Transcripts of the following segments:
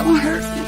Don't hurt me.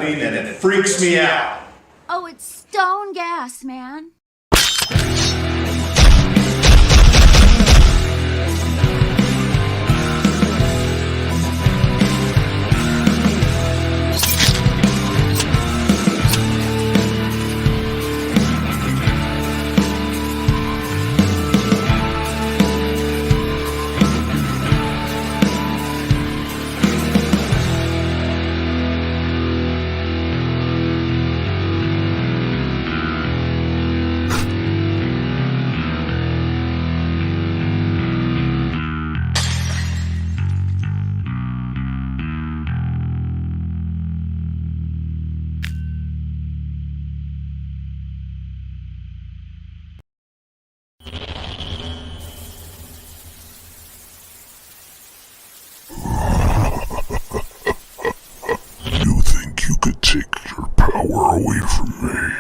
And it freaks me out. Oh, it's stone gas, man. Away from me,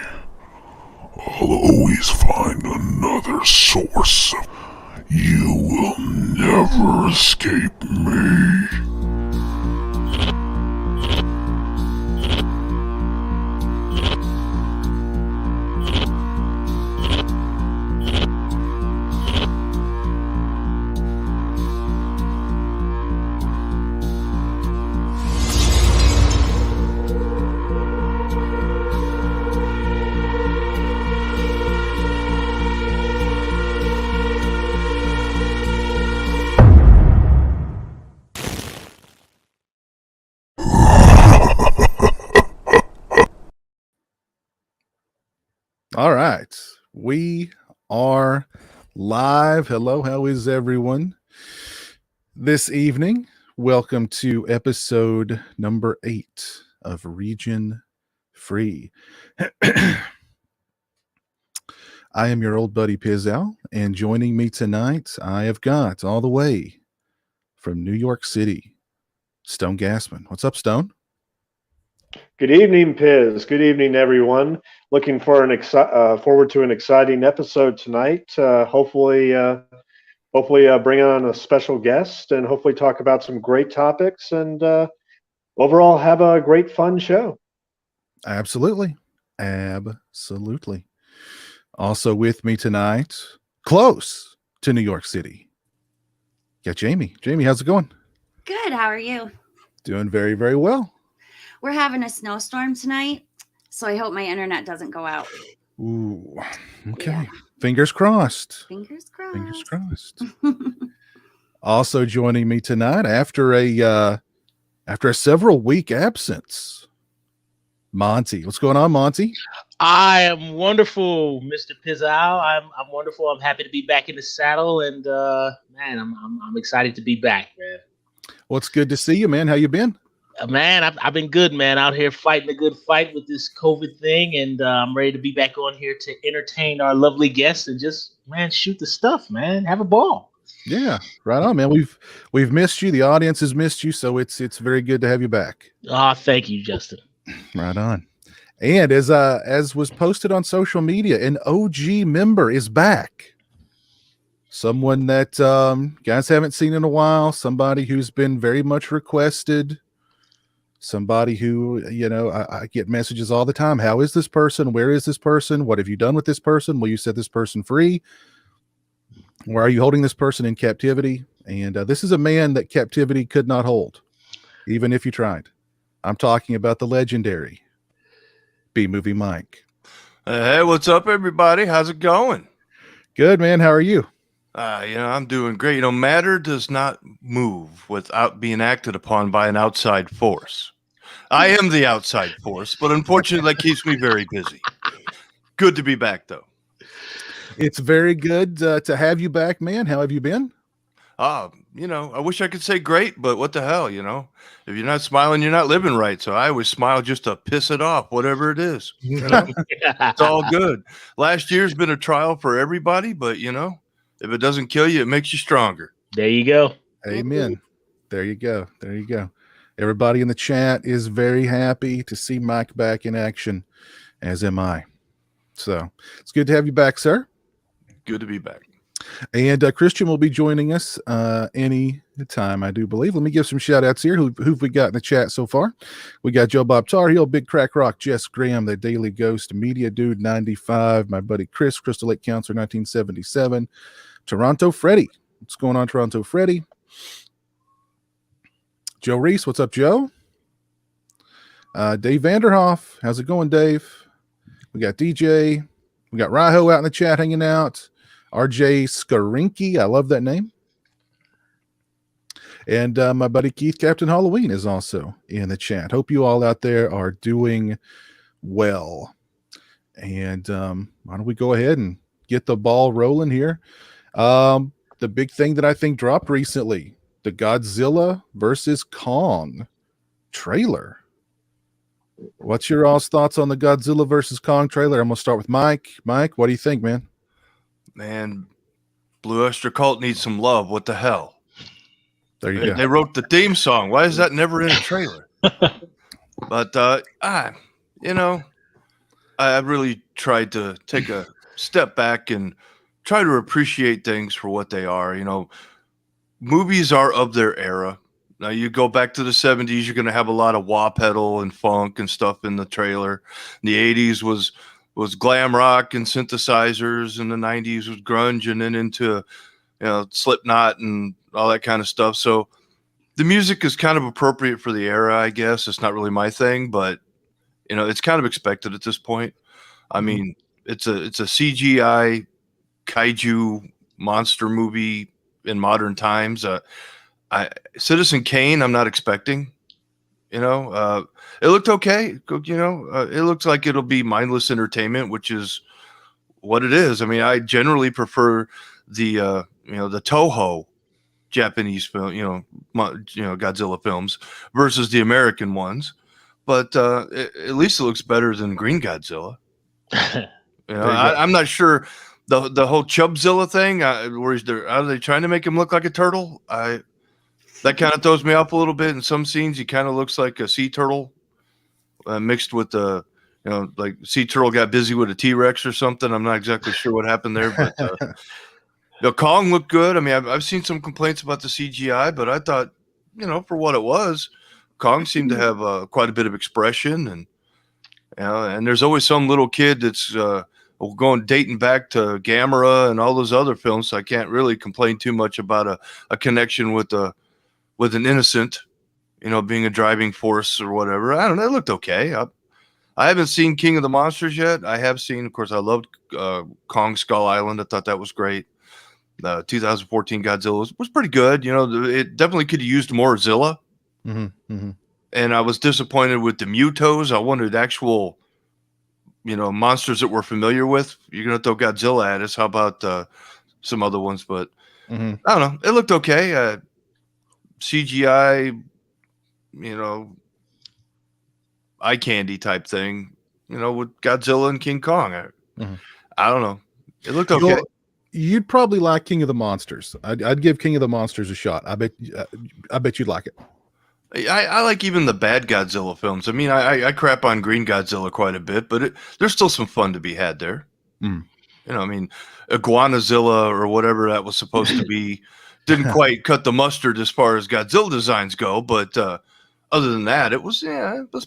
I'll always find another source. You will never escape me. All right, we are live. Hello, how is everyone this evening? Welcome to episode number 8 of Region Free. I am your old buddy Pizzow, and joining me tonight, I have got all the way from New York City, Stone Gassman. What's up, Stone? Good evening, Piz. Good evening, everyone. Looking for forward to an exciting episode tonight. Hopefully bring on a special guest and hopefully talk about some great topics and overall have a great, fun show. Absolutely. Also with me tonight, close to New York City, got Jamie. Jamie, how's it going? Good. How are you? Doing very, very well. We're having a snowstorm tonight, so I hope my internet doesn't go out. Ooh, okay. Yeah. Fingers crossed. Fingers crossed. Fingers crossed. Also joining me tonight after a several week absence, Monty. What's going on, Monty? I am wonderful, Mr. Pizzow. I'm wonderful. I'm happy to be back in the saddle, and man, I'm excited to be back, man. Well, it's good to see you, man. How you been? Man, I've been good, man. Out here fighting a good fight with this COVID thing, and I'm ready to be back on here to entertain our lovely guests and just, man, shoot the stuff, man. Have a ball. Yeah, right on, man. We've missed you. The audience has missed you, so it's very good to have you back. Thank you, Justin. Right on. And as was posted on social media, an OG member is back. someone that guys haven't seen in a while, somebody who's been very much requested, somebody who, I get messages all the time. How is this person? Where is this person? What have you done with this person? Will you set this person free? Why are you holding this person in captivity? And this is a man that captivity could not hold, even if you tried. I'm talking about the legendary B-Movie Mike. Hey, what's up, everybody? How's it going? Good, man. How are you? I'm doing great. Matter does not move without being acted upon by an outside force. I am the outside force, but unfortunately, that keeps me very busy. Good to be back, though. It's very good to have you back, man. How have you been? I wish I could say great, but what the hell, If you're not smiling, you're not living right. So I always smile just to piss it off, whatever it is. It's all good. Last year's been a trial for everybody, but, if it doesn't kill you, it makes you stronger. There you go. Amen. There you go. There you go. Everybody in the chat is very happy to see Mike back in action, as am I. So it's good to have you back, sir. Good to be back. And Christian will be joining us any time, I do believe. Let me give some shout outs here. Who've we got in the chat so far? We got Joe Bob Tar Heel, Big Crack Rock, Jess Graham, the Daily Ghost, Media Dude 95, my buddy Chris, Crystal Lake Counselor 1977, Toronto Freddy. What's going on, Toronto Freddy? Joe Reese, what's up, Joe? Dave Vanderhoff, how's it going, Dave? We got DJ. We got Raho out in the chat hanging out. RJ Skarinky, I love that name. And my buddy Keith, Captain Halloween, is also in the chat. Hope you all out there are doing well. And why don't we go ahead and get the ball rolling here? The big thing that I think dropped recently, the Godzilla versus Kong trailer. What's your all's thoughts on the Godzilla versus Kong trailer? I'm going to start with Mike. Mike, what do you think, man? Man, Blue Oyster Cult needs some love. What the hell? There you go. They wrote the theme song. Why is that never in a trailer? But, I really tried to take a step back and try to appreciate things for what they are. Movies are of their era. Now, you go back to the 70s, you're going to have a lot of wah pedal and funk and stuff in the trailer. The 80s was glam rock and synthesizers, and the 90s was grunge, and then into Slipknot and all that kind of stuff. So the music is kind of appropriate for the era, I guess. It's not really my thing, but it's kind of expected at this point. I mean, it's a CGI kaiju monster movie in modern times. Citizen Kane, I'm not expecting. It looked okay. It looks like it'll be mindless entertainment, which is what it is. I mean, I generally prefer the Toho Japanese film, Godzilla films versus the American ones. But at least it looks better than Green Godzilla. I'm not sure the whole Chubzilla thing. Are they trying to make him look like a turtle? That kind of throws me off a little bit. In some scenes, he kind of looks like a sea turtle mixed with like sea turtle got busy with a T-Rex or something. I'm not exactly sure what happened there, but Kong looked good. I mean, I've seen some complaints about the CGI, but I thought, for what it was, Kong seemed to have quite a bit of expression, and there's always some little kid that's dating back to Gamera and all those other films. So I can't really complain too much about a connection with an innocent, being a driving force or whatever. I don't know. It looked okay. I haven't seen King of the Monsters yet. I have seen, of course, I loved Kong Skull Island. I thought that was great. 2014 Godzilla was pretty good. It definitely could have used more Zilla. Mm-hmm, mm-hmm. And I was disappointed with the Mutos. I wanted actual, monsters that we're familiar with. You're going to throw Godzilla at us. How about some other ones? But I don't know. It looked okay. CGI, eye candy type thing, with Godzilla and King Kong. I don't know. It looked okay. You'd probably like King of the Monsters. I'd give King of the Monsters a shot. I bet you'd like it. I like even the bad Godzilla films. I mean, I crap on Green Godzilla quite a bit, but there's still some fun to be had there. You know, I mean, Iguanazilla or whatever that was supposed to be didn't quite cut the mustard as far as Godzilla designs go, but other than that, it was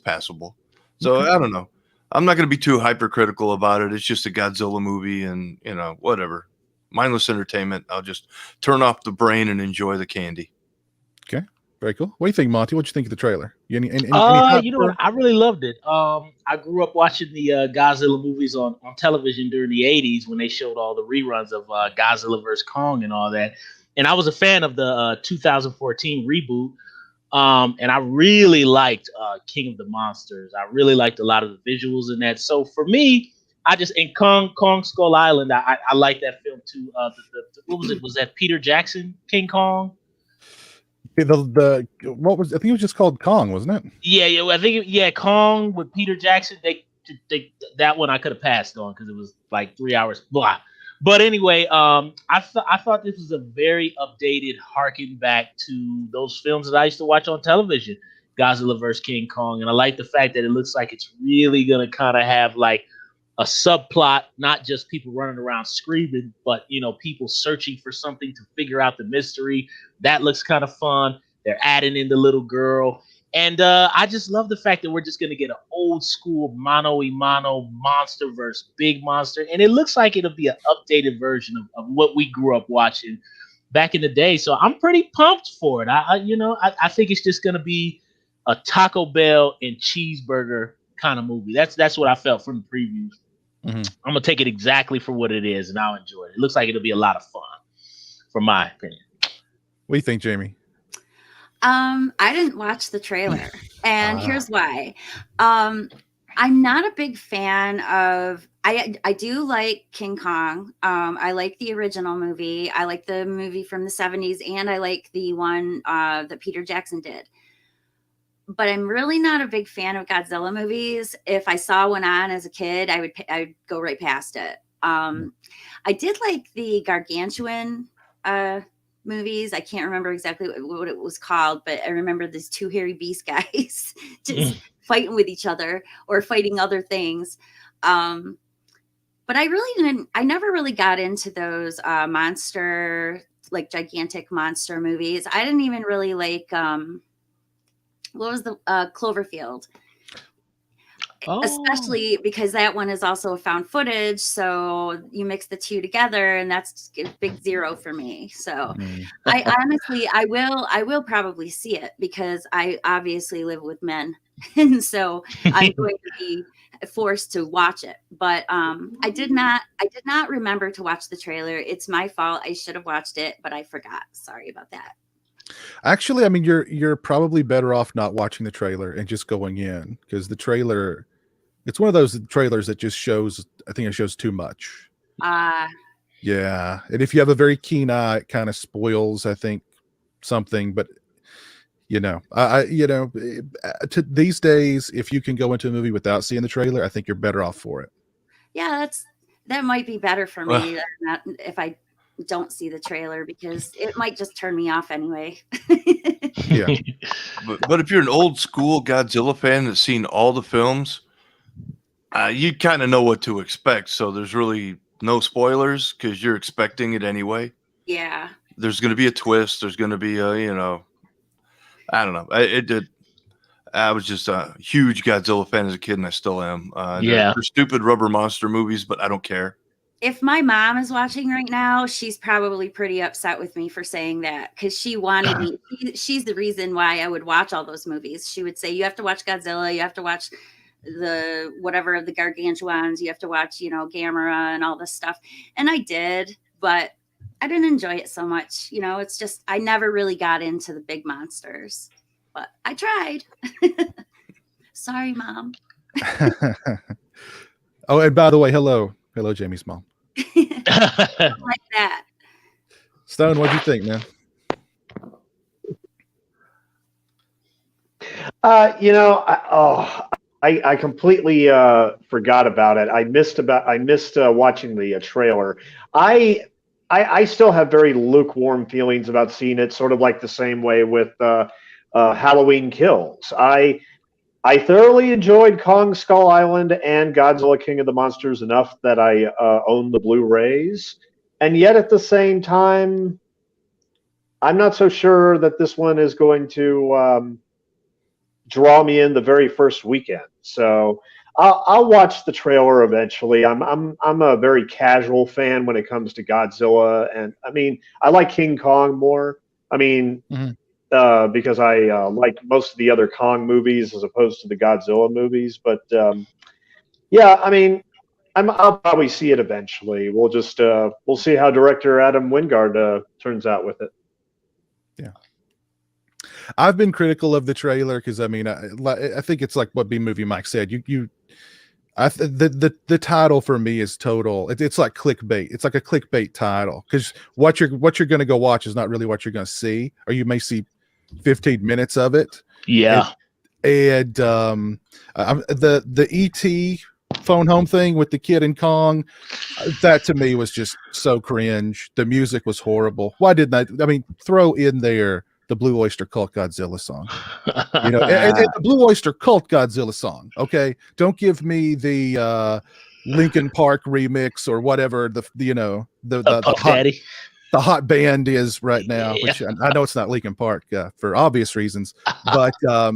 passable. So I don't know. I'm not going to be too hypercritical about it. It's just a Godzilla movie, and whatever. Mindless entertainment. I'll just turn off the brain and enjoy the candy. Okay, very cool. What do you think, Monty? What do you think of the trailer? Any I really loved it. I grew up watching the Godzilla movies on television during the 80s when they showed all the reruns of Godzilla vs. Kong and all that. And I was a fan of the 2014 reboot. And I really liked King of the Monsters. I really liked a lot of the visuals in that. So for me, in Kong Skull Island, I like that film too. What was it? Was that Peter Jackson King Kong? I think it was just called Kong, wasn't it? Yeah. I think Kong with Peter Jackson. They that one I could have passed on because it was like 3 hours. Blah. But anyway, I thought this was a very updated harken back to those films that I used to watch on television, Godzilla vs. King Kong. And I like the fact that it looks like it's really going to kind of have like a subplot, not just people running around screaming, but, people searching for something to figure out the mystery. That looks kind of fun. They're adding in the little girl. And I just love the fact that we're just going to get an old school mano-a-mano monster versus big monster. And it looks like it'll be an updated version of what we grew up watching back in the day. So I'm pretty pumped for it. I think it's just going to be a Taco Bell and cheeseburger kind of movie. That's what I felt from the previews. Mm-hmm. I'm going to take it exactly for what it is, and I'll enjoy it. It looks like it'll be a lot of fun, from my opinion. What do you think, Jamie? I didn't watch the trailer, and here's why. I'm not a big fan of. I do like King Kong. I like the original movie. I like the movie from the 70s, and I like the one that Peter Jackson did. But I'm really not a big fan of Godzilla movies. If I saw one on as a kid, I would go right past it. I did like the Gargantuan movies. I can't remember exactly what it was called, but I remember these two hairy beast guys just fighting with each other or fighting other things. But I never really got into those gigantic monster movies. I didn't even really like, what was the Cloverfield? Oh. Especially because that one is also a found footage. So you mix the two together and that's a big zero for me. So I honestly, I will probably see it because I obviously live with men. And so I'm going to be forced to watch it. But I did not remember to watch the trailer. It's my fault. I should have watched it, but I forgot. Sorry about that. Actually, I mean, you're probably better off not watching the trailer and just going in, because the trailer, it's one of those trailers that just shows, I think it shows too much. Yeah. And if you have a very keen eye, it kind of spoils, I think, something. But, these days, if you can go into a movie without seeing the trailer, I think you're better off for it. Yeah, that might be better for me if I don't see the trailer, because it might just turn me off anyway. Yeah. But if you're an old school Godzilla fan that's seen all the films, you kind of know what to expect. So there's really no spoilers because you're expecting it anyway. Yeah. There's going to be a twist. There's going to be I don't know. I was just a huge Godzilla fan as a kid, and I still am. They're stupid rubber monster movies, but I don't care. If my mom is watching right now, she's probably pretty upset with me for saying that, because she wanted me. She's the reason why I would watch all those movies. She would say, you have to watch Godzilla. You have to watch the Gargantuans. You have to watch, Gamera and all this stuff. And I did, but I didn't enjoy it so much. It's just, I never really got into the big monsters, but I tried. Sorry, Mom. Oh, and by the way, hello, Jamie's mom. Like that. Stone, what'd you think, man? I completely forgot about it. I missed watching the trailer. I still have very lukewarm feelings about seeing it, sort of like the same way with Halloween Kills. I thoroughly enjoyed Kong Skull Island and Godzilla King of the Monsters enough that I own the Blu-rays. And yet at the same time, I'm not so sure that this one is going to draw me in the very first weekend. So I'll watch the trailer eventually. I'm a very casual fan when it comes to Godzilla, and I mean I like King Kong more. I mean, because I like most of the other Kong movies as opposed to the Godzilla movies. But yeah, I mean, I'll probably see it eventually. We'll see how director Adam Wingard turns out with it. Yeah. I've been critical of the trailer because I mean I think it's like what B Movie Mike said. The title for me is total. It's like clickbait. It's like a clickbait title because what you're going to go watch is not really what you're going to see, or you may see 15 minutes of it. Yeah. And the ET phone home thing with the kid in Kong, that to me was just so cringe. The music was horrible. Why didn't I mean, throw in there the Blue Oyster Cult Godzilla song, you know, and the Blue Oyster Cult Godzilla song. Okay, don't give me the Linkin Park remix or whatever the hot band is right now. Yeah. Which I know it's not Linkin Park for obvious reasons, but yeah,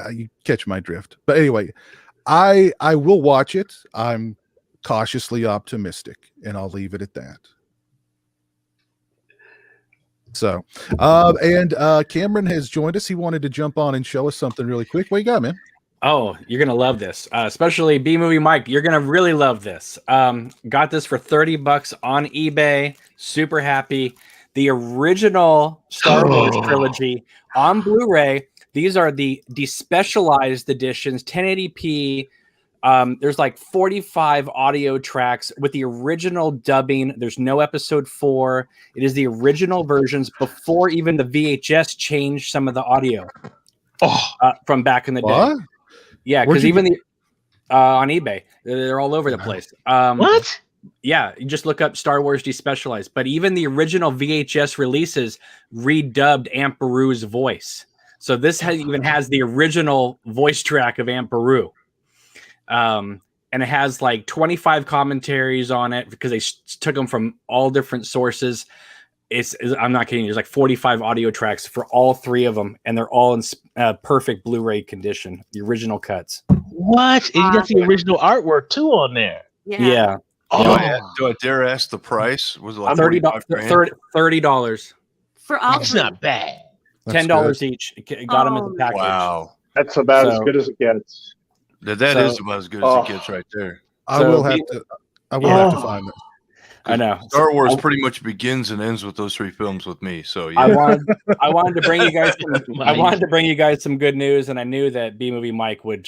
you catch my drift. But anyway, I will watch it. I'm cautiously optimistic, and I'll leave it at that. So, and Cameron has joined us. He wanted to jump on and show us something really quick. What you got, man? Oh, you're going to love this. Especially B Movie Mike. You're going to really love this. Got this for $30 on eBay. Super happy. The original Star Wars trilogy on Blu-ray. These are the despecialized editions, 1080p. There's like 45 audio tracks with the original dubbing. There's no episode 4. It is the original versions before even the VHS changed some of the audio from back in the day. Yeah, because even the on eBay, they're all over the place. What? Yeah, you just look up Star Wars Despecialized. But even the original VHS releases redubbed Aunt Beru's voice. So this even has the original voice track of Aunt Beru. And it has like 25 commentaries on it because they took them from all different sources. I'm not kidding. There's like 45 audio tracks for all 3 of them, and they're all in perfect Blu-ray condition. The original cuts. What? And you got the original artwork too on there. Yeah. Do I dare ask the price? Was it like $30 For all That's 3. not bad. $10 each. It got them as a package. Wow. That's about as good as it gets. That is about as good as it gets right there. I will have to find it. I know. Star Wars pretty much begins and ends with those 3 films with me. So yeah. I wanted to bring you guys some good news, and I knew that B Movie Mike would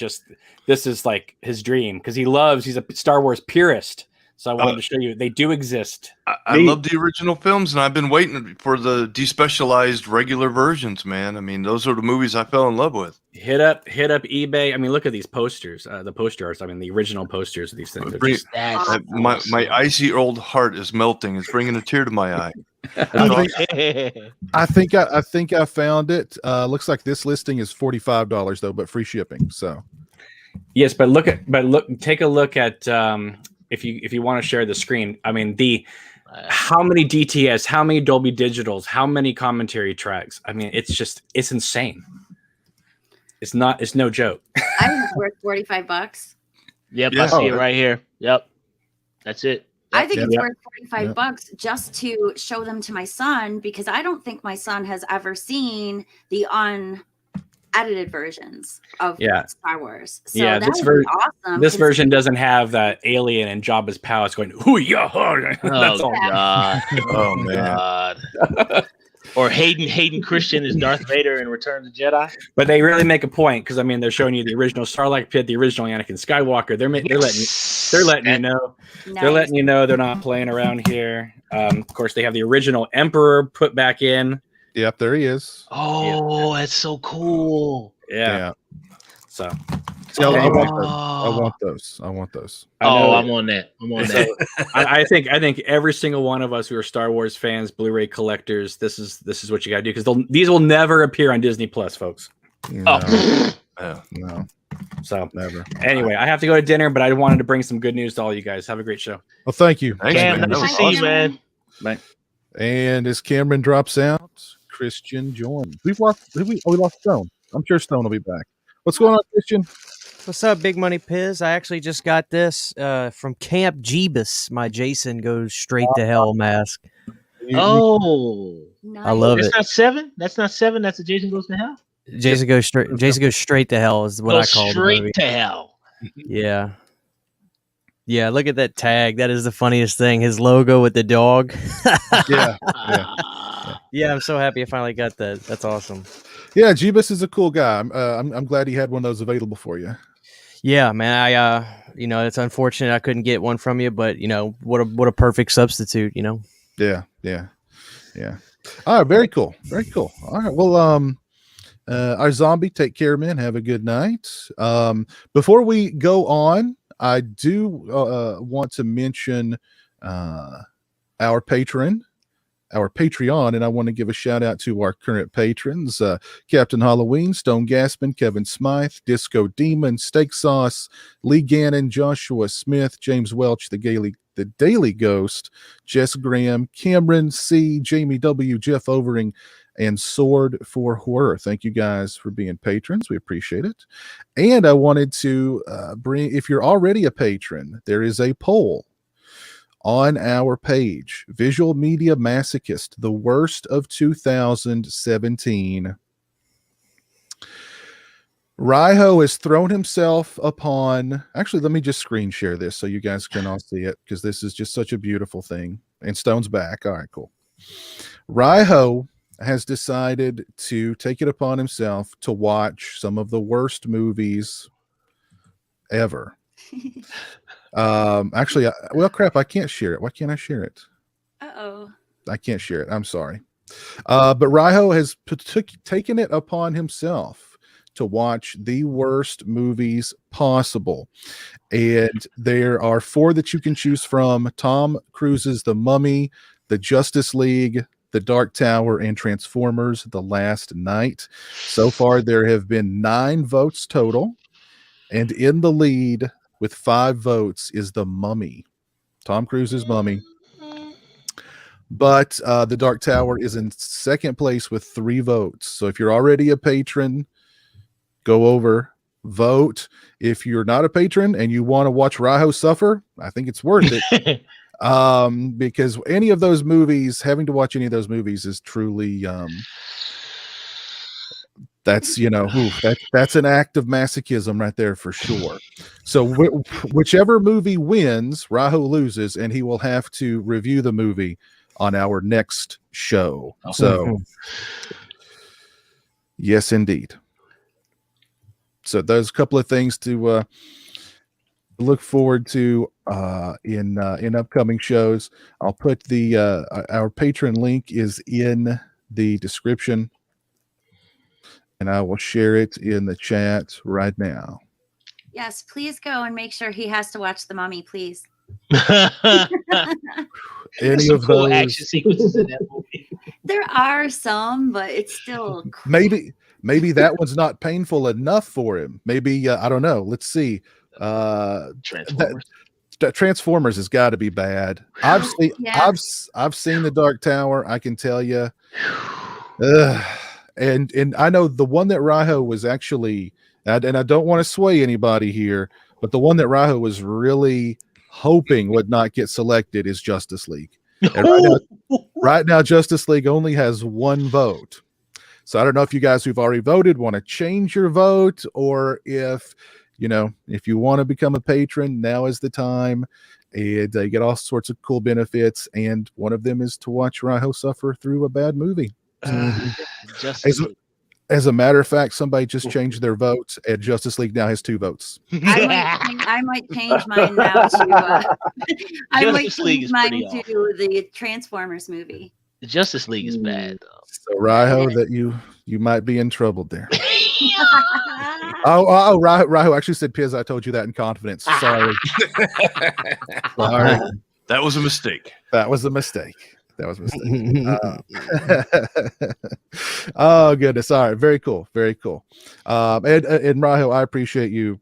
this is like his dream because he's a Star Wars purist. So I wanted to show you they do exist. I love the original films, and I've been waiting for the despecialized regular versions, man. I mean, those are the movies I fell in love with. Hit up eBay. I mean, look at these posters, the poster arts. I mean, the original posters of these things. My icy old heart is melting. It's bringing a tear to my eye. I think I found it. Looks like this listing is $45 though, but free shipping. So yes, but take a look at if you want to share the screen. I mean, how many DTS, how many Dolby Digitals, how many commentary tracks. I mean, it's insane. It's no joke. I think it's worth $45. Yep, I see it right here. Yep, that's it. I think it's worth $45 just to show them to my son, because I don't think my son has ever seen the unedited versions of Star Wars. So yeah, that would be awesome. This version doesn't have that alien and Jabba's palace going, "Hoo yah!" That's all. God. Oh man. God. Or Hayden Christian is Darth Vader in Return of the Jedi. But they really make a point because I mean they're showing you the original Sarlacc pit, the original Anakin Skywalker. They're letting you know. Nice. They're letting you know they're not playing around here. Of course, they have the original Emperor put back in. Yep, there he is. Oh, that's so cool. Yeah. So I want those. I'm on that. I think every single one of us who are Star Wars fans, Blu-ray collectors, this is what you got to do because these will never appear on Disney Plus, folks. No. Yeah. No, So never. anyway, I have to go to dinner, but I wanted to bring some good news to all you guys. Have a great show. Well, thank you. Thanks, Cam, man. nice That to was see you, awesome. man. Bye. And as Cameron drops out, Christian joins. We lost Stone. I'm sure Stone will be back. What's going on, Christian? What's up, Big Money Piz? I actually just got this from Camp Jeebus, my Jason Goes Straight to Hell mask. Oh, Nice. I love that's it. not 7. That's not 7. That's a Jason Goes to Hell. Jason Goes Straight to Hell is what Go I call the straight movie. to hell. Yeah. Yeah, look at that tag. That is the funniest thing. His logo with the dog. Yeah. Yeah, I'm so happy I finally got that. That's awesome. Yeah, Jeebus is a cool guy. I'm glad he had one of those available for you. Yeah, man. It's unfortunate I couldn't get one from you, but what a perfect substitute, Yeah. All right, very cool. Very cool. All right. Well, our zombie, take care, man. Have a good night. Before we go on, I do want to mention our Patreon, and I want to give a shout out to our current patrons: Captain Halloween, Stone Gaspin, Kevin Smythe, Disco Demon, Steak Sauce, Lee Gannon, Joshua Smith, James Welch, the Daily Ghost, Jess Graham, Cameron C, Jamie W, Jeff Overing, and Sword for Horror. Thank you guys for being patrons. We appreciate it. And I wanted to if you're already a patron, there is a poll on our page. Visual Media Masochist, the worst of 2017. Raiho has thrown himself upon. Actually, let me just screen share this so you guys can all see it, because this is just such a beautiful thing. And Stone's back. All right, cool. Raiho has decided to take it upon himself to watch some of the worst movies ever. Actually, crap, I can't share it. Why can't I share it? Uh-oh. I can't share it. I'm sorry. But Raiho has taken it upon himself to watch the worst movies possible. And there are 4 that you can choose from: Tom Cruise's The Mummy, The Justice League, The Dark Tower, and Transformers: The Last Night. So far, there have been 9 votes total. And in the lead with 5 votes is The Mummy, Tom Cruise's Mummy. But The Dark Tower is in second place with 3 votes. So if you're already a patron, go over, vote. If you're not a patron and you want to watch Raiho suffer, I think it's worth it. Because any of those movies, having to watch any of those movies is truly that's that's an act of masochism right there for sure. So whichever movie wins, Raiho loses, and he will have to review the movie on our next show. So yes, indeed. So those couple of things to look forward to in upcoming shows. I'll put our patron link is in the description, and I will share it in the chat right now. Yes, please go and make sure he has to watch The Mummy, please. Any Some of cool those action sequences in that movie. There are some, but it's still cool. maybe that one's not painful enough for him. Maybe I don't know. Let's see. Transformers. Transformers has got to be bad. I've seen The Dark Tower. I can tell you. And I know the one that Raiho was actually, and I don't want to sway anybody here, but the one that Raiho was really hoping would not get selected is Justice League. And right now, Justice League only has 1 vote. So I don't know if you guys who've already voted want to change your vote, or if you want to become a patron, now is the time. And you get all sorts of cool benefits, and one of them is to watch Raiho suffer through a bad movie. As a matter of fact, somebody just changed their votes, and Justice League now has 2 votes. I might change mine now to the Transformers movie. The Justice League is bad, though. So Raiho, that you might be in trouble there. Raiho actually said, "Piz, I told you that in confidence. Sorry." Sorry. That was a mistake. That was a mistake. That was a mistake. Oh goodness! All right, very cool, very cool. And Rahil, I appreciate you.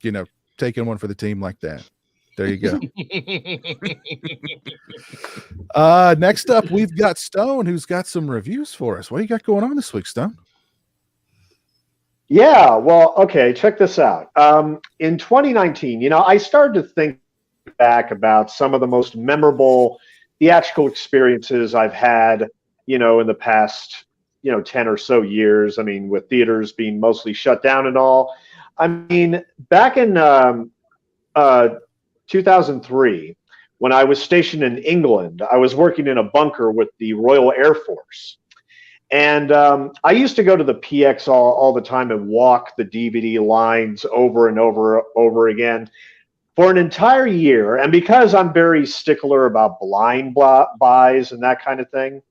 You know, taking one for the team like that. There you go. Next up, we've got Stone, who's got some reviews for us. What do you got going on this week, Stone? Yeah, well, okay, check this out. In 2019, I started to think back about some of the most memorable theatrical experiences I've had, in the past, 10 or so years. I mean, with theaters being mostly shut down and all. I mean, back in 2003, when I was stationed in England, I was working in a bunker with the Royal Air Force. And I used to go to the PX all the time and walk the DVD lines over and over again for an entire year. And because I'm very stickler about blind buys and that kind of thing,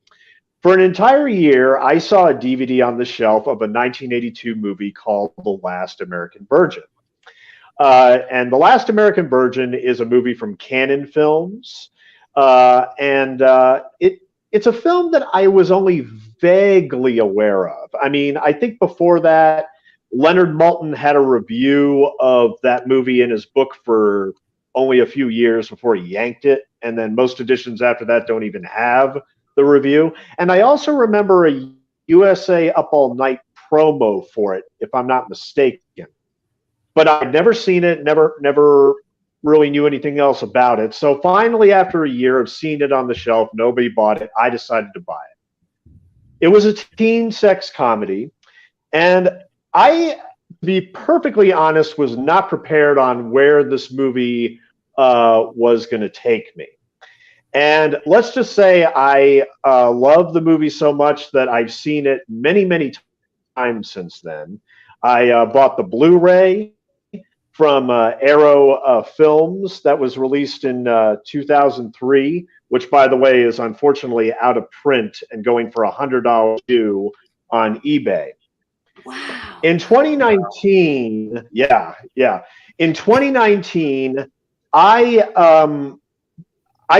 for an entire year, I saw a DVD on the shelf of a 1982 movie called The Last American Virgin. And The Last American Virgin is a movie from Cannon Films. It's a film that I was only vaguely aware of. I mean, I think before that, Leonard Maltin had a review of that movie in his book for only a few years before he yanked it. And then most editions after that don't even have the review. And I also remember a USA Up All Night promo for it, if I'm not mistaken. But I'd never seen it, never really knew anything else about it. So finally, after a year of seeing it on the shelf, nobody bought it, I decided to buy it. It was a teen sex comedy, and I, to be perfectly honest, was not prepared on where this movie was going to take me. And let's just say I love the movie so much that I've seen it many, many times since then. I bought the Blu-ray from Arrow Films that was released in 2003, which, by the way, is unfortunately out of print and going for $100 due on eBay. Wow. In 2019, in 2019, I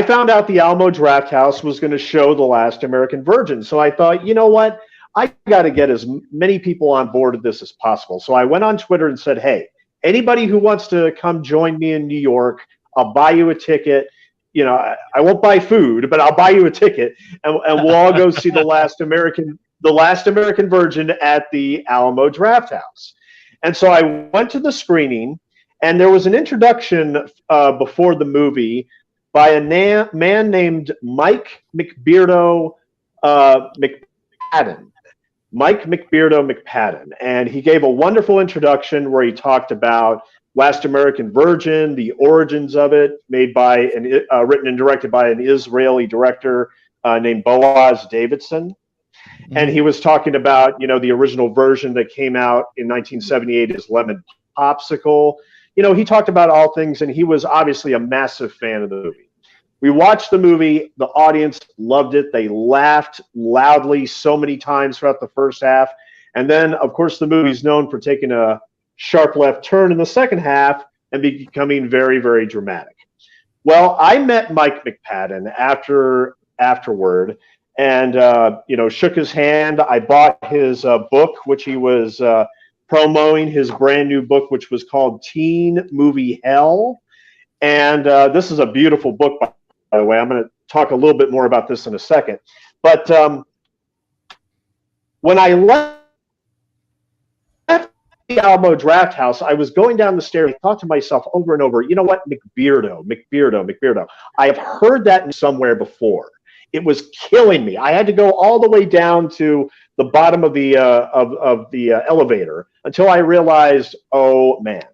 found out the Alamo Drafthouse was going to show The Last American Virgin. So I thought, you know what? I got to get as many people on board with this as possible. So I went on Twitter and said, hey, anybody who wants to come join me in New York, I'll buy you a ticket. I won't buy food, but I'll buy you a ticket, and we'll all go see The Last American Virgin at the Alamo Drafthouse. And so I went to the screening, and there was an introduction before the movie by a man named Mike McBeardo McPadden. Mike McBeardo McPadden. And he gave a wonderful introduction where he talked about Last American Virgin, the origins of it, made by written and directed by an Israeli director named Boaz Davidson. Mm-hmm. And he was talking about, the original version that came out in 1978 is Lemon Popsicle. He talked about all things, and he was obviously a massive fan of the movie. We watched the movie. The audience loved it. They laughed loudly so many times throughout the first half. And then, of course, the movie's known for taking a sharp left turn in the second half and becoming very, very dramatic. Well, I met Mike McPadden afterward and, shook his hand. I bought his book, which he was promoting, his brand new book, which was called Teen Movie Hell. And this is a beautiful book, by the way. I'm going to talk a little bit more about this in a second. But when I left the Alamo Drafthouse, I was going down the stairs. I thought to myself over and over, you know what? McBeardo. I have heard that somewhere before. It was killing me. I had to go all the way down to the bottom of the elevator until I realized, oh, man.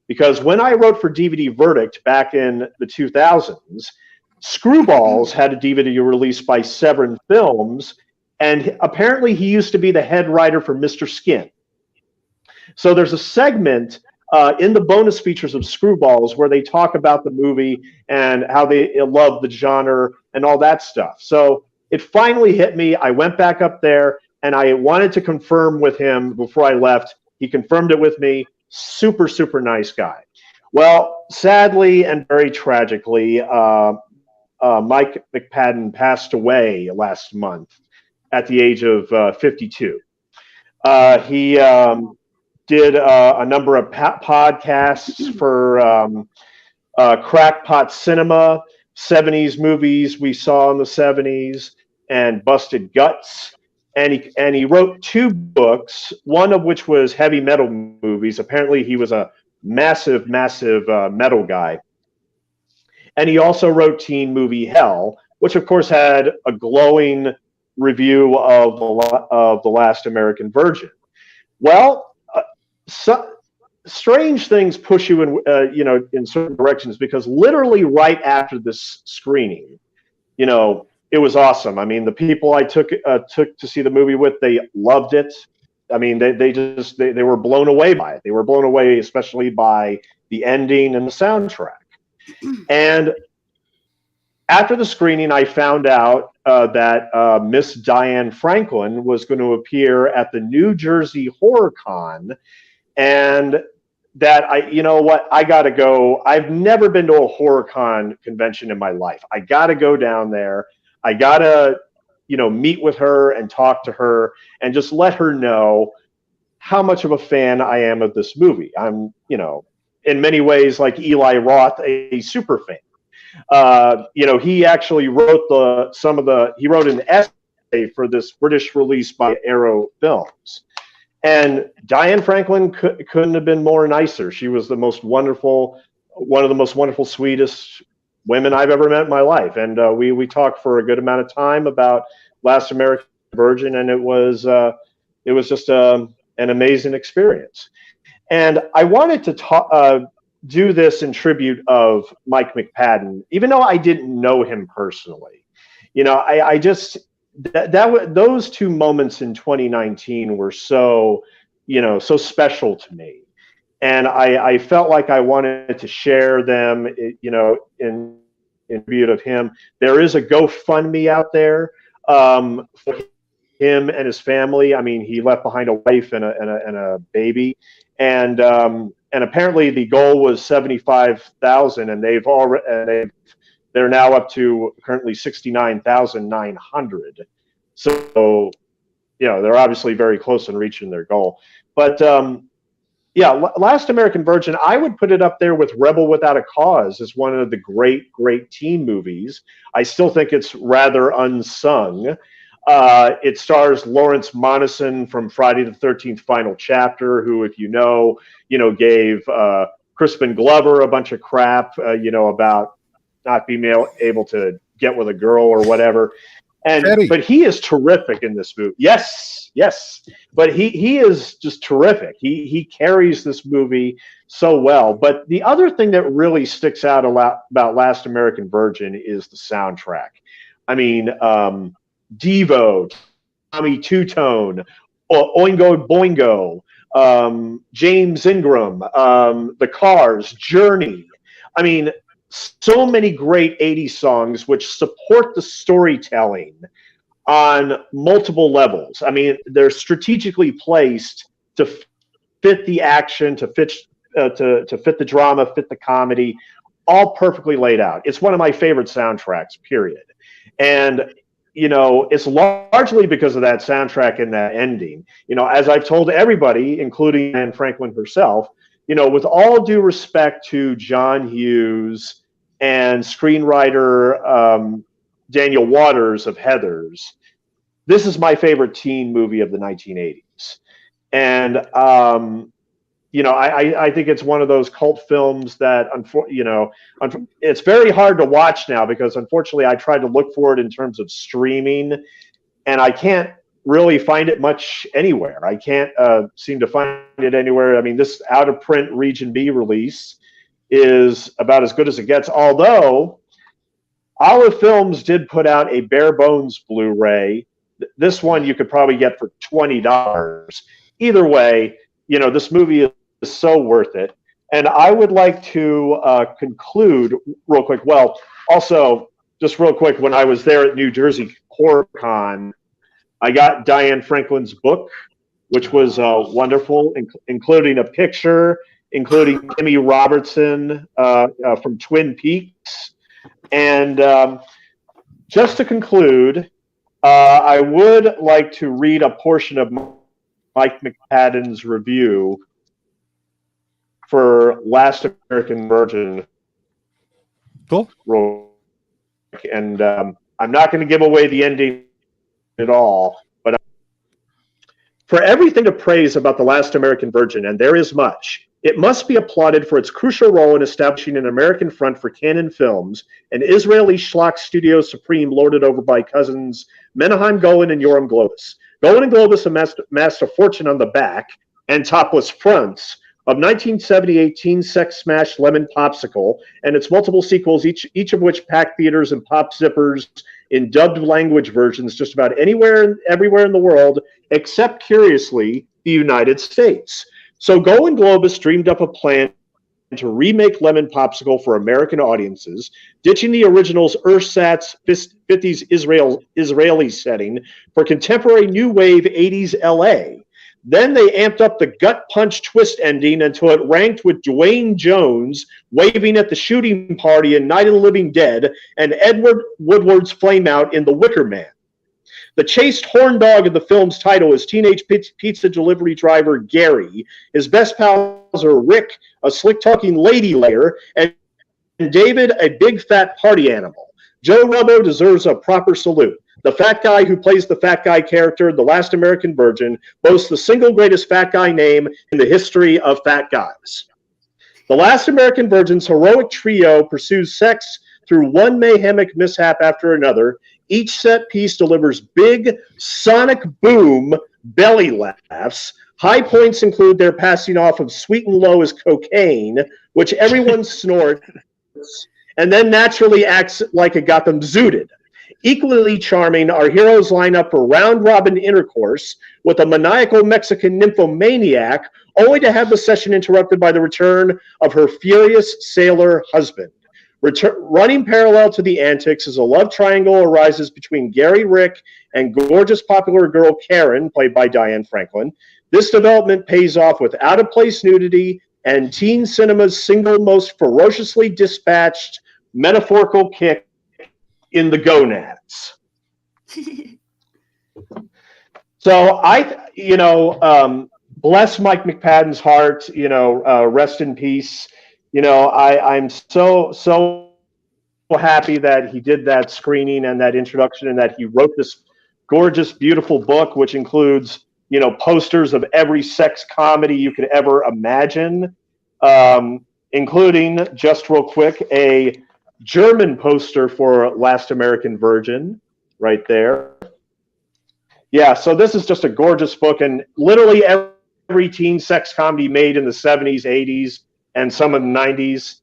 Because when I wrote for DVD Verdict back in the 2000s, Screwballs had a DVD released by Severin Films, and apparently he used to be the head writer for Mr. Skin. So there's a segment in the bonus features of Screwballs where they talk about the movie and how they love the genre and all that stuff. So it finally hit me. I went back up there, and I wanted to confirm with him before I left. He confirmed it with me. Super, super nice guy. Well, sadly and very tragically, Mike McPadden passed away last month at the age of 52. He did a number of podcasts for Crackpot Cinema, 70s movies we saw in the 70s, and Busted Guts. And he wrote 2 books, one of which was heavy metal movies. Apparently, he was a massive metal guy. And he also wrote teen movie Hell, which of course had a glowing review of The Last American Virgin. Well, strange things push you in certain directions, because literally right after this screening, it was awesome. I mean, the people I took to see the movie with, they loved it. I mean, they were blown away by it. They were blown away, especially by the ending and the soundtrack. And after the screening, I found out that Miss Diane Franklin was going to appear at the New Jersey Horror Con, and that I got to go. I've never been to a horror con convention in my life. I got to go down there. I got to, meet with her and talk to her and just let her know how much of a fan I am of this movie. I'm, in many ways, like Eli Roth, a super fan. He actually wrote he wrote an essay for this British release by Arrow Films. And Diane Franklin couldn't have been more nicer. She was one of the most wonderful, sweetest women I've ever met in my life. And we talked for a good amount of time about Last American Virgin, and it was just an amazing experience. And I wanted to do this in tribute of Mike McPadden, even though I didn't know him personally. I just those 2 moments in 2019 were so special to me, and I felt like I wanted to share them, in tribute of him. There is a GoFundMe out there for him and his family. I mean, he left behind a wife and a baby, and apparently the goal was 75,000, and they're now up to currently 69,900. So, they're obviously very close in reaching their goal. But Last American Virgin, I would put it up there with Rebel Without a Cause as one of the great teen movies. I still think it's rather unsung. It stars Lawrence Monason from Friday the 13th Final Chapter, who, if gave Crispin Glover a bunch of crap, about not being able to get with a girl or whatever. But he is terrific in this movie. Yes. But he is just terrific. He carries this movie so well. But the other thing that really sticks out a lot about Last American Virgin is the soundtrack. I mean, Devo, Tommy Two-Tone, Oingo Boingo, James Ingram, The Cars, Journey. I mean, so many great 80s songs which support the storytelling on multiple levels. I mean, they're strategically placed to fit the action, to fit the drama, fit the comedy, all perfectly laid out. It's one of my favorite soundtracks, period. And it's largely because of that soundtrack and that ending. As I've told everybody, including Diane Franklin herself, with all due respect to John Hughes and screenwriter Daniel Waters of Heathers, this is my favorite teen movie of the 1980s. And, I think it's one of those cult films that, it's very hard to watch now because, unfortunately, I tried to look for it in terms of streaming, and I can't really find it much anywhere. I can't seem to find it anywhere. I mean, this out-of-print Region B release is about as good as it gets, although Olive Films did put out a bare bones Blu-ray. This one you could probably get for $20. Either way, this movie is so worth it. And I would like to conclude real quick. Well, also, just real quick, when I was there at New Jersey Horror Con, I got Diane Franklin's book, which was wonderful, including a picture, including Kimmy Robertson from Twin Peaks. And just to conclude, I would like to read a portion of Mike McPadden's review for Last American Virgin. Cool. And I'm not going to give away the ending at all, but for everything to praise about The Last American Virgin, and there is much, it must be applauded for its crucial role in establishing an American front for Cannon Films, an Israeli schlock studio supreme lorded over by cousins Menahem Golan and Yoram Globus. Golan and Globus amassed a fortune on the back and topless fronts of 1978 teen sex smash Lemon Popsicle and its multiple sequels, each of which packed theaters and pop zippers in dubbed language versions just about everywhere in the world, except, curiously, the United States. So Golan Globus dreamed up a plan to remake Lemon Popsicle for American audiences, ditching the original's ersatz 50s Israeli setting for contemporary new wave 80s LA. Then they amped up the gut punch twist ending until it ranked with Dwayne Jones waving at the shooting party in Night of the Living Dead and Edward Woodward's flameout in The Wicker Man. The chaste horn dog of the film's title is teenage pizza delivery driver Gary. His best pals are Rick, a slick-talking lady layer, and David, a big fat party animal. Joe Rubbo deserves a proper salute. The fat guy who plays the fat guy character, The Last American Virgin, boasts the single greatest fat guy name in the history of fat guys. The Last American Virgin's heroic trio pursues sex through one mayhemic mishap after another. Each set piece delivers big, sonic boom belly laughs. High points include their passing off of Sweet and Low as cocaine, which everyone snorts, and then naturally acts like it got them zooted. Equally charming, our heroes line up for round-robin intercourse with a maniacal Mexican nymphomaniac, only to have the session interrupted by the return of her furious sailor husband. Running parallel to the antics as a love triangle arises between Gary Rick and gorgeous popular girl Karen, played by Diane Franklin. This development pays off with out-of-place nudity and teen cinema's single most ferociously dispatched metaphorical kick in the gonads. So bless Mike McPadden's heart, rest in peace. I'm so happy that he did that screening and that introduction and that he wrote this gorgeous, beautiful book, which includes, posters of every sex comedy you could ever imagine, including, just real quick, a German poster for Last American Virgin right there. Yeah, so this is just a gorgeous book, and literally every teen sex comedy made in the 70s, 80s, and some of the 90s,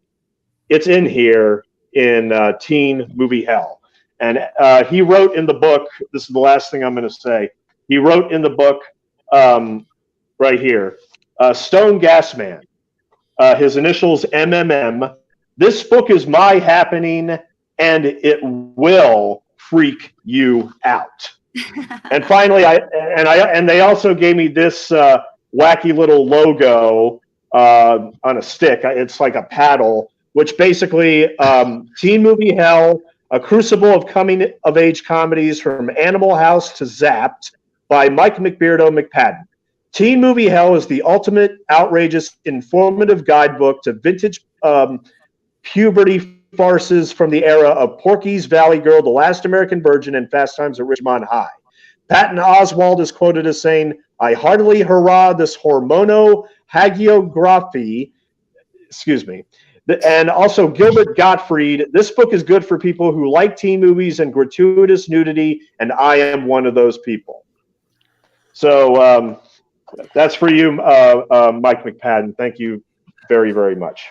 it's in here in Teen Movie Hell. And he wrote in the book, this is the last thing I'm going to say, he wrote in the book right here, Stone Gas Man, his initials MMM, this book is my happening, and it will freak you out. And finally, they also gave me this wacky little logo on a stick. It's like a paddle, which basically Teen Movie Hell, a crucible of coming-of-age comedies from Animal House to Zapped by Mike McBeardo McPadden. Teen Movie Hell is the ultimate outrageous, informative guidebook to vintage puberty farces from the era of Porky's, Valley Girl, The Last American Virgin, and Fast Times at Ridgemont High. Patton Oswalt is quoted as saying, "I heartily hurrah this hormono-hagiography," and also Gilbert Gottfried, "This book is good for people who like teen movies and gratuitous nudity, and I am one of those people." So that's for you, Mike McPadden. Thank you very, very much.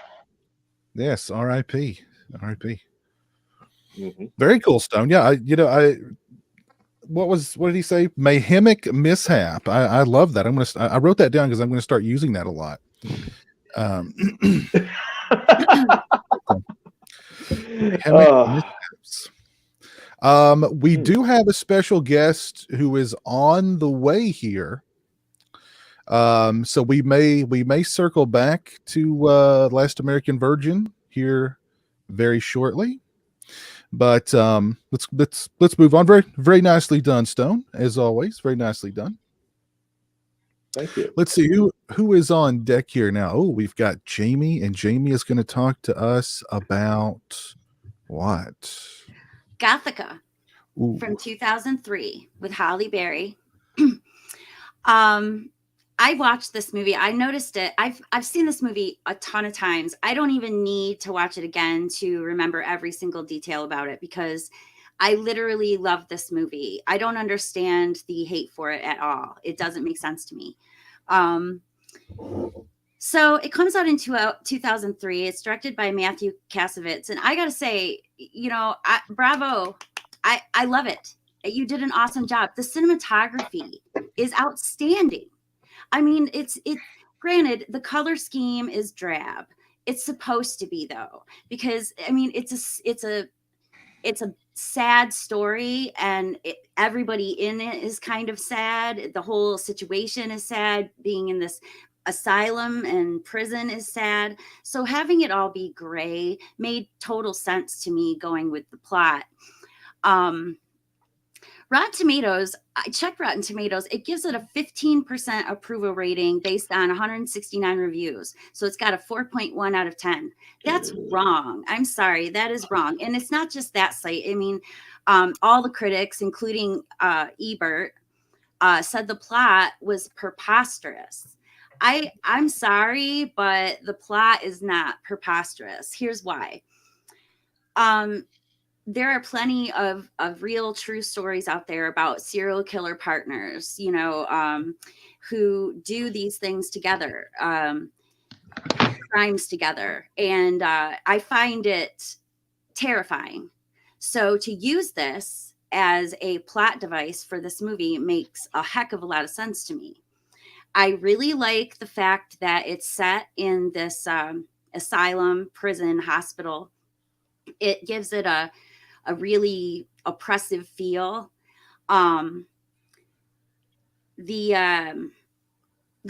Yes, R.I.P. R.I.P. Mm-hmm. Very cool, Stone. Yeah, what did he say? Mayhemic mishap. I love that. I wrote that down because I'm gonna start using that a lot. We do have a special guest who is on the way here. So we may circle back to Last American Virgin here very shortly. But let's move on. Very very nicely done, Stone, as always. Very nicely done. Thank you. Let's see who is on deck here now. Oh, we've got Jamie, and Jamie is going to talk to us about what? Gothika Ooh. from 2003 with Halle Berry. I watched this movie. I noticed it. I've seen this movie a ton of times. I don't even need to watch it again to remember every single detail about it because I literally love this movie. I don't understand the hate for it at all. It doesn't make sense to me. So it comes out in 2003. It's directed by Matthew Kasovitz. And I got to say, bravo. I love it. You did an awesome job. The cinematography is outstanding. I mean, it's granted, the color scheme is drab. It's supposed to be though, because I mean, it's a sad story and everybody in it is kind of sad. The whole situation is sad. Being in this asylum and prison is sad. So having it all be gray made total sense to me going with the plot. Rotten Tomatoes, I checked Rotten Tomatoes. It gives it a 15% approval rating based on 169 reviews. So it's got a 4.1 out of 10. That's wrong. I'm sorry. That is wrong. And it's not just that site. I mean, all the critics, including Ebert, said the plot was preposterous. I'm sorry, but the plot is not preposterous. Here's why. There are plenty of real true stories out there about serial killer partners, who do these things together, crimes together. And I find it terrifying. So to use this as a plot device for this movie makes a heck of a lot of sense to me. I really like the fact that it's set in this asylum, prison, hospital. It gives it a really oppressive feel. The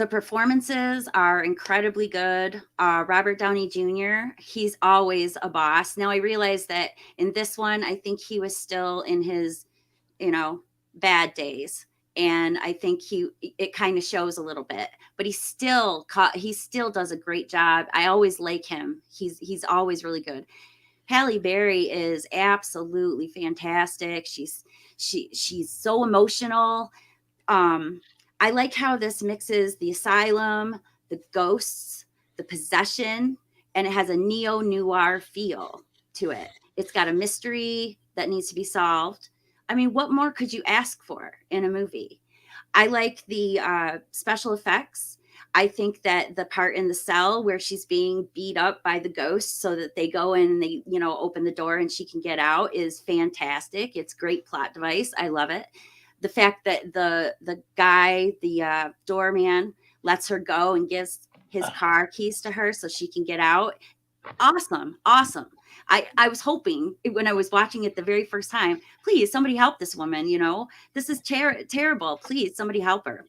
performances are incredibly good. Robert Downey Jr., he's always a boss. Now I realize that in this one, I think he was still in his, bad days. And I think it kind of shows a little bit, but he still does a great job. I always like him. He's always really good. Halle Berry is absolutely fantastic. She's so emotional. I like how this mixes the asylum, the ghosts, the possession, and it has a neo-noir feel to it. It's got a mystery that needs to be solved. I mean, what more could you ask for in a movie? I like the special effects. I think that the part in the cell where she's being beat up by the ghosts so that they go in and they, open the door and she can get out is fantastic. It's great plot device. I love it. The fact that the guy, the doorman, lets her go and gives his car keys to her so she can get out. Awesome. I was hoping when I was watching it the very first time, please, somebody help this woman. This is terrible. Please, somebody help her.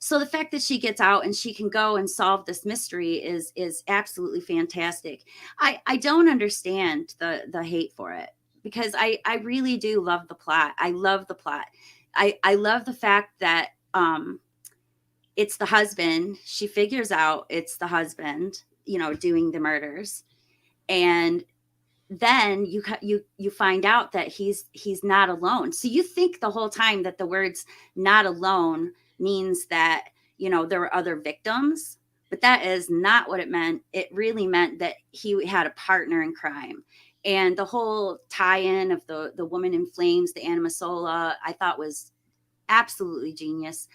So the fact that she gets out and she can go and solve this mystery is absolutely fantastic. I don't understand the hate for it because I really do love the plot. I love the plot. I love the fact that it's the husband. She figures out it's the husband, doing the murders. And then you find out that he's not alone. So you think the whole time that the words "not alone" means that, there were other victims, but that is not what it meant. It really meant that he had a partner in crime. And the whole tie-in of the woman in flames, the anima sola, I thought was absolutely genius.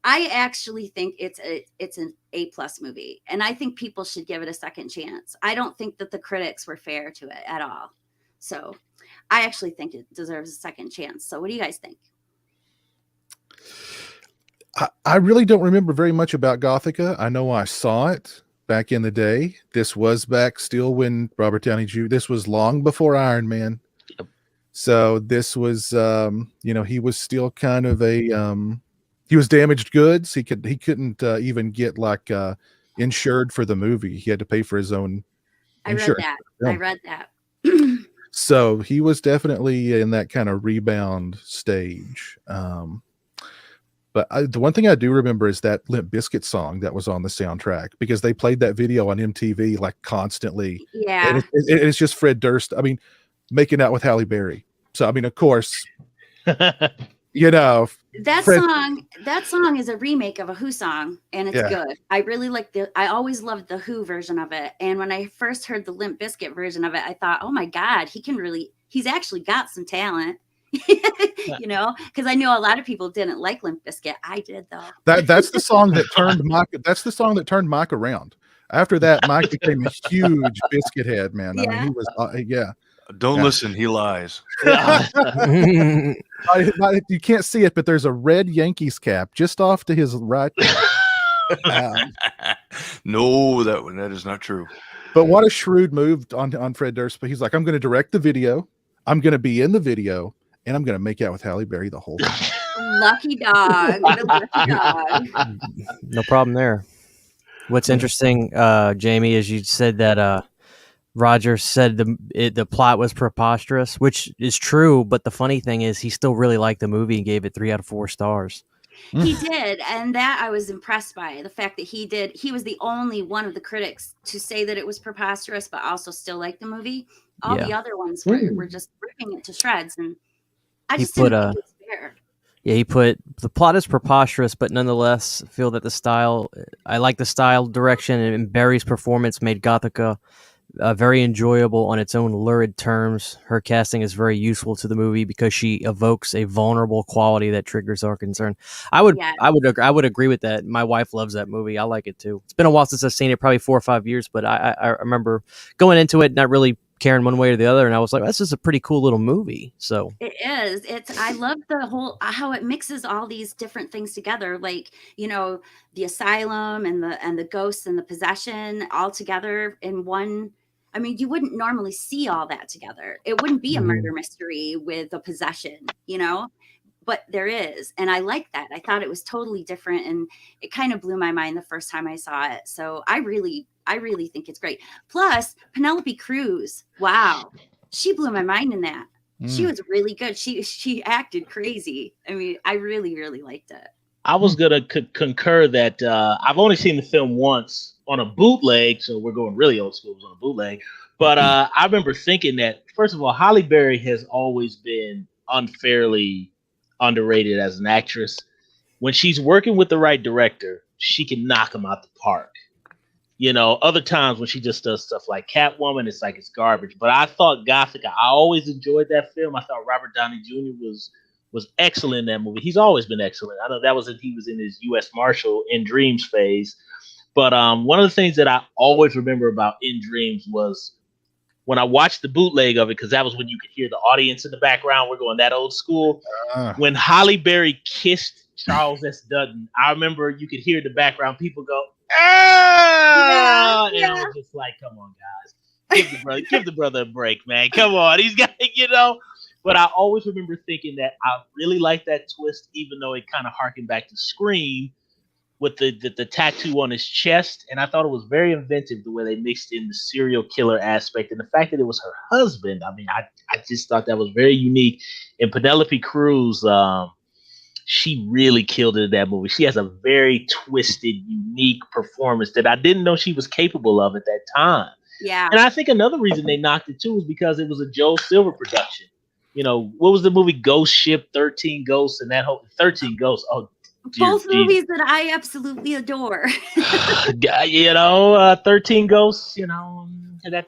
I actually think it's an A+ movie, and I think people should give it a second chance. I don't think that the critics were fair to it at all. So I actually think it deserves a second chance. So what do you guys think? I really don't remember very much about Gothika. I know I saw it back in the day. This was back still when Robert Downey Jr. This was long before Iron Man. Yep. So this was, he was still kind of he was damaged goods. He couldn't even get insured for the movie. He had to pay for his own insurance. I read that. So he was definitely in that kind of rebound stage. But the one thing I do remember is that Limp Bizkit song that was on the soundtrack, because they played that video on MTV like constantly. Yeah. And it's just Fred Durst, I mean, making out with Halle Berry. So, I mean, of course, you know, that song is a remake of a Who song, and it's good. I really like I always loved the Who version of it. And when I first heard the Limp Bizkit version of it, I thought, oh my God, he's actually got some talent. You know, because I know a lot of people didn't like Limp Bizkit. I did, though. That's the song that turned Mike. That's the song that turned Mike around. After that, Mike became a huge Bizkit head, man. I mean, he was, Don't listen, he lies. You can't see it, but there's a red Yankees cap just off to his right. No, that is not true. But what a shrewd move on Fred Durst. But he's like, I'm going to direct the video. I'm going to be in the video. And I'm going to make out with Halle Berry the whole time. Lucky dog. Lucky dog. No problem there. What's interesting, Jamie, is you said that Roger said the plot was preposterous, which is true. But the funny thing is he still really liked the movie and gave it 3 out of 4 stars. He did. And that I was impressed by, the fact that he was the only one of the critics to say that it was preposterous, but also still like the movie. All the other ones were just ripping it to shreds. And I just didn't think it was fair. Yeah, he put the plot is preposterous, but nonetheless feel that I like the style direction, and Barry's performance made Gothika very enjoyable on its own lurid terms. Her casting is very useful to the movie because she evokes a vulnerable quality that triggers our concern. I would agree with that. My wife loves that movie. I like it too. It's been a while since I've seen it, probably 4 or 5 years, but I remember going into it not really caring one way or the other, and I was like, this is a pretty cool little movie. So it is. I love the whole how it mixes all these different things together, like, you know, the asylum and the ghosts and the possession all together in one. I mean, you wouldn't normally see all that together. It wouldn't be a murder mystery with a possession, you know, but there is. And I like that. I thought it was totally different, and it kind of blew my mind the first time I saw it. So I really think it's great. Plus, Penelope Cruz, wow, she blew my mind in that. She was really good. She acted crazy. I mean, I really, really liked it. I was gonna concur that I've only seen the film once on a bootleg, so we're going really old school on a bootleg. But I remember thinking that, first of all, Halle Berry has always been unfairly underrated as an actress. When she's working with the right director, she can knock them out the park. You know, other times when she just does stuff like Catwoman, it's like it's garbage. But I thought Gothika, I always enjoyed that film. I thought Robert Downey Jr. was excellent in that movie. He's always been excellent. I know he was in his U.S. Marshal In Dreams phase. But one of the things that I always remember about In Dreams was when I watched the bootleg of it, because that was when you could hear the audience in the background. We're going that old school. When Halle Berry kissed Charles S. Dutton, I remember you could hear the background people go, and I was just like, come on, guys. Give the brother a break, man. Come on. He's got, you know. But I always remember thinking that I really liked that twist, even though it kind of harkened back to Scream with the tattoo on his chest. And I thought it was very inventive the way they mixed in the serial killer aspect and the fact that it was her husband. I mean, I just thought that was very unique. And Penelope Cruz, she really killed it in that movie. She has a very twisted, unique performance that I didn't know she was capable of at that time. Yeah. And I think another reason they knocked it too was because it was a Joel Silver production. You know, what was the movie Ghost Ship, 13 Ghosts, and that whole 13 Ghosts? Oh, both movies that I absolutely adore. You know, 13 Ghosts, you know.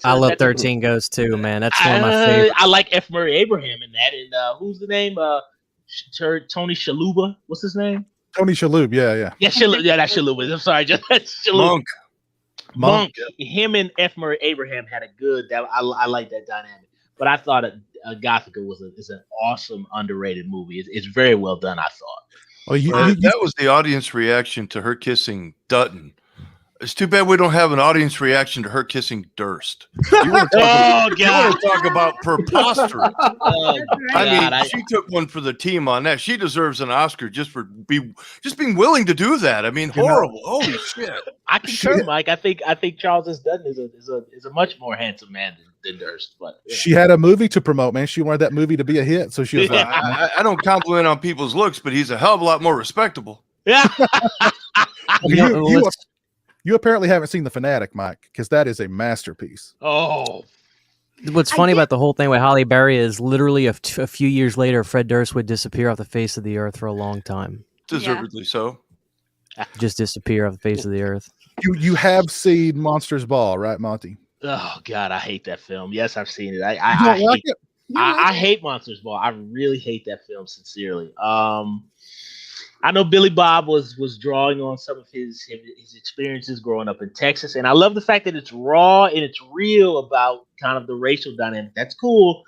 I love 13 Ghosts too, man. That's one of my favorites. I like F. Murray Abraham in that. And who's the name? Tony Shalhoub. What's his name? Tony Shalhoub. Yeah. Yeah, Shalhoub. Yeah, that's Shalhoub. I'm sorry, just Shalhoub. Monk. Him and F. Murray Abraham had a good. I like that dynamic. But I thought Gothika is an awesome, underrated movie. It's very well done, I thought. Well, that was the audience reaction to her kissing Dutton. It's too bad we don't have an audience reaction to her kissing Durst. You want to Oh, talk about preposterous? Oh, I God, mean, she took one for the team on that. She deserves an Oscar just being willing to do that. I mean, horrible. Holy shit! I concur, Mike. I think Charles S. Dutton is a much more handsome man than Durst. But yeah. She had a movie to promote, man. She wanted that movie to be a hit, so she was like, I don't compliment on people's looks, but he's a hell of a lot more respectable. Yeah. You apparently haven't seen The Fanatic, Mike, because that is a masterpiece. Oh. What's funny about the whole thing with Halle Berry is literally a few years later, Fred Durst would disappear off the face of the earth for a long time. Deservedly so. Just disappear off the face of the earth. You have seen Monsters Ball, right, Monty? Oh God, I hate that film. Yes, I've seen it. You don't like it? I hate Monsters Ball. I really hate that film, sincerely. I know Billy Bob was drawing on some of his experiences growing up in Texas, and I love the fact that it's raw and it's real about kind of the racial dynamic. That's cool,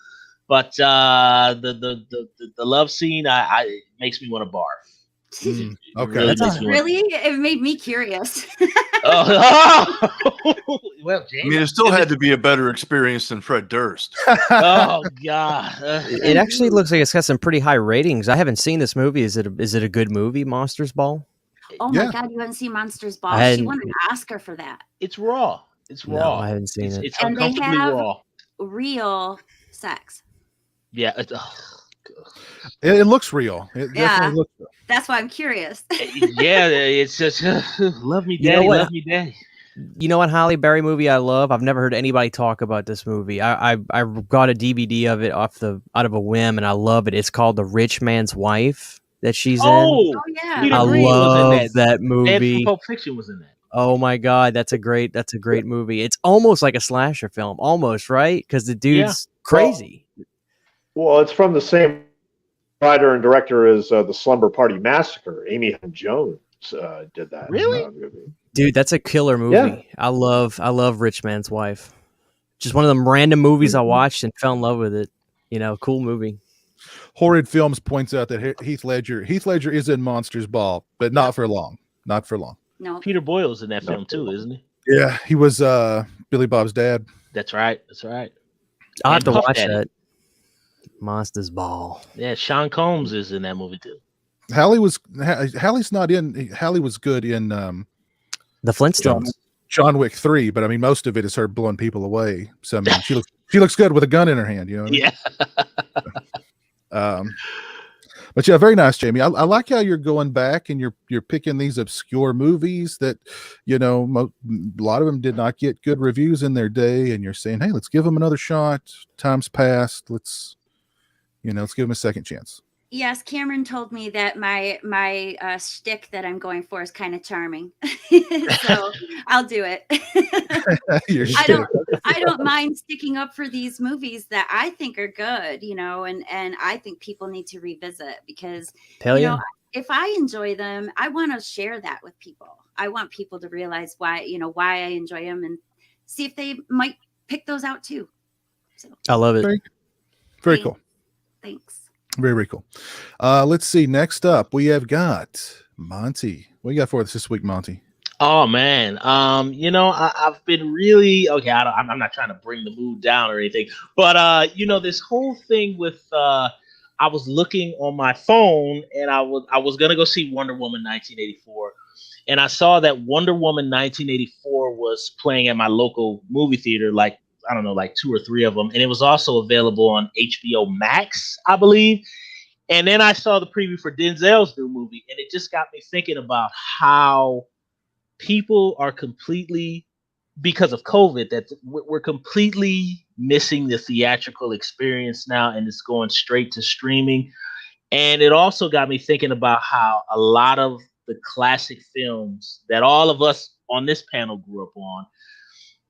but the love scene, it makes me want to barf. Okay, it made me curious. Well, James, I mean, it still had to be a better experience than Fred Durst. Oh God! It actually looks like it's got some pretty high ratings. I haven't seen this movie. Is it a good movie, Monsters Ball? Oh my God, you haven't seen Monsters Ball? She won an Oscar for that. It's raw. It's raw. No, I haven't seen it. It's and they uncomfortably have raw. Real sex. Yeah. It looks real. It definitely looks real. That's why I'm curious. Yeah, it's just love me, daddy, love me, daddy. You know what Halle Berry movie I love? I've never heard anybody talk about this movie. I got a DVD of it out of a whim, and I love it. It's called The Rich Man's Wife that she's in. Oh yeah, I love that movie. From Pulp Fiction was in that. Oh my God, that's a great movie. It's almost like a slasher film, almost, right? Because the dude's crazy. Well, it's from the same writer and director as the Slumber Party Massacre. Amy Hunt Jones did that. Really? Dude, that's a killer movie. Yeah. I love Rich Man's Wife. Just one of them random movies I watched and fell in love with it. Cool movie. Horrid Films points out that Heath Ledger is in Monsters Ball, but not for long. Not for long. No. Peter Boyle's in that film too, isn't he? Yeah, he was Billy Bob's dad. That's right. I'll have to Puff watch Daddy. that. Monsters Ball. Yeah, Sean Combs is in that movie too. Halle's not in. Halle was good in The Flintstones. John Wick 3, but I mean most of it is her blowing people away. So I mean she looks good with a gun in her hand, what I mean? Yeah. But yeah, very nice, Jamie. I like how you're going back and you're picking these obscure movies that a lot of them did not get good reviews in their day, and you're saying, hey, let's give them another shot. Time's passed. Let's give them a second chance. Yes, Cameron told me that my shtick that I'm going for is kind of charming, so I'll do it. I don't mind sticking up for these movies that I think are good, and I think people need to revisit because if I enjoy them, I want to share that with people. I want people to realize why I enjoy them and see if they might pick those out too. So I love it. Very cool. Thanks. Very, very cool. Let's see. Next up, we have got Monty. What you got for us this week, Monty? Oh man, I've been really okay. I'm not trying to bring the mood down or anything, but this whole thing with I was looking on my phone and I was gonna go see Wonder Woman 1984, and I saw that Wonder Woman 1984 was playing at my local movie theater, like 2 or 3 of them. And it was also available on HBO Max, I believe. And then I saw the preview for Denzel's new movie, and it just got me thinking about how people are completely, because of COVID, that we're completely missing the theatrical experience now, and it's going straight to streaming. And it also got me thinking about how a lot of the classic films that all of us on this panel grew up on,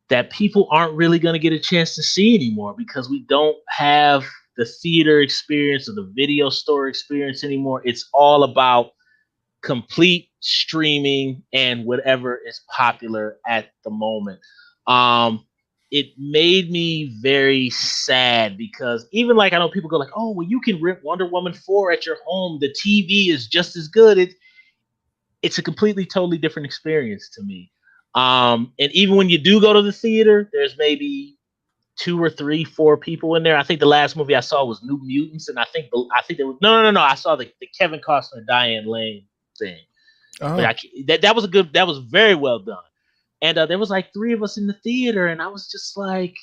that people aren't really going to get a chance to see anymore because we don't have the theater experience or the video store experience anymore. It's all about complete streaming and whatever is popular at the moment. It made me very sad because even I know people go like, oh, well, you can rent Wonder Woman 4 at your home. The TV is just as good. It's a completely, totally different experience to me. And even when you do go to the theater, there's maybe 2 or 3, 4 people in there. I think the last movie I saw was New Mutants, and I think there was no. I saw the Kevin Costner Diane Lane thing. Oh. But that was very well done. And there was like 3 of us in the theater, and I was just like,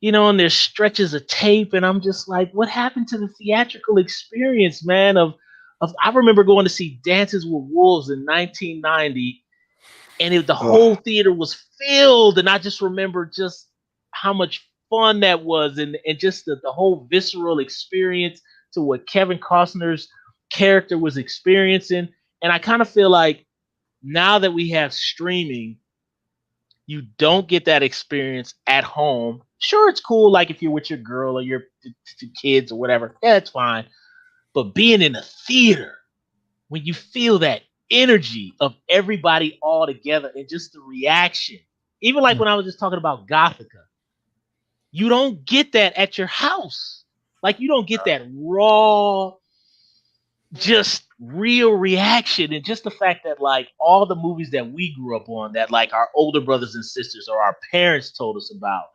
and there's stretches of tape, and I'm just like, what happened to the theatrical experience, man? I remember going to see Dances with Wolves in 1990, and the whole theater was filled, and I just remember just how much fun that was, and just the whole visceral experience to what Kevin Costner's character was experiencing. And I kind of feel like now that we have streaming, you don't get that experience at home. Sure, it's cool, like if you're with your girl or your kids or whatever, yeah, it's fine. But being in a theater, when you feel that energy of everybody all together and just the reaction, even like when I was just talking about Gothika, you don't get that at your house. Like, you don't get that raw, just real reaction. And just the fact that, like, all the movies that we grew up on, that like our older brothers and sisters or our parents told us about,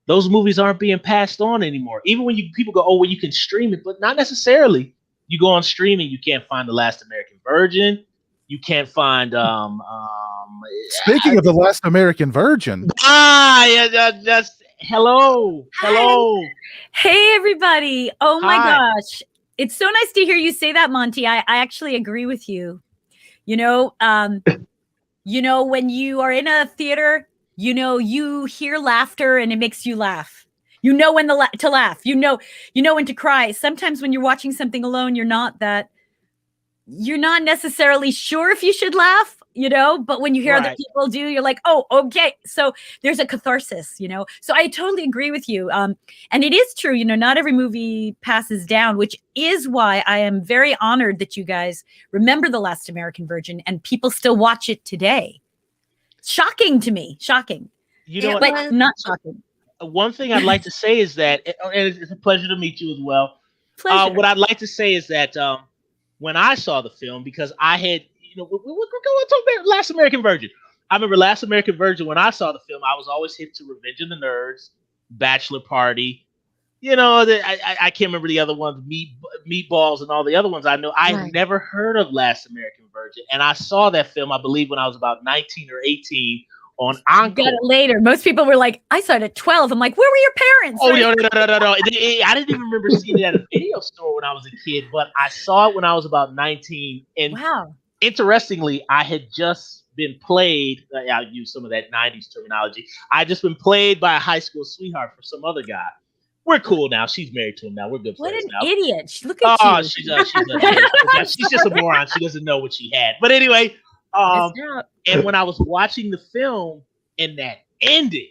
those movies aren't being passed on anymore. Even when people go, oh, well, you can stream it, but not necessarily. You go on streaming, you can't find The Last American Virgin. You can't find. Speaking of The Last American Virgin. Just hello. Hey, everybody. Oh, my Hi. gosh. It's so nice to hear you say that, Monty. I actually agree with you. When you are in a theater, you hear laughter and it makes you laugh. You know when to laugh. You know when to cry. Sometimes when you're watching something alone, you're not necessarily sure if you should laugh, but when you hear other people do, you're like, oh, okay. So there's a catharsis, So I totally agree with you. And it is true, not every movie passes down, which is why I am very honored that you guys remember The Last American Virgin and people still watch it today. Shocking to me. Shocking. But not shocking. One thing I'd like to say is that, and it's a pleasure to meet you as well. Pleasure. What I'd like to say is that when I saw the film, because I had, we're going to talk about Last American Virgin. I remember Last American Virgin, when I saw the film, I was always hip to Revenge of the Nerds, Bachelor Party. I can't remember the other ones, Meatballs and all the other ones I know. I had never heard of Last American Virgin. And I saw that film, I believe, when I was about 19 or 18 on Encore. Got it later. Most people were like, I saw it at 12. I'm like, where were your parents? Oh, no. I didn't even remember seeing it at a video store when I was a kid, but I saw it when I was about 19. And interestingly, I had just been played. I'll use some of that 90s terminology. I had just been played by a high school sweetheart for some other guy. We're cool now. She's married to him now. We're good friends now. What an idiot. Look at you. She's just a moron. She doesn't know what she had. But anyway, and when I was watching the film and that ending,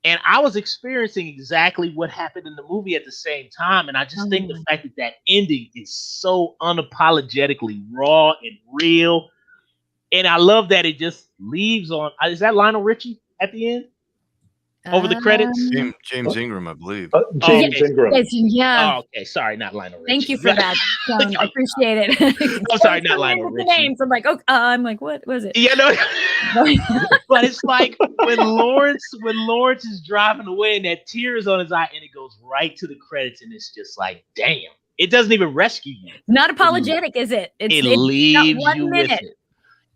and I was experiencing exactly what happened in the movie at the same time. And I just think the fact that ending is so unapologetically raw and real. And I love that it just leaves on. Is that Lionel Richie at the end? Over the credits? James Ingram, I believe. James Ingram. Yeah. Oh, okay. Sorry, not Lionel Richie. Thank you for that, Sean. I appreciate it. I'm sorry, not Lionel Richie. Names. I'm like, what was it? Yeah, no. But it's like when Lawrence is driving away and that tear is on his eye and it goes right to the credits and it's just like, damn. It doesn't even rescue you. Not apologetic, is it? It leaves you with it.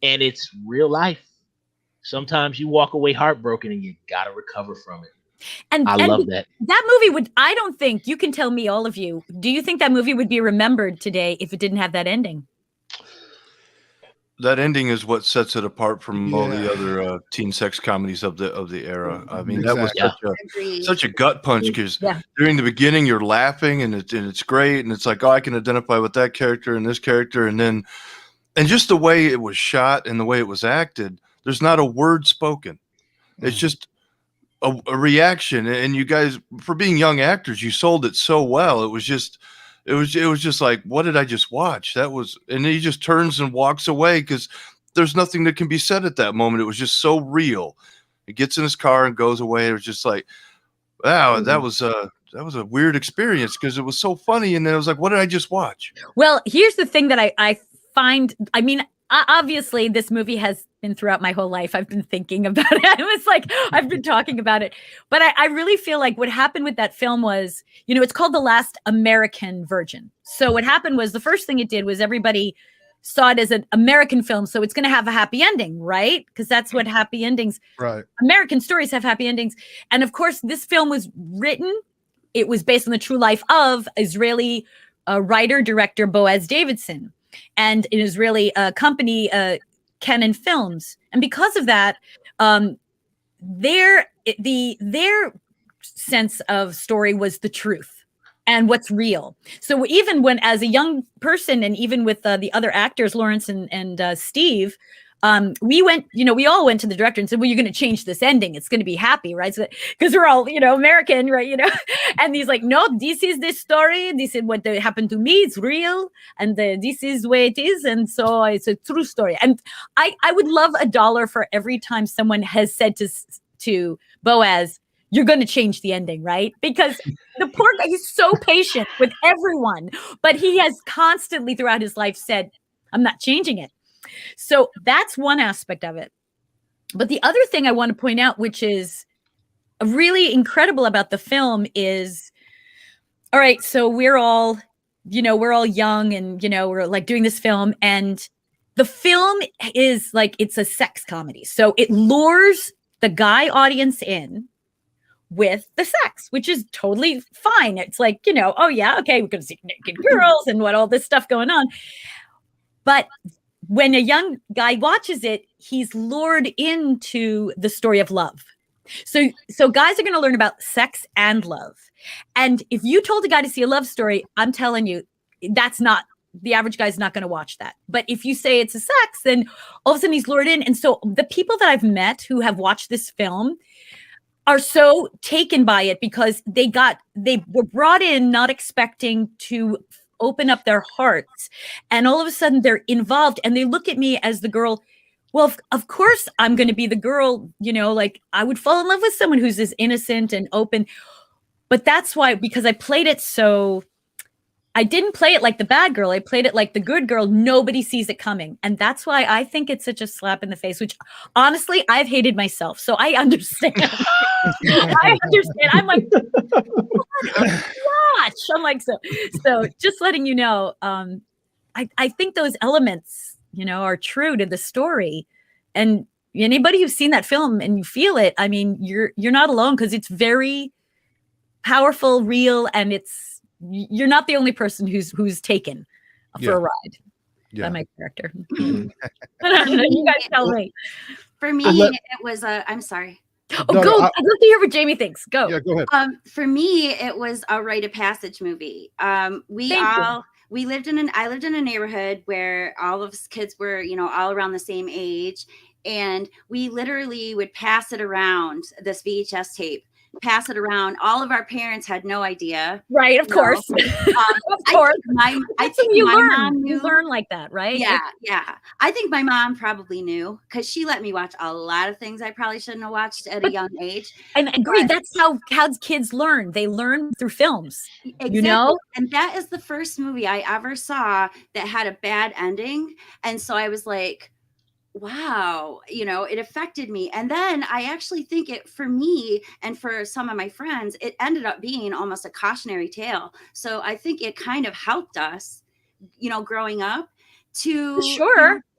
And it's real life. Sometimes you walk away heartbroken and you got to recover from it. And I love that. That movie I don't think, you can tell me, all of you, do you think that movie would be remembered today if it didn't have that ending? That ending is what sets it apart from all the other teen sex comedies of the era. I mean, that was such a gut punch because during the beginning you're laughing and it's great and it's like, oh, I can identify with that character and this character, and just the way it was shot and the way it was acted. There's not a word spoken. It's just a reaction. And you guys, for being young actors, you sold it so well. It was just like, what did I just watch? And he just turns and walks away because there's nothing that can be said at that moment. It was just so real. He gets in his car and goes away. It was just like, wow, that was a weird experience because it was so funny. And then I was like, what did I just watch? Well, here's the thing that I find, obviously this movie has been throughout my whole life. I've been thinking about it. I was like, I've been talking about it. But I really feel like what happened with that film was, it's called The Last American Virgin. So what happened was the first thing it did was everybody saw it as an American film. So it's going to have a happy ending, right? Because that's what happy endings, Right. American stories have happy endings. And of course, this film was written. It was based on the true life of Israeli writer, director Boaz Davidson, and an Israeli company, Canon Films. And because of that, their sense of story was the truth and what's real. So even when, as a young person, and even with the other actors, Lawrence and Steve, we went, we all went to the director and said, well, you're going to change this ending. It's going to be happy, right? So, because we're all, American, right? And he's like, no, this is the story. This is what happened to me. It's real. And this is the way it is. And so it's a true story. And I would love $1 for every time someone has said to Boaz, you're going to change the ending, right? Because the poor guy, he's so patient with everyone, but he has constantly throughout his life said, I'm not changing it. So that's one aspect of it. But the other thing I want to point out, which is really incredible about the film, is, all right, so we're all young and, we're like doing this film, and the film is like, it's a sex comedy. So it lures the guy audience in with the sex, which is totally fine. It's like, oh yeah, okay, we're going to see naked girls and what all this stuff going on. But when a young guy watches it, he's lured into the story of love. So guys are going to learn about sex and love. And if you told a guy to see a love story, I'm telling you, that's not, the average guy's not going to watch that. But if you say it's a sex, then all of a sudden he's lured in. And so the people that I've met who have watched this film are so taken by it because they were brought in not expecting to open up their hearts, and all of a sudden they're involved and they look at me as the girl. Well, of course I'm going to be the girl, like I would fall in love with someone who's as innocent and open. But that's why, because I played it so, I didn't play it like the bad girl. I played it like the good girl. Nobody sees it coming. And that's why I think it's such a slap in the face, which honestly, I've hated myself. So I understand. I understand. I'm like, watch. I'm like, so just letting you know, I think those elements, are true to the story. And anybody who's seen that film and you feel it, I mean, you're not alone, because it's very powerful, real, and you're not the only person who's taken for a ride by my character. You guys tell me. For me, it was I'm sorry. Oh, no, go! I'd love to hear what Jamie thinks. Go. Yeah, go ahead. For me, it was a rite of passage movie. We lived in I lived in a neighborhood where all of us kids were, all around the same age, and we literally would pass it around, this VHS tape. Pass it around. All of our parents had no idea. Right, of course. Of course. I think you my learn. mom knew. You learn like that, right? Yeah. I think my mom probably knew, because she let me watch a lot of things I probably shouldn't have watched at a young age. And agree, that's how kids learn. They learn through films. Exactly. And that is the first movie I ever saw that had a bad ending. And so I was like, wow, it affected me. And then I actually think for me and for some of my friends, it ended up being almost a cautionary tale. So I think it kind of helped us, growing up to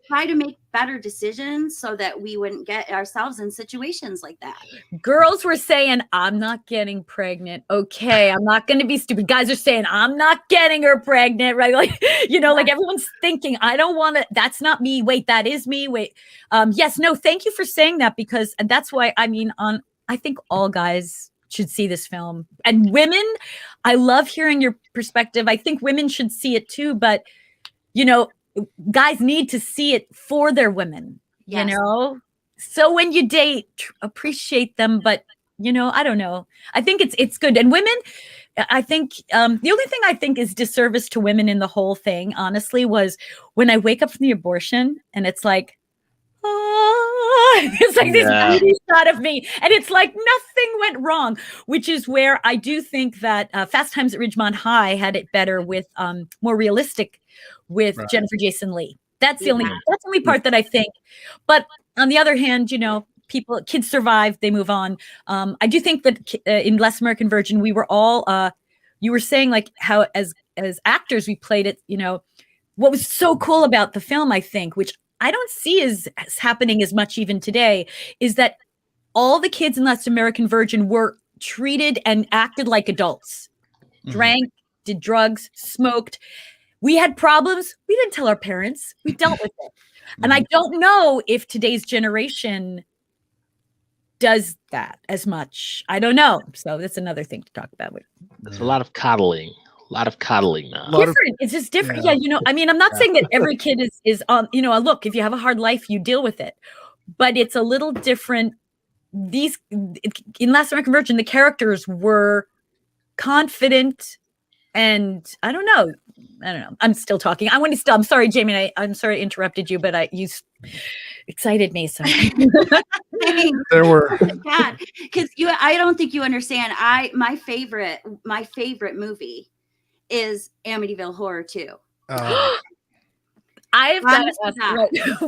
try to make better decisions so that we wouldn't get ourselves in situations like that. Girls were saying, I'm not getting pregnant. Okay, I'm not going to be stupid. Guys are saying, I'm not getting her pregnant, right? Like, like everyone's thinking, I don't want to, that's not me. Wait, that is me. Wait. Yes, no, thank you for saying that, because that's why, I think all guys should see this film. And women, I love hearing your perspective. I think women should see it too, but, guys need to see it for their women, so when you date, appreciate them. But, I don't know. I think it's good. And women, I think the only thing I think is disservice to women in the whole thing, honestly, was when I wake up from the abortion and it's like, it's like this beauty shot of me, and it's like nothing went wrong, which is where I do think that Fast Times at Ridgemont High had it better with more realistic with Jennifer Jason Leigh. That's the only part that I think. But on the other hand, you know, kids survive, they move on. I do think that in Last American Virgin, we were all, you were saying like how as actors we played it, you know, what was so cool about the film, I think, which I don't see as happening as much even today, is that all the kids in Last American Virgin were treated and acted like adults, drank, did drugs, smoked. We had problems. We didn't tell our parents. We dealt with it. And I don't know if today's generation does that as much. I don't know. So that's another thing to talk about. There's a lot of coddling. A lot of coddling now. Different. It's just different. Yeah, you know, I mean, I'm not saying that every kid is on, you know, look, if you have a hard life, you deal with it. But it's a little different. In Last American Virgin, the characters were confident, and I don't know. I'm still talking. I'm sorry, Jamie. I'm sorry I interrupted you, but you excited me. So there were God, because I don't think you understand. My favorite movie is Amityville Horror 2. I've got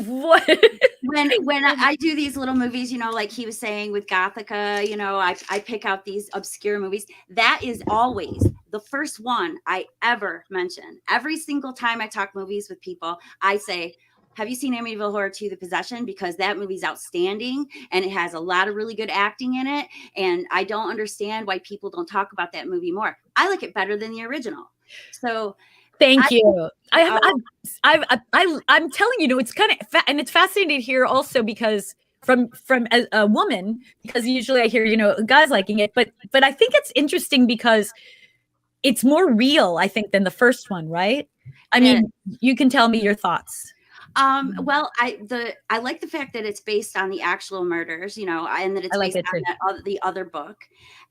what when I do these little movies, you know, like he was saying with Gothika, you know, I pick out these obscure movies. That is always the first one I ever mention. Every single time I talk movies with people, I say, have you seen Amityville Horror 2: The Possession? Because that movie's outstanding and it has a lot of really good acting in it. And I don't understand why people don't talk about that movie more. I like it better than the original. So thank you. I'm telling you, it's kind of and it's fascinating to hear also because from a woman, because usually I hear, you know, guys liking it, but I think it's interesting because it's more real, I think, than the first one, right? I mean, you can tell me your thoughts. Well, I like the fact that it's based on the actual murders, you know, and that it's based on the other book.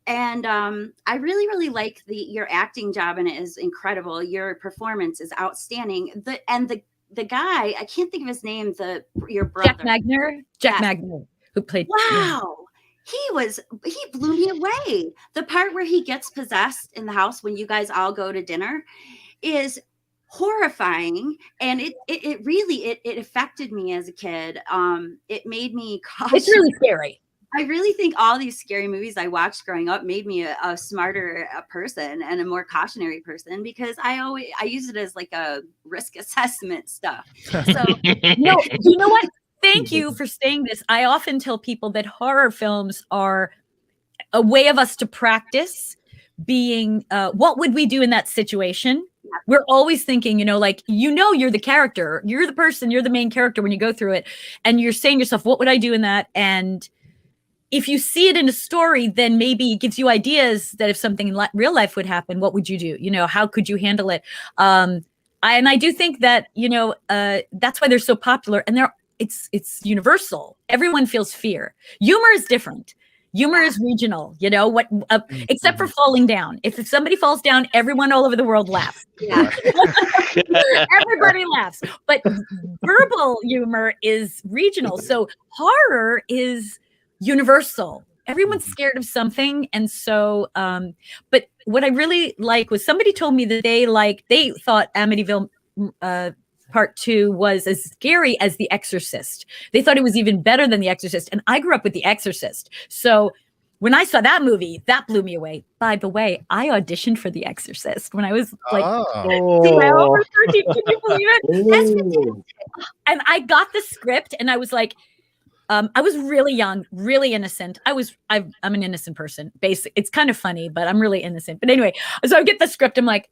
And I really, really like your acting job in it is incredible. Your performance is outstanding. The guy, I can't think of his name, your brother. Jack Magner, who played. Wow. He blew me away. The part where he gets possessed in the house when you guys all go to dinner is horrifying, and it really affected me as a kid. It made me cautious. It's really scary. I really think all these scary movies I watched growing up made me a smarter person and a more cautionary person, because I use it as like a risk assessment stuff. So no, you know what? Thank you for saying this. I often tell people that horror films are a way of us to practice being what would we do in that situation? We're always thinking, you know, like, you know, you're the character, you're the person, you're the main character when you go through it, and you're saying to yourself, what would I do in that? And if you see it in a story, then maybe it gives you ideas that if something in real life would happen, what would you do? You know, how could you handle it? I do think that, you know, that's why they're so popular, and it's universal. Everyone feels fear. Humor is different. Humor is regional, you know, except for falling down. If somebody falls down, everyone all over the world laughs. Yeah. Everybody laughs. But verbal humor is regional. So horror is universal. Everyone's scared of something. And so, but what I really like was somebody told me that they thought Amityville Part 2 was as scary as The Exorcist. They thought it was even better than The Exorcist. And I grew up with The Exorcist. So when I saw that movie, that blew me away. By the way, I auditioned for The Exorcist when I was like 12 or 13. Can you believe it? That's fantastic. And I got the script and I was like, I was really young, really innocent. I'm an innocent person. It's kind of funny, but I'm really innocent. But anyway, so I get the script. I'm like,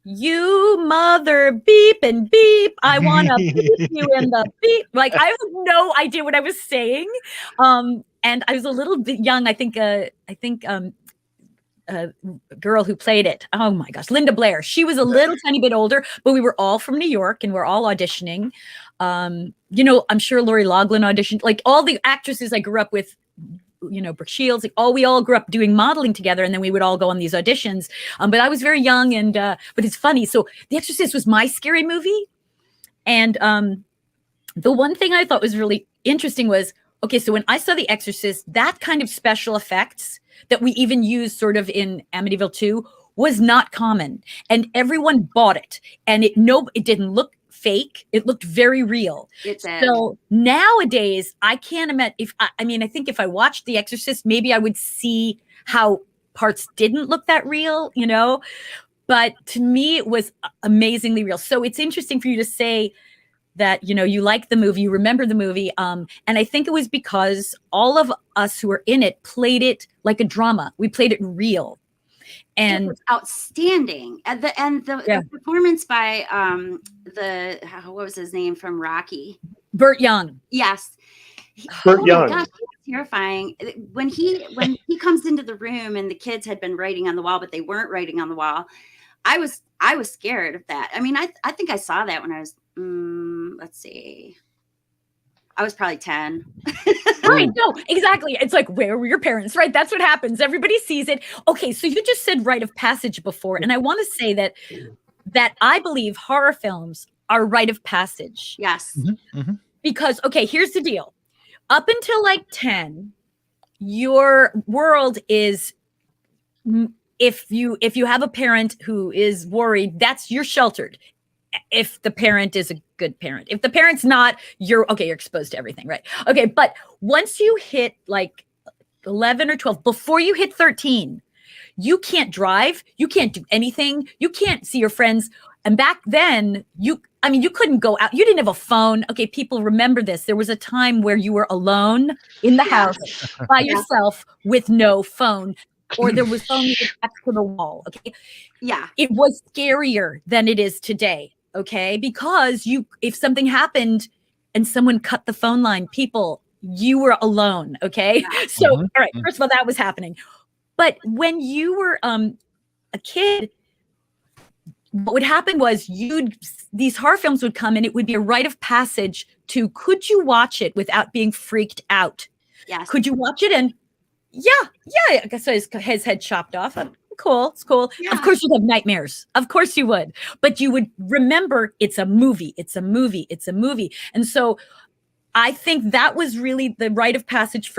you mother beep and beep. I want to beep you in the beep. Like, I had no idea what I was saying. And I was a little bit young. I think girl who played it, oh my gosh, Linda Blair. She was a little tiny bit older, but we were all from New York and we're all auditioning. You know, I'm sure Lori Loughlin auditioned. Like all the actresses I grew up with, you know, Brooke Shields, like we all grew up doing modeling together, and then we would all go on these auditions. But I was very young, and but it's funny. So The Exorcist was my scary movie, and the one thing I thought was really interesting was, okay, so when I saw The Exorcist, that kind of special effects that we even used sort of in Amityville 2 was not common, and everyone bought it, and it didn't look fake. It looked very real. So nowadays, I can't imagine I think if I watched The Exorcist, maybe I would see how parts didn't look that real, you know, but to me, it was amazingly real. So it's interesting for you to say that, you know, you like the movie, you remember the movie. And I think it was because all of us who were in it played it like a drama. We played it real. And it was outstanding. The performance by what was his name from Rocky? Burt Young. Yes. Burt Young. Gosh, terrifying. When he comes into the room and the kids had been writing on the wall, but they weren't writing on the wall. I was scared of that. I mean, I think I saw that when I was let's see. I was probably 10. Right. No, exactly. It's like, where were your parents? Right. That's what happens. Everybody sees it. Okay. So you just said rite of passage before. And I want to say that I believe horror films are rite of passage. Yes. Mm-hmm. Mm-hmm. Because, okay, here's the deal. Up until like 10, your world is, if you have a parent who is worried, you're sheltered. If the parent is a good parent. If the parent's not, you're exposed to everything, right? Okay, but once you hit like 11 or 12, before you hit 13, you can't drive, you can't do anything, you can't see your friends. And back then, you couldn't go out. You didn't have a phone. Okay, people remember this. There was a time where you were alone in the house by yourself with no phone, or there was phone next to the wall. Okay. Yeah. It was scarier than it is today. Okay. Because if something happened and someone cut the phone line, you were alone. Okay. Yeah. So, all right. First of all, that was happening. But when you were a kid, what would happen was these horror films would come and it would be a rite of passage to, could you watch it without being freaked out? Yes. Could you watch it? And I guess so his head chopped off. Cool. It's cool. Yeah. Of course you'd have nightmares. Of course you would. But you would remember it's a movie. It's a movie. It's a movie. And so I think that was really the rite of passage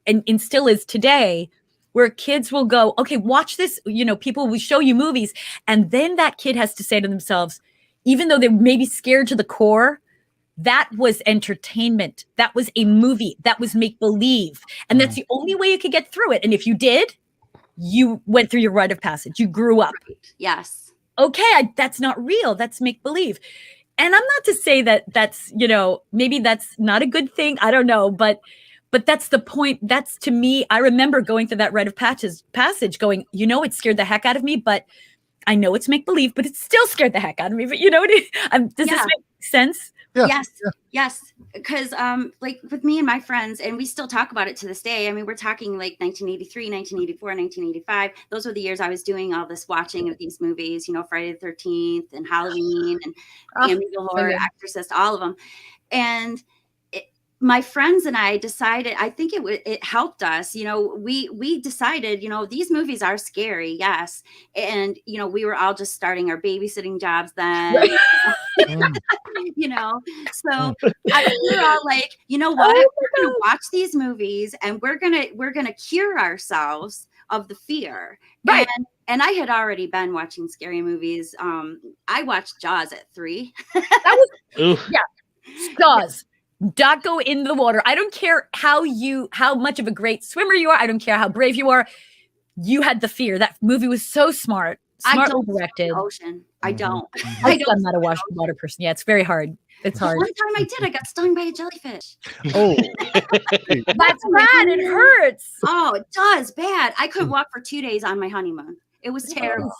and still is today, where kids will go, okay, watch this. You know, people will show you movies. And then that kid has to say to themselves, even though they're maybe scared to the core, that was entertainment. That was a movie. That was make believe. And that's the only way you could get through it. And if you did, you went through your rite of passage. You grew up. Right. Yes. Okay, that's not real. That's make believe. And I'm not to say that that's, you know, maybe that's not a good thing. I don't know, but that's the point. That's, to me, I remember going through that rite of passage going, you know, it scared the heck out of me, but I know it's make believe, but it still scared the heck out of me. But you know what does this make sense? Yeah. Yes. Because like with me and my friends, and we still talk about it to this day. I mean, we're talking like 1983, 1984, 1985. Those were the years I was doing all this watching of these movies, you know, Friday the 13th and Halloween and Amityville Horror, Exorcist, all of them. And my friends and I decided, I think it helped us, you know, we decided, you know, these movies are scary. Yes. And, you know, we were all just starting our babysitting jobs then, you know, so we were all like, you know what, we're going to watch these movies and we're going to cure ourselves of the fear. Right. And I had already been watching scary movies. I watched Jaws at 3. That was, Jaws. Don't go in the water. I don't care how much of a great swimmer you are. I don't care how brave you are. You had the fear. That movie was so smartly directed. Ocean. I don't. I'm not a water person. Yeah, it's very hard. It's hard. One time I did. I got stung by a jellyfish. Oh, that's bad. It hurts. Oh, it does. Bad. I couldn't walk for 2 days on my honeymoon. It was terrible.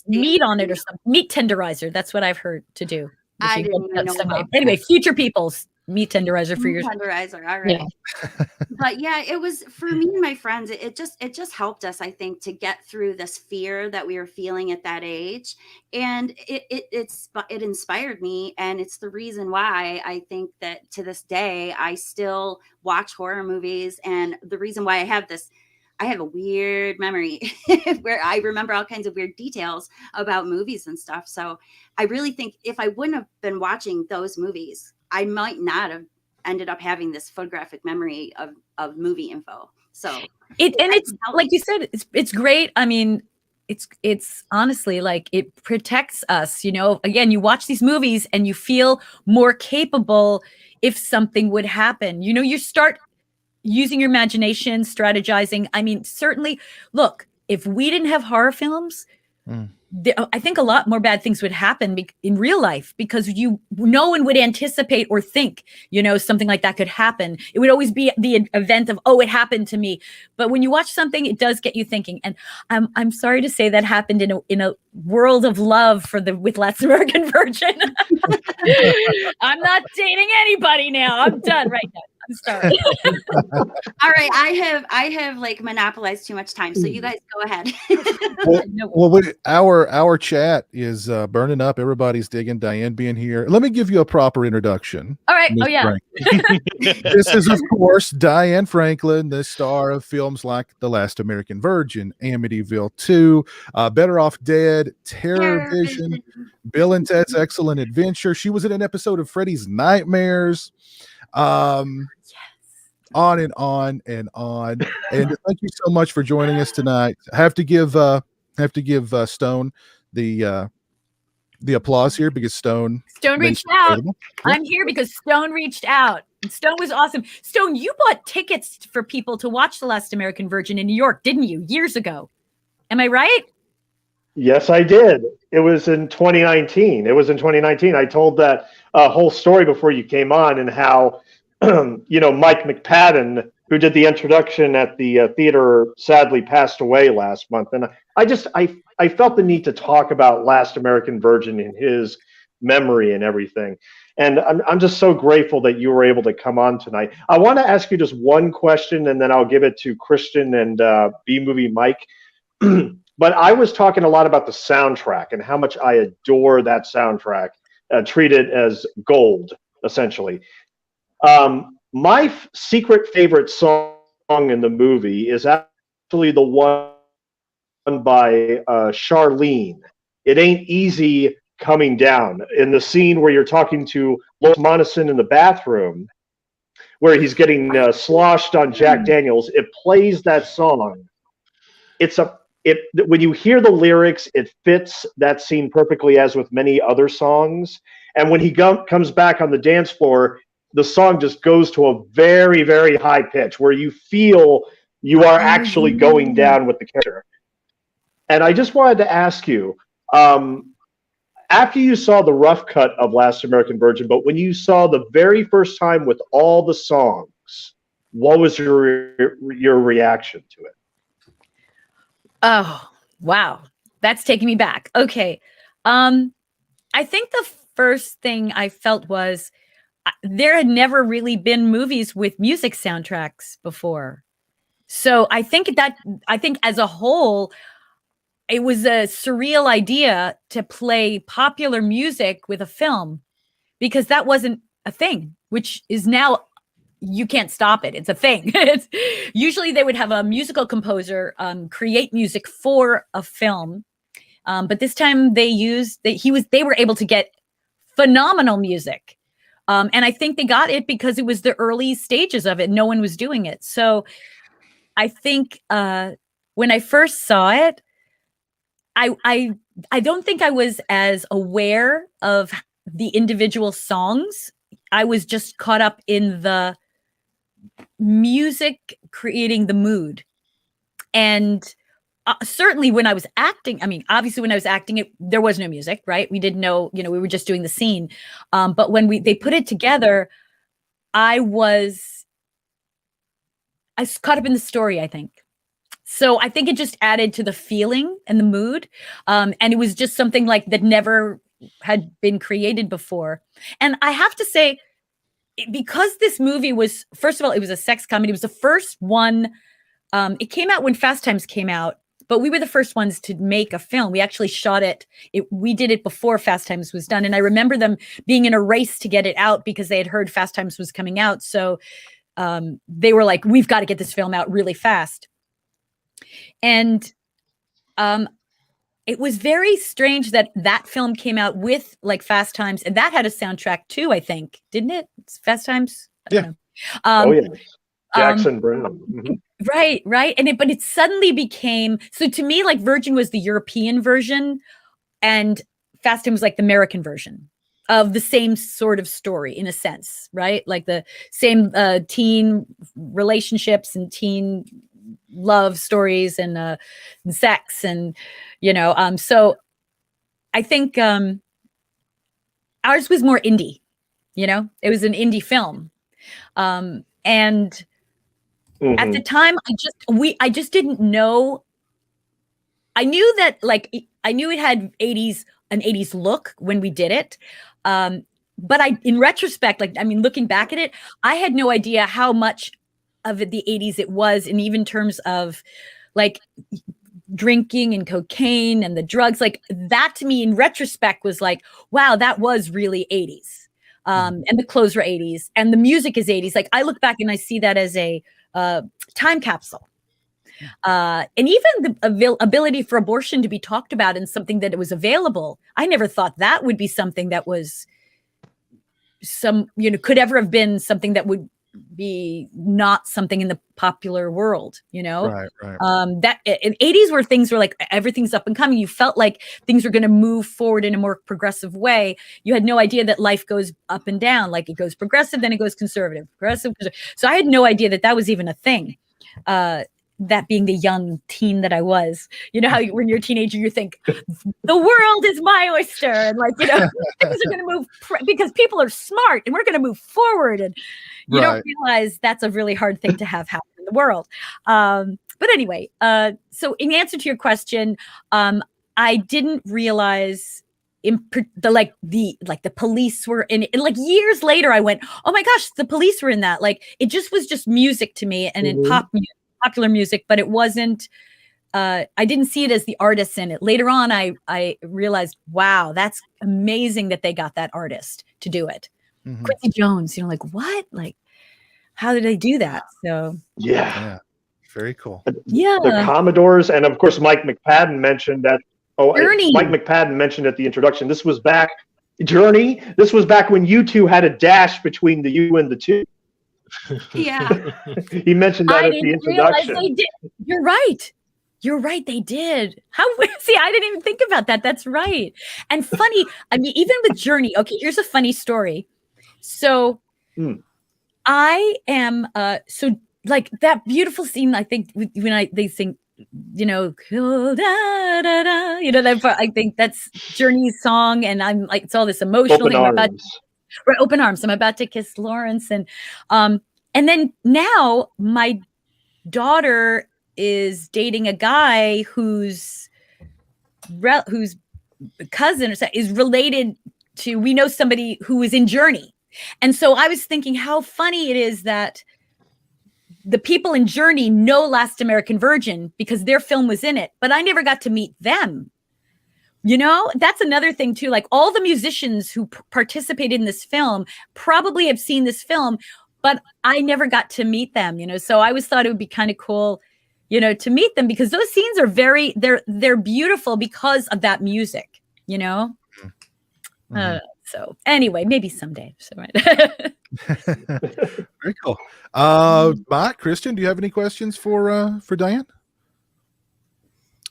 Meat on it or something. Meat tenderizer. That's what I've heard to do. I didn't even know about anyway, future people's meat tenderizer for your tenderizer. All right. Yeah. But yeah, it was for me and my friends. It just helped us, I think, to get through this fear that we were feeling at that age, and it inspired me, and it's the reason why I think that to this day I still watch horror movies, and the reason why I have a weird memory where I remember all kinds of weird details about movies and stuff. So I really think if I wouldn't have been watching those movies, I might not have ended up having this photographic memory of movie info. So it's like you said, it's great. I mean, it's honestly like it protects us, you know. Again, you watch these movies and you feel more capable if something would happen. You know, you start using your imagination, strategizing. I mean, certainly, look, if we didn't have horror films, I think a lot more bad things would happen in real life, because no one would anticipate or think, you know, something like that could happen. It would always be the event of, oh, it happened to me. But when you watch something, it does get you thinking. And I'm sorry to say that happened in a world of love with Last American Virgin. I'm not dating anybody now. I'm done right now. I'm sorry. All right, I have like monopolized too much time, so you guys go ahead. Our chat is burning up. Everybody's digging Diane being here. Let me give you a proper introduction. All right. Ms. Oh yeah. This is, of course, Diane Franklin, the star of films like The Last American Virgin, Amityville 2, Better Off Dead, Terror Vision, Bill and Ted's Excellent Adventure. She was in an episode of Freddy's Nightmares. On and on and on. And thank you so much for joining us tonight. I have to give Stone the applause here, because Stone reached out. I'm here because Stone reached out. And Stone was awesome. Stone, you bought tickets for people to watch The Last American Virgin in New York, didn't you? Years ago. Am I right? Yes, I did. It was in 2019. I told that whole story before you came on, and how Mike McPadden, who did the introduction at the theater, sadly passed away last month. And I felt the need to talk about Last American Virgin in his memory and everything. And I'm just so grateful that you were able to come on tonight. I want to ask you just one question, and then I'll give it to Christian and B-Movie Mike. But I was talking a lot about the soundtrack and how much I adore that soundtrack, treat it as gold, essentially. My secret favorite song in the movie is actually the one by Charlene. It Ain't Easy Coming Down. In the scene where you're talking to Los Monison in the bathroom, where he's getting sloshed on Jack Daniels, it plays that song. When you hear the lyrics, it fits that scene perfectly, as with many other songs. And when he comes back on the dance floor, the song just goes to a very, very high pitch where you feel you are actually going down with the character. And I just wanted to ask you, after you saw the rough cut of Last American Virgin, but when you saw the very first time with all the songs, what was your reaction to it? Oh, wow. That's taking me back. Okay. I think the first thing I felt was, there had never really been movies with music soundtracks before. So I think as a whole, it was a surreal idea to play popular music with a film, because that wasn't a thing, which is now, you can't stop it. It's a thing. Usually they would have a musical composer create music for a film. But this time they were able to get phenomenal music. And I think they got it because it was the early stages of it. No one was doing it. So I think when I first saw it, I don't think I was as aware of the individual songs. I was just caught up in the music creating the mood. And certainly when I was acting, obviously when I was acting, there was no music, right? We didn't know, we were just doing the scene. But when they put it together, I was caught up in the story, I think. So I think it just added to the feeling and the mood. And it was just something like that never had been created before. And I have to say, because this movie was, first of all, it was a sex comedy. It was the first one. It came out when Fast Times came out, but we were the first ones to make a film. We actually shot it. We did it before Fast Times was done. And I remember them being in a race to get it out because they had heard Fast Times was coming out. So they were like, we've got to get this film out really fast. And it was very strange that film came out with like Fast Times, and that had a soundtrack too, I think, didn't it? It's Fast Times? Yeah. Oh yeah. Jackson Brown. Mm-hmm. Right. But it suddenly became, so to me, like Virgin was the European version and Fast 10 was like the American version of the same sort of story in a sense, right? Like the same teen relationships and teen love stories and sex and, so I think ours was more indie, it was an indie film. And at the time, I just didn't know. I knew that, like, I knew it had an 80s look when we did it. But in retrospect, like, I mean, looking back at it, I had no idea how much of the 80s it was. And even in terms of like drinking and cocaine and the drugs, like that to me in retrospect was like, wow, that was really 80s. And the clothes were 80s and the music is 80s. Like I look back and I see that as a time capsule. And even the ability for abortion to be talked about and something that it was available. I never thought that would be something that was could ever have been something that would be not something in the popular world, Right. That in 80s where things were like, everything's up and coming. You felt like things were going to move forward in a more progressive way. You had no idea that life goes up and down. Like it goes progressive, then it goes conservative, progressive. So I had no idea that was even a thing. That being the young teen that I was, how when you're a teenager, you think the world is my oyster. And like, things are going to move because people are smart and we're going to move forward. And you don't realize that's a really hard thing to have happen in the world. But anyway, so in answer to your question, I didn't realize the police were in it. And like years later, I went, oh my gosh, the police were in that. Like it was just music to me and in popular music, but it wasn't, I didn't see it as the artists in it. Later on, I realized, wow, that's amazing that they got that artist to do it. Quincy Jones, like what? Like, how did they do that? So yeah. Very cool. Yeah. The Commodores, and of course, Mike McPadden mentioned that. Journey. Mike McPadden mentioned at the introduction, this was back when U2 had a dash between the U and the 2. Yeah. He mentioned that at the introduction. They did. You're right. They did. See, I didn't even think about that. That's right. And funny, I mean, even with Journey, okay, here's a funny story. So I am, so like that beautiful scene, I think when they sing, cool, da, da, da, I think that's Journey's song. And I'm like, it's all this emotional thing. Open Arms. I'm about to kiss Lawrence. And then now my daughter is dating a guy whose cousin is related to, we know somebody who is in Journey. And so I was thinking how funny it is that the people in Journey know Last American Virgin because their film was in it, but I never got to meet them. That's another thing too. Like all the musicians who participated in this film probably have seen this film, but I never got to meet them, so I always thought it would be kind of cool, to meet them because those scenes are they're beautiful because of that music, so anyway, maybe someday. So, right. Very cool. Mike, Christian, do you have any questions for Diane?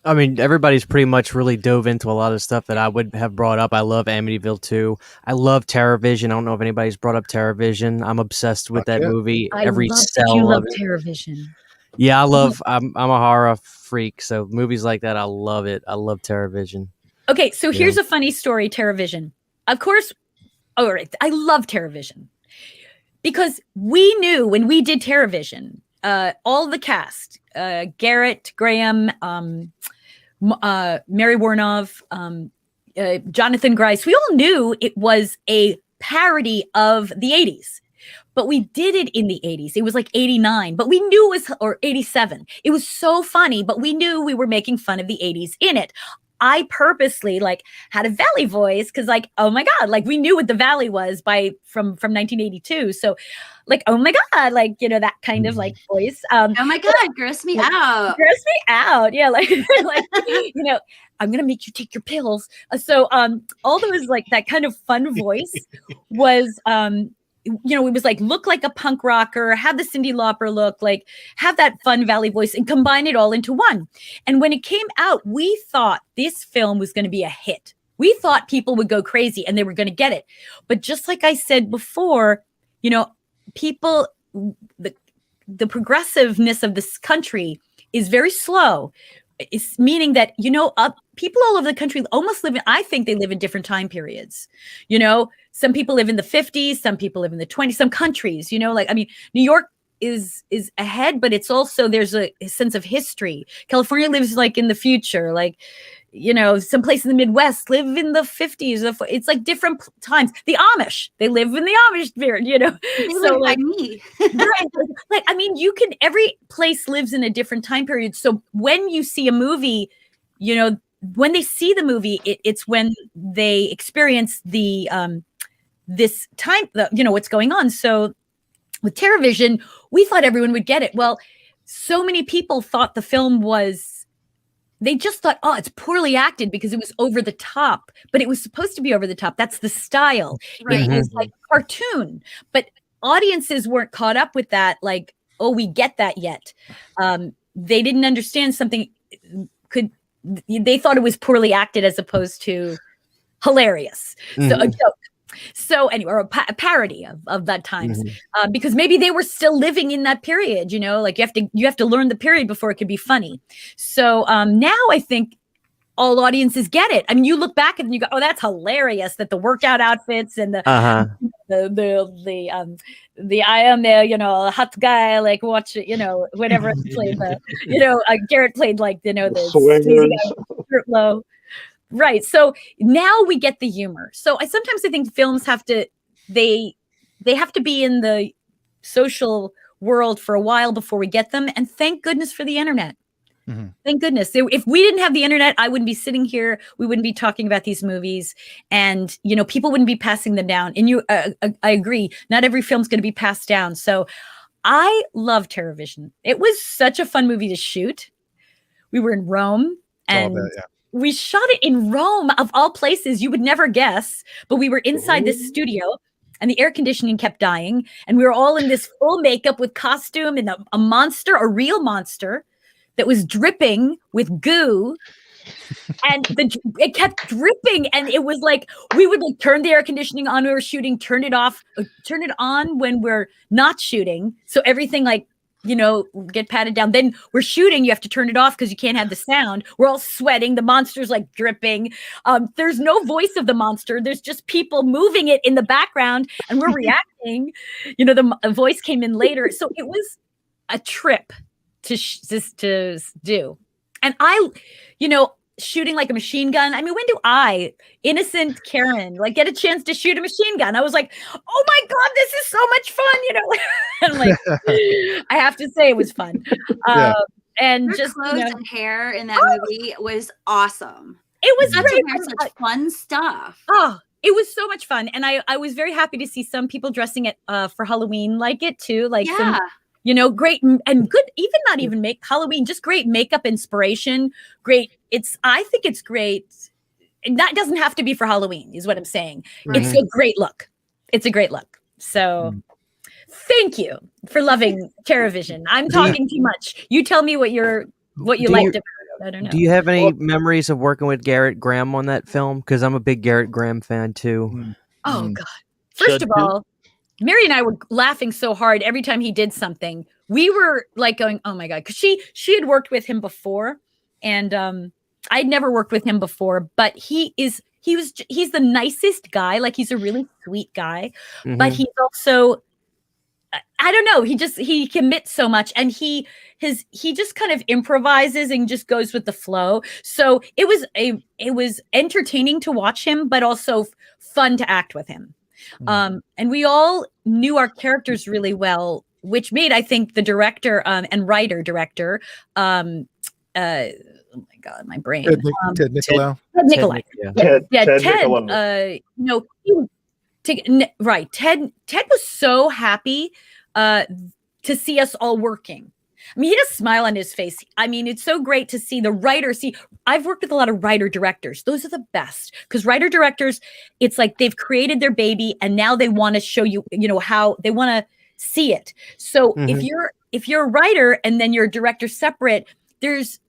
I mean, everybody's pretty much really dove into a lot of stuff that I would have brought up. I love Amityville 2. I love TerrorVision. I don't know if anybody's brought up TerrorVision. I'm obsessed with that movie. Every cell you love of it. TerrorVision. Yeah, I'm a horror freak, so movies like that, I love it. I love TerrorVision. Okay, so here's a funny story, TerrorVision. Of course, all right, I love TerrorVision because we knew when we did TerrorVision, all the cast, Garrett, Graham, Mary Warnov, Jonathan Grice, we all knew it was a parody of the 80s. But we did it in the 80s. It was like 89, but we knew it was, or 87. It was so funny, but we knew we were making fun of the 80s in it. I purposely had a Valley voice because oh my God, we knew what the Valley was from 1982. So oh my God, that kind of voice. Oh my God, gross me out. Gross me out. Yeah. I'm going to make you take your pills. So all those that kind of fun voice was it was like look like a punk rocker, have the Cyndi Lauper look, like have that fun Valley voice, and combine it all into one. And when it came out, we thought this film was going to be a hit. We thought people would go crazy and they were going to get it. But just like I said before, people, the progressiveness of this country is very slow. It's meaning that, people all over the country almost I think they live in different time periods. Some people live in the 50s, some people live in the 20s, some countries, New York is ahead, but it's also, there's a sense of history. California lives like in the future, like, some places in the Midwest live in the 50s. It's like different times. The Amish, they live in the Amish period, They live like me. Right, every place lives in a different time period. So when you see a movie, when they see the movie, it's when they experience the this time, what's going on. So with TerrorVision, we thought everyone would get it. Well, so many people thought the film they just thought, oh, it's poorly acted because it was over the top, but it was supposed to be over the top. That's the style. Right. It was like cartoon, but audiences weren't caught up with that. Like, oh, we get that yet. They didn't understand something they thought it was poorly acted as opposed to hilarious. So a joke. So anyway, or a parody of that times, because maybe they were still living in that period, like you have to learn the period before it could be funny. So now I think all audiences get it. I mean, you look back and you go, oh, that's hilarious, that the workout outfits and the I am a hot guy, like watch it, whatever played Garrett played like the swingers. Low. Right. So now we get the humor. So I sometimes think films have to they have to be in the social world for a while before we get them. And thank goodness for the internet. Thank goodness. If we didn't have the internet, I wouldn't be sitting here. We wouldn't be talking about these movies, and people wouldn't be passing them down. And I agree. Not every film's going to be passed down. So I love TerrorVision. It was such a fun movie to shoot. We were in Rome, and we shot it in Rome, of all places. You would never guess, but we were inside this studio, and the air conditioning kept dying, and we were all in this full makeup with costume and a monster, a real monster that was dripping with goo, and it kept dripping, and it was like we would like turn the air conditioning on when we were shooting, turn it off, turn it on when we're not shooting, so everything get patted down. Then we're shooting, you have to turn it off because you can't have the sound. We're all sweating, the monster's like dripping. There's no voice of the monster, there's just people moving it in the background, and we're reacting. The voice came in later, so it was a trip to do. And I shooting like a machine gun, I mean, when do I, innocent Karen, like get a chance to shoot a machine gun? I was like, oh my god, this is so much fun, and like I have to say it was fun. And her just clothes and hair in that movie was awesome. It was great. Such fun stuff. Oh, it was so much fun. And I was very happy to see some people dressing it for Halloween like it too, like some great and good, even not even make Halloween, just great makeup inspiration. Great. I think it's great. That doesn't have to be for Halloween, is what I'm saying. It's a great look. It's a great look. So thank you for loving TerrorVision. I'm talking too much. You tell me what you liked about it. I don't know. Do you have any memories of working with Garrett Graham on that film? Because I'm a big Garrett Graham fan too. Oh God. First of all, Mary and I were laughing so hard every time he did something. We were like going, oh my God. Because she had worked with him before. And I'd never worked with him before, but he's the nicest guy. Like he's a really sweet guy, but he's also, I don't know. He commits so much, and he just kind of improvises and just goes with the flow. So it was entertaining to watch him, but also fun to act with him. And we all knew our characters really well, which made, I think, the director and writer-director, oh my God, my brain. Ted Nicolau. Ted Nicolau. Ted Right. Ted was so happy to see us all working. I mean, he had a smile on his face. I mean, it's so great to see the writer. See, I've worked with a lot of writer-directors. Those are the best because writer-directors, it's like they've created their baby and now they want to show you, how they want to see it. So if you're a writer and then you're a director separate, there's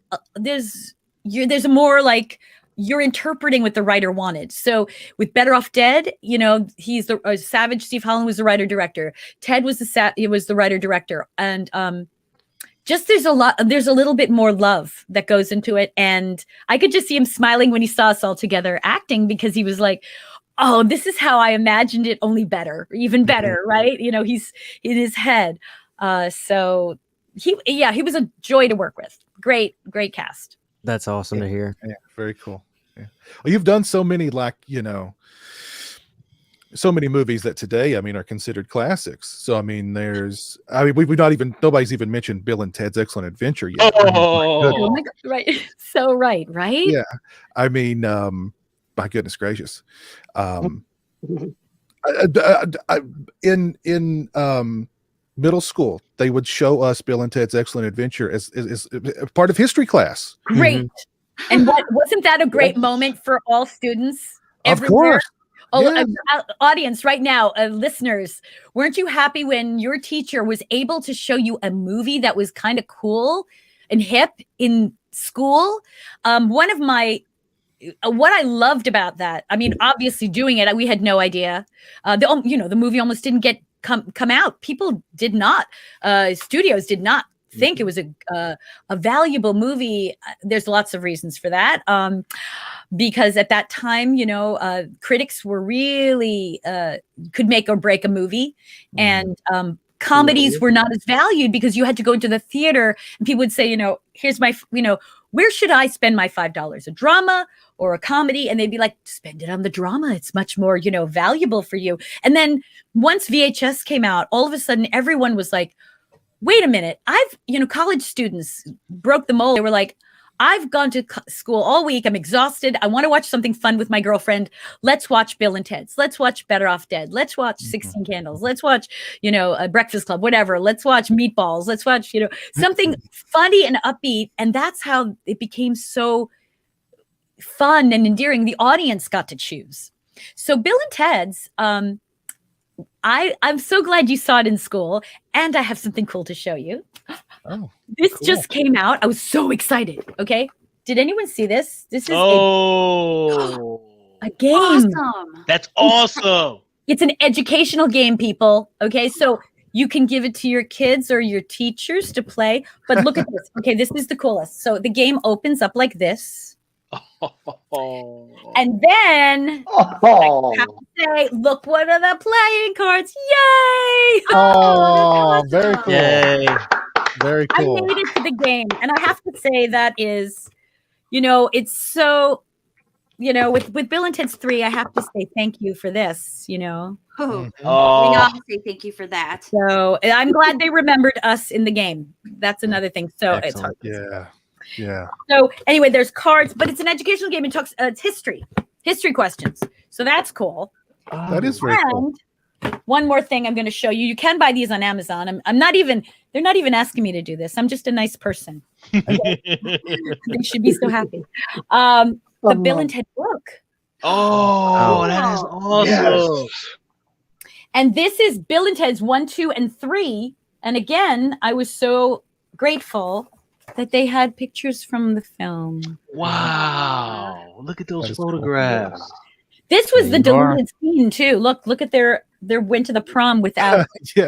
a more like you're interpreting what the writer wanted. So with Better Off Dead, he's the Savage. Steve Holland was the writer director. Ted was the writer director, and just there's a little bit more love that goes into it. And I could just see him smiling when he saw us all together acting because he was like, "Oh, this is how I imagined it, only better, even better." Right? He's in his head. So he was a joy to work with. Great cast. That's awesome to hear. Yeah, very cool. Yeah. Well, you've done so many, so many movies that today, are considered classics. So, nobody's even mentioned Bill and Ted's Excellent Adventure yet. Oh my God, right. So right? Yeah. My goodness gracious. In middle school, they would show us Bill and Ted's Excellent Adventure as part of history class. Great. And wasn't that a great moment for all students everywhere? Of course. Audience right now, listeners, weren't you happy when your teacher was able to show you a movie that was kind of cool and hip in school? What I loved about that, obviously doing it, we had no idea. The movie almost didn't come out. People did not, studios did not think it was a valuable movie. There's lots of reasons for that. Because at that time, critics were really could make or break a movie, and comedies were not as valued because you had to go into the theater and people would say, here's my, where should I spend my $5? A drama or a comedy? And they'd be like, spend it on the drama. It's much more, valuable for you. And then once VHS came out, all of a sudden everyone was like, wait a minute. College students broke the mold. They were like, I've gone to school all week. I'm exhausted. I want to watch something fun with my girlfriend. Let's watch Bill and Ted's. Let's watch Better Off Dead. Let's watch 16 Candles. Let's watch, a Breakfast Club, whatever. Let's watch Meatballs. Let's watch, something funny and upbeat. And that's how it became so fun and endearing. The audience got to choose. So Bill and Ted's, I'm so glad you saw it in school, and I have something cool to show you. Oh, this cool. Just came out. I was so excited. Okay, did anyone see this? This is a game. Awesome. That's awesome. It's an educational game, people. Okay, so you can give it to your kids or your teachers to play. But look at this. Okay, this is the coolest. So the game opens up like this. And then I have to say, look, what are the playing cards? Yay! Oh, very cool. Yay. Very cool. I made it to the game. And I have to say that is, it's so, with Bill and Ted's 3, I have to say thank you for this, Oh, say thank you for that. So I'm glad they remembered us in the game. That's another thing. So Excellent. It's hard. Yeah. So anyway, there's cards, but it's an educational game. It talks, it's history questions. So that's cool. That is very cool. One more thing I'm going to show you. You can buy these on Amazon. They're not even asking me to do this. I'm just a nice person. Okay? They should be so happy. The Bill and Ted book. Oh, that is awesome. Yes. And this is Bill and Ted's 1, 2, and 3. And again, I was so grateful that they had pictures from the film. Wow. Look at those photographs. Cool. This was the deleted scene too. Look at their went to the prom without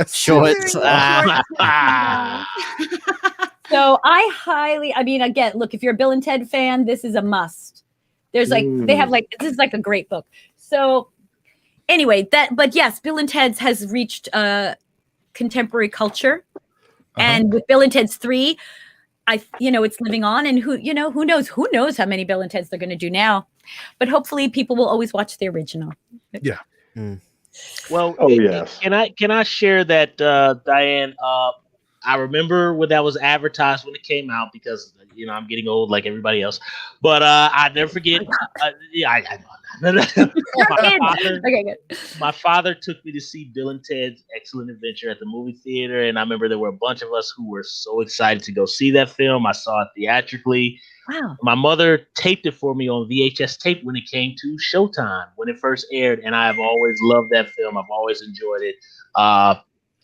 shorts. So I highly, again, look, if you're a Bill and Ted fan, this is a must. There's they have this is like a great book. So anyway, but yes, Bill and Ted's has reached contemporary culture. And with Bill and Ted's 3, it's living on, and who knows how many Bill and Ted's they're going to do now, but hopefully people will always watch the original. Yeah. Well, yes. Can I share that, Diane? I remember when that was advertised when it came out because I'm getting old like everybody else. But I never forget. Yeah, I know. Okay, good. My father took me to see Bill and Ted's Excellent Adventure at the movie theater, and I remember there were a bunch of us who were so excited to go see that film. I saw it theatrically. Wow. My mother taped it for me on VHS tape when it came to Showtime when it first aired, and I have always loved that film. I've always enjoyed it.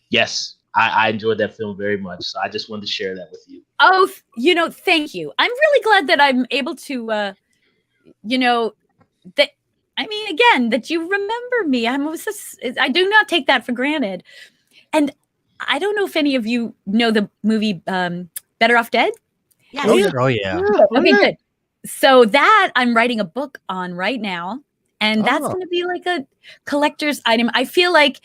Yes, I enjoyed that film very much. So I just wanted to share that with you. Oh, thank you. I'm really glad that I'm able to, that you remember me. I do not take that for granted. And I don't know if any of you know the movie Better Off Dead. Yes. Oh yeah. Okay, good. So that I'm writing a book on right now, and that's going to be like a collector's item. I feel like,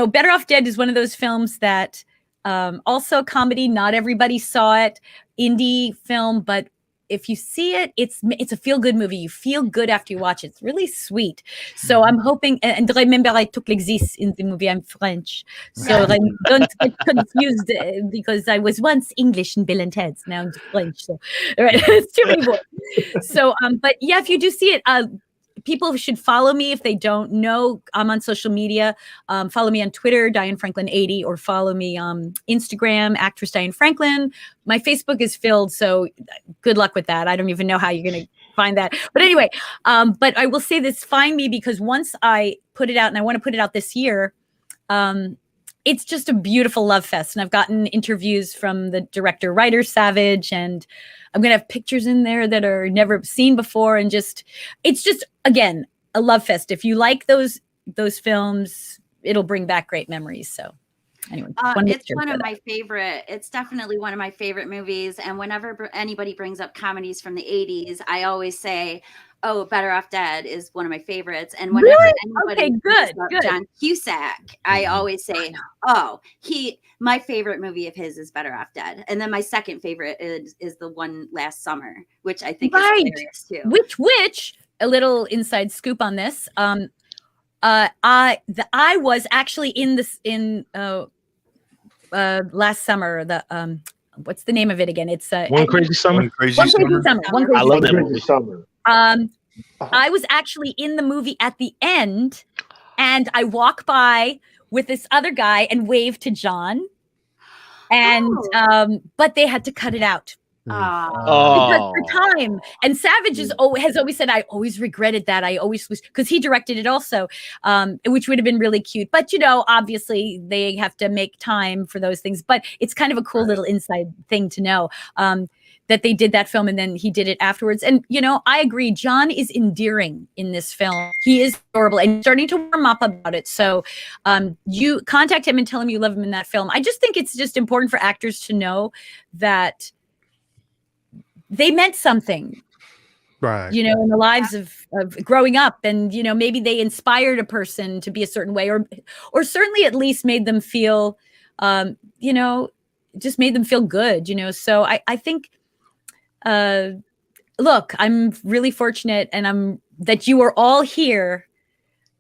Better Off Dead is one of those films that also comedy. Not everybody saw it. Indie film, but if you see it, it's a feel-good movie. You feel good after you watch it. It's really sweet. So I'm hoping, and remember I took l'exis in the movie. I'm French. So I don't get confused because I was once English in Bill and Ted's. Now I'm French. So right, it's too many words. So, but yeah, if you do see it, people should follow me if they don't know. I'm on social media. Follow me on Twitter, Diane Franklin 80, or follow me on Instagram, actress Diane Franklin. My Facebook is filled, so good luck with that. I don't even know how you're going to find that. But anyway, but I will say this, find me, because once I put it out, and I want to put it out this year, it's just a beautiful love fest. And I've gotten interviews from the director, writer Savage, and I'm going to have pictures in there that are never seen before. And it's just, again, a love fest. If you like those films, it'll bring back great memories. So anyway, it's one of my favorite. It's definitely one of my favorite movies. And whenever anybody brings up comedies from the 80s, I always say, oh, Better Off Dead is one of my favorites. And whenever anybody brings up John Cusack, I always say, my favorite movie of his is Better Off Dead. And then my second favorite is the one last summer, which I think is hilarious too. Which a little inside scoop on this. I was actually in last summer, what's the name of it again? It's One Crazy Summer. One Crazy Summer. I love that movie. Summer. I was actually in the movie at the end, and I walk by with this other guy and wave to John, and but they had to cut it out. Because for time. And Savage has always said, I always regretted that. I always was, because he directed it also, which would have been really cute. But obviously they have to make time for those things. But it's kind of a cool little inside thing to know. That they did that film and then he did it afterwards. And, I agree. John is endearing in this film. He is adorable and starting to warm up about it. So you contact him and tell him you love him in that film. I just think it's just important for actors to know that they meant something. Right. In the lives of growing up, and, maybe they inspired a person to be a certain way, or certainly at least made them feel, just made them feel good, So I think, look, I'm really fortunate and that you are all here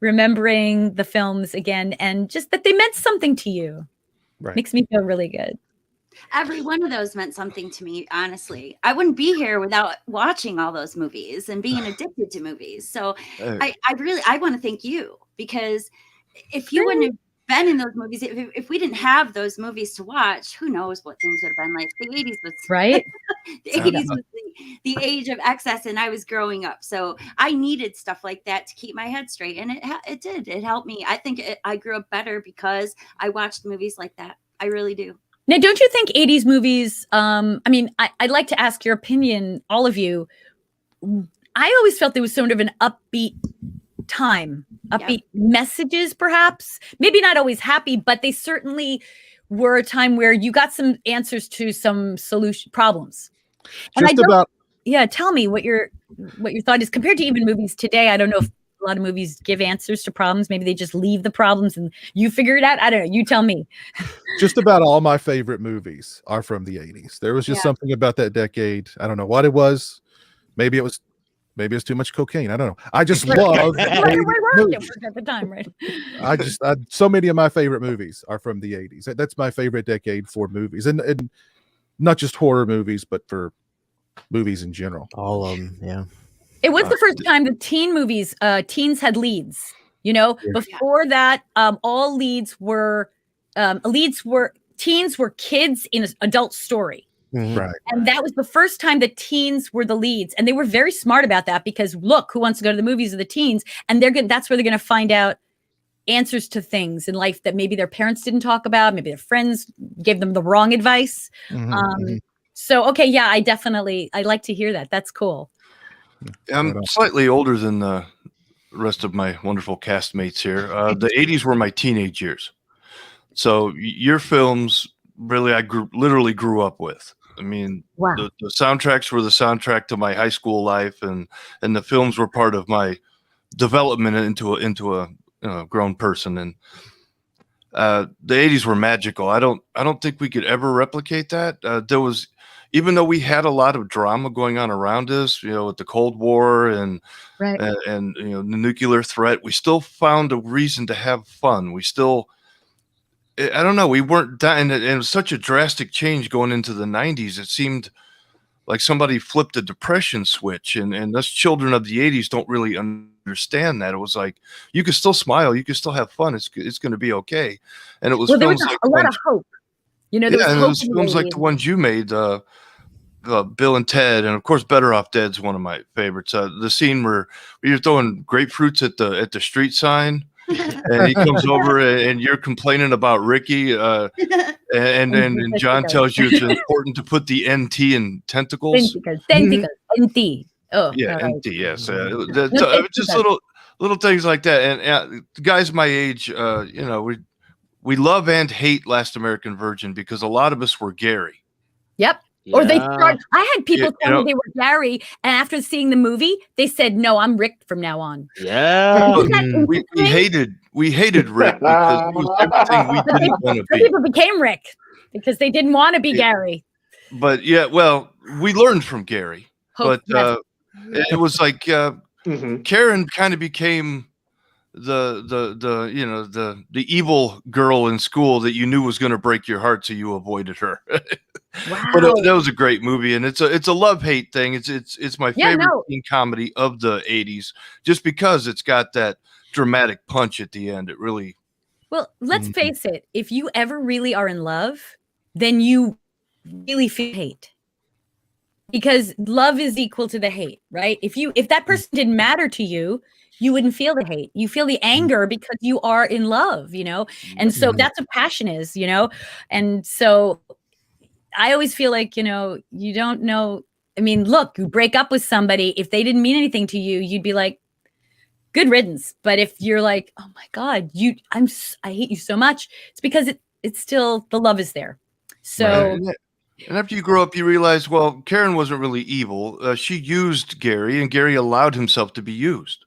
remembering the films again, and just that they meant something to you. Right. Makes me feel really good. Every one of those meant something to me, honestly. I wouldn't be here without watching all those movies and being addicted to movies. So I want to thank you, because if you wouldn't have been in those movies, if we didn't have those movies to watch, who knows what things would have been like. The 80s was right. The 80s was the age of excess, and I was growing up. So I needed stuff like that to keep my head straight. And it did. It helped me. I think I grew up better because I watched movies like that. I really do. Now, don't you think 80s movies, I'd like to ask your opinion, all of you. I always felt there was sort of an upbeat time, upbeat messages, perhaps. Maybe not always happy, but they certainly were a time where you got some answers to some problems. And tell me what your thought is compared to even movies today. I don't know if a lot of movies give answers to problems. Maybe they just leave the problems and you figure it out. I don't know. You tell me. Just about all my favorite movies are from the 80s. There was just something about that decade. I don't know what it was. Maybe it was Maybe it's too much cocaine. I don't know. I just love Right, at the time, right? So many of my favorite movies are from the 80s. That's my favorite decade for movies, and not just horror movies, but for movies in general. All of them, yeah. It was the first time that teen movies, teens had leads. You know, before that, all leads were teens were kids in an adult story. Right. And that was the first time that teens were the leads. And they were very smart about that because look, who wants to go to the movies of the teens? And that's where they're going to find out answers to things in life that maybe their parents didn't talk about. Maybe their friends gave them the wrong advice. So, okay. Yeah, I like to hear that. That's cool. I'm slightly older than the rest of my wonderful castmates here. The 80s were my teenage years. So your films really, I literally grew up with. I mean, wow. the soundtracks were the soundtrack to my high school life, and the films were part of my development into a grown person. And the 80s were magical. I don't think we could ever replicate that. There was, even though we had a lot of drama going on around us, with the Cold War and the nuclear threat, we still found a reason to have fun. We still, I don't know, we weren't dying. And it was such a drastic change going into the 90s. It seemed like somebody flipped a depression switch, and us children of the 80s don't really understand that. It was like, you can still smile, you can still have fun, it's going to be okay. And it was there films was like a lot of hope. There was and it hope was films like the ones you made, Bill and Ted, and of course Better Off Dead's one of my favorites. The scene where you're throwing grapefruits at the street sign, and he comes over and you're complaining about Ricky, and John tells you it's important to put the NT in tentacles. NT. Oh, yeah, NT. Yes, just little things like that. And guys my age, we love and hate Last American Virgin because a lot of us were Gary. Yep. Yeah. Or I had people tell me they were Gary, and after seeing the movie, they said, "No, I'm Rick from now on." Yeah. we hated Rick because it was everything we didn't want to be. People became Rick because they didn't want to be Gary. But yeah, well, we learned from Gary. But it was like Karen kind of became the evil girl in school that you knew was going to break your heart, so you avoided her. Wow. But that was a great movie, and it's a love-hate thing. It's my favorite teen comedy of the 80s, just because it's got that dramatic punch at the end. It really. Well, let's face it. If you ever really are in love, then you really feel hate, because love is equal to the hate, right? If that person didn't matter to you, you wouldn't feel the hate. You feel the anger because you are in love, and so that's what passion is, and so I always feel like, you don't know. I mean, look, you break up with somebody. If they didn't mean anything to you, you'd be like, good riddance. But if you're like, oh my God, I hate you so much, it's because it's still, the love is there. So. Right. And after you grow up, you realize, well, Karen wasn't really evil. She used Gary, and Gary allowed himself to be used.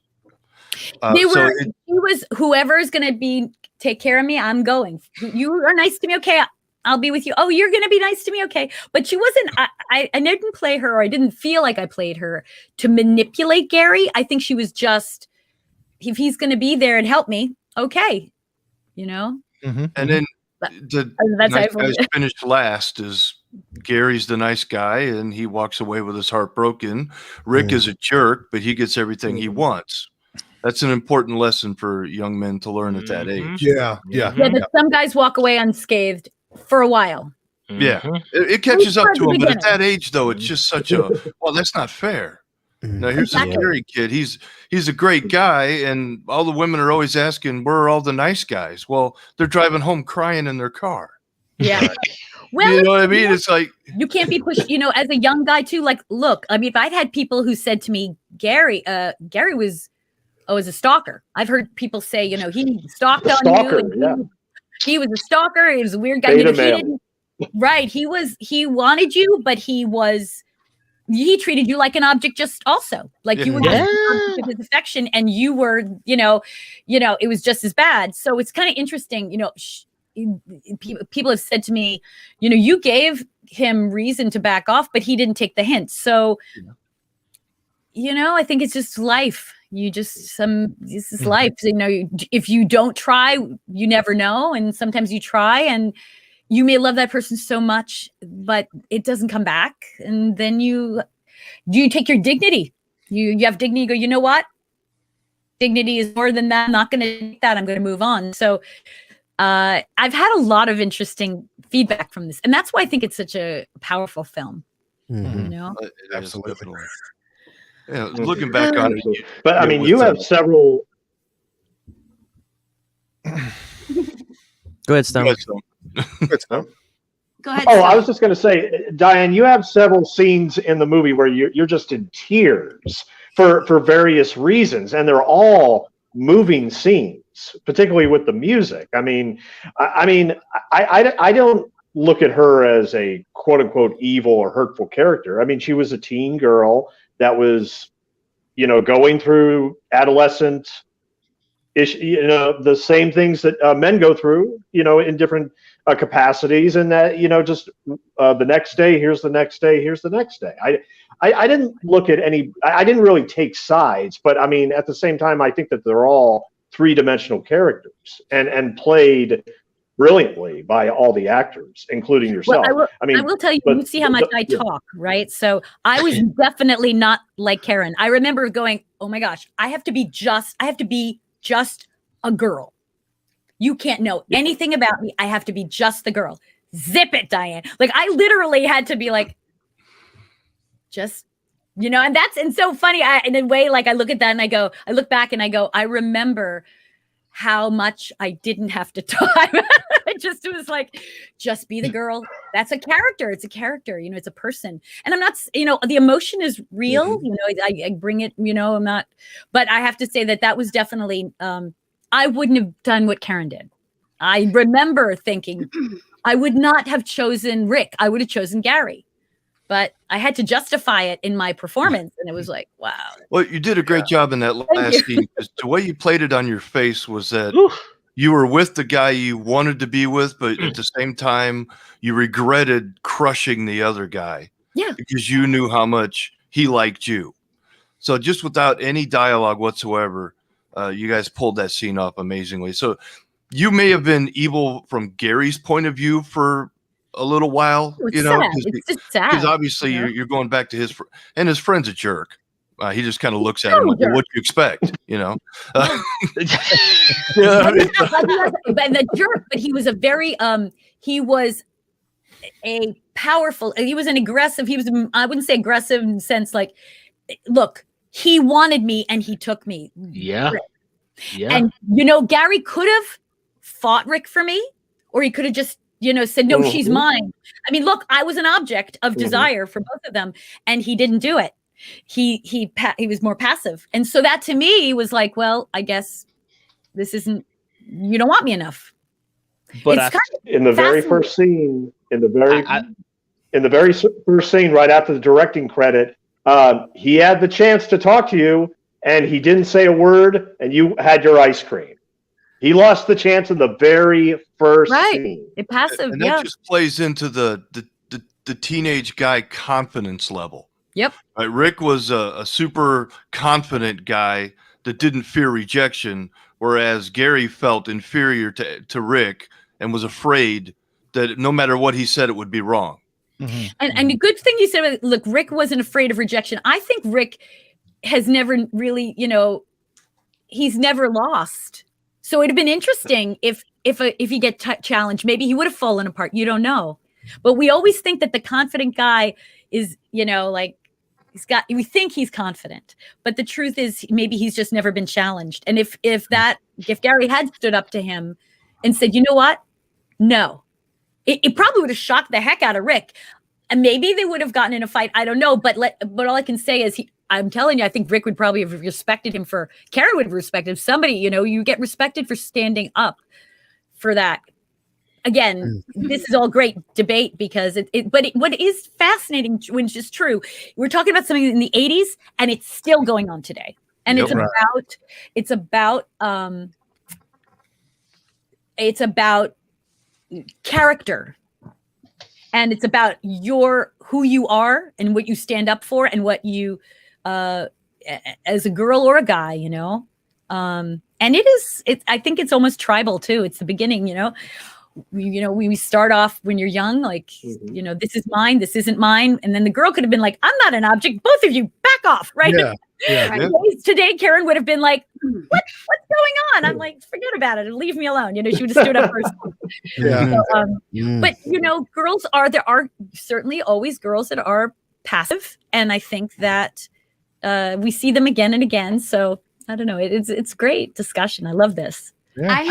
He was, whoever's going to take care of me, I'm going. You are nice to me. Okay. I'll be with you. Oh, you're going to be nice to me. Okay. But she wasn't, I didn't play her, or I didn't feel like I played her to manipulate Gary. I think she was just, if he's going to be there and help me, okay. And then the nice guys finished last is Gary's the nice guy, and he walks away with his heart broken. Rick is a jerk, but he gets everything he wants. That's an important lesson for young men to learn at that age. Yeah. But some guys walk away unscathed for a while. Yeah, it catches up to him. But at that age, though, it's just such a, well, that's not fair. Now, here's this Gary kid. He's a great guy, and all the women are always asking, where are all the nice guys? Well, they're driving home crying in their car. Yeah. Well, you know what I mean? It's like, you can't be pushed, as a young guy too. Like, look, I mean, if I'd had people who said to me, Gary was a stalker. I've heard people say, he stalked on you. And he was a stalker. He was a weird guy. He didn't, right. He wanted you, but he treated you like an object just also. Like you were just an object of his affection, and you were, it was just as bad. So it's kind of interesting, people have said to me, you gave him reason to back off, but he didn't take the hint. So I think it's just life. This is life. If you don't try, you never know. And sometimes you try and you may love that person so much, but it doesn't come back. And then you take your dignity. You have dignity. You go, you know what? Dignity is more than that. I'm not going to take that. I'm going to move on. So I've had a lot of interesting feedback from this. And that's why I think it's such a powerful film. Absolutely. Yeah, looking back on it, but I mean, you have several. Go ahead, Stone. Go ahead. Oh, I was just going to say, Diane, you have several scenes in the movie where you're just in tears for various reasons, and they're all moving scenes, particularly with the music. I don't look at her as a quote unquote evil or hurtful character. I mean, she was a teen girl that was, going through adolescent the same things that men go through, in different capacities, and that, just the next day, here's the next day, here's the next day. I didn't look at I didn't really take sides, but I mean, at the same time, I think that they're all three-dimensional characters and played brilliantly by all the actors, including yourself. Well, I will tell you, you see how much I talk, right? So I was definitely not like Karen. I remember going, oh my gosh, I have to be just a girl. You can't know anything about me. I have to be just the girl. Zip it, Diane. Like, I literally had to be like, just, and so funny. In a way, like, I look at that and I look back and I go, I remember how much I didn't have to talk. It was like, just be the girl. That's a character. It's a character, it's a person. And I'm not, the emotion is real. I bring it, I'm not, but I have to say that was definitely, I wouldn't have done what Karen did. I remember thinking I would not have chosen Rick. I would have chosen Gary, but I had to justify it in my performance. And it was like, wow. Well, you did a great job in that last scene. The way you played it on your face was that you were with the guy you wanted to be with, but at the same time, you regretted crushing the other guy. Yeah. Because you knew how much he liked you. So just without any dialogue whatsoever, you guys pulled that scene off amazingly. So you may have been evil from Gary's point of view for a little while, it's just sad. Because obviously you're going back to his friend's a jerk. He just kind of looks at him like, what do you expect? But the jerk, but he was he was an aggressive, I wouldn't say aggressive in the sense like, look, he wanted me and he took me. Yeah. Yeah. And, Gary could have fought Rick for me, or he could have just, said, no, she's mine. I mean, look, I was an object of desire for both of them, and he didn't do it. He was more passive. And so that to me was like, well, I guess this isn't, you don't want me enough. But in the very first scene, in the very first scene, right after the directing credit, he had the chance to talk to you and he didn't say a word and you had your ice cream. He lost the chance in the very first scene. It passive, and that just plays into the teenage guy confidence level. Yep. Right. Rick was a super confident guy that didn't fear rejection, whereas Gary felt inferior to Rick and was afraid that no matter what he said, it would be wrong. Mm-hmm. And the good thing you said, look, Rick wasn't afraid of rejection. I think Rick has never really, he's never lost. So it'd have been interesting if he get challenged, maybe he would have fallen apart. You don't know. But we always think that the confident guy is, like, we think he's confident, but the truth is maybe he's just never been challenged. And if Gary had stood up to him and said, you know what? No, it probably would have shocked the heck out of Rick. And maybe they would have gotten in a fight. I don't know. But all I can say is I'm telling you, I think Rick would probably have respected him Karen would have respected somebody, you get respected for standing up for that. Again, this is all great debate because what is fascinating, which is true, we're talking about something in the 80s and it's still going on today. And it's about character, and it's about who you are and what you stand up for and what you as a girl or a guy, you know. And I think it's almost tribal too. It's the beginning, you know. We start off when you're young, like, you know, this is mine, this isn't mine. And then the girl could have been like, I'm not an object, both of you back off, right? Yeah. Today, Karen would have been like, what's going on? I'm like, forget about it and leave me alone. You know, she would have stood up first. But, you know, there are certainly always girls that are passive. And I think that we see them again and again. So I don't know. It's great discussion. I love this. Yeah. I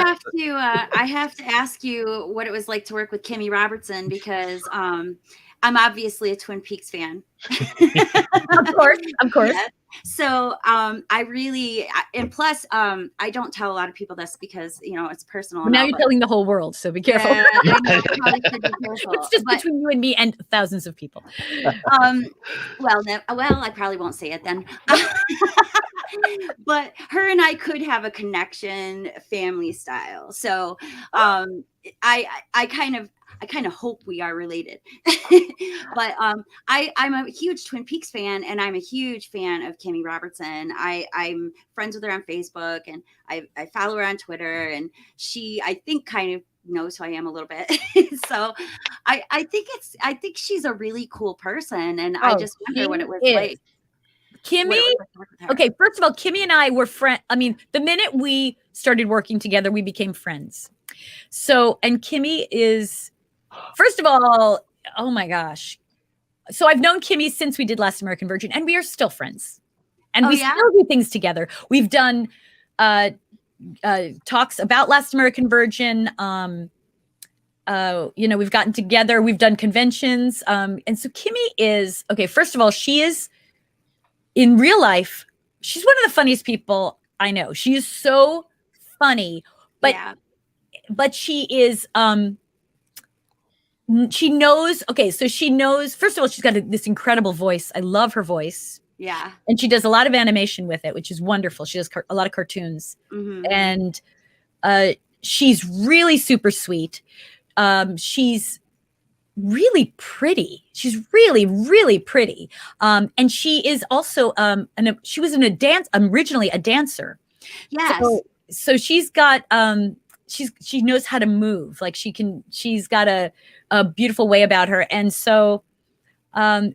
have to ask you what it was like to work with Kimmy Robertson, because I'm obviously a Twin Peaks fan. Of course. Yeah. So and plus I don't tell a lot of people this because, you know, it's personal. Well, now you're telling the whole world, so be careful. Yeah, I know, probably should be careful. It's just between you and me and thousands of people. Well, I probably won't say it then. But her and I could have a connection, family style. So I kind of hope we are related. But I'm a huge Twin Peaks fan, and I'm a huge fan of Kimmy Robertson. I'm friends with her on Facebook, and I follow her on Twitter, and she, I think, kind of knows who I am a little bit. So I think she's a really cool person, and I just wonder what it was like. Kimmy, okay, first of all, Kimmy and I were friends. I mean, the minute we started working together, we became friends. So, and Kimmy is, first of all, oh my gosh. So I've known Kimmy since we did Last American Virgin, and we are still friends. And we still do things together. We've done talks about Last American Virgin. You know, we've gotten together, we've done conventions. And so Kimmy is, okay, first of all, she is, in real life, she's one of the funniest people I know. She is so funny, but she is, she knows, okay, so she knows, first of all, she's got this incredible voice. I love her voice. Yeah. And she does a lot of animation with it, which is wonderful. She does a lot of cartoons. Mm-hmm. And she's really super sweet. She's really pretty. She's really, really pretty. And she is also she was originally a dancer. Yes. So she's got she knows how to move. Like she's got a beautiful way about her. And so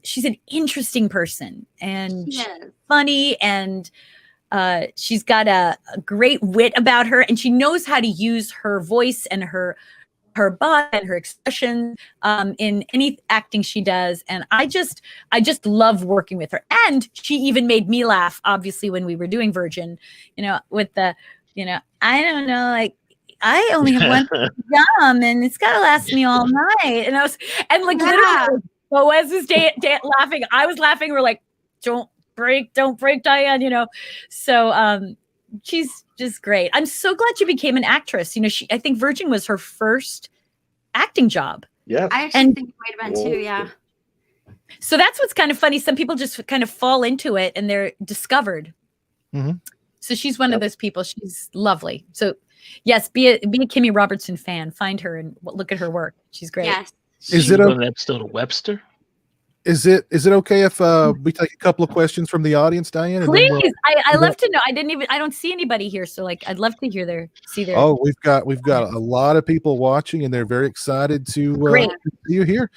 she's an interesting person, and she's funny, and she's got a great wit about her, and she knows how to use her voice and her body and her expression in any acting she does. And I just love working with her. And she even made me laugh, obviously, when we were doing Virgin, you know, with the, you know, I don't know, like, I only have one gum and it's got to last me all night. And literally Boaz was laughing. I was laughing. We're like, don't break, Diane, you know? So, she's just great. I'm so glad she became an actress. You know, I think Virgin was her first acting job. Yeah. I actually think it might have been too, yeah. So that's what's kind of funny. Some people just kind of fall into it and they're discovered. Mm-hmm. So she's one of those people. She's lovely. So yes, be a Kimmy Robertson fan. Find her and look at her work. She's great. Yes. Is it an episode of Webster? Is it okay if we take a couple of questions from the audience, Diane? Please, I love to know. I don't see anybody here, so like I'd love to see their. Oh, we've got a lot of people watching, and they're very excited to see you here.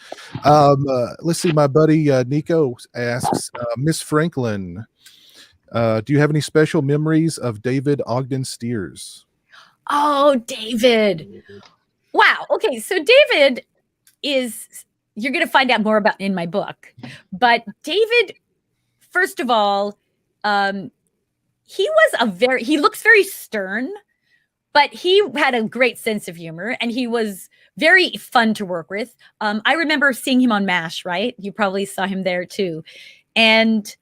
Let's see. My buddy Nico asks, Miss Franklin, do you have any special memories of David Ogden Stiers? Oh, David! Wow. Okay, so David is. You're going to find out more about in my book. But David, first of all, he looks very stern, but he had a great sense of humor, and he was very fun to work with. I remember seeing him on MASH, right? You probably saw him there too. And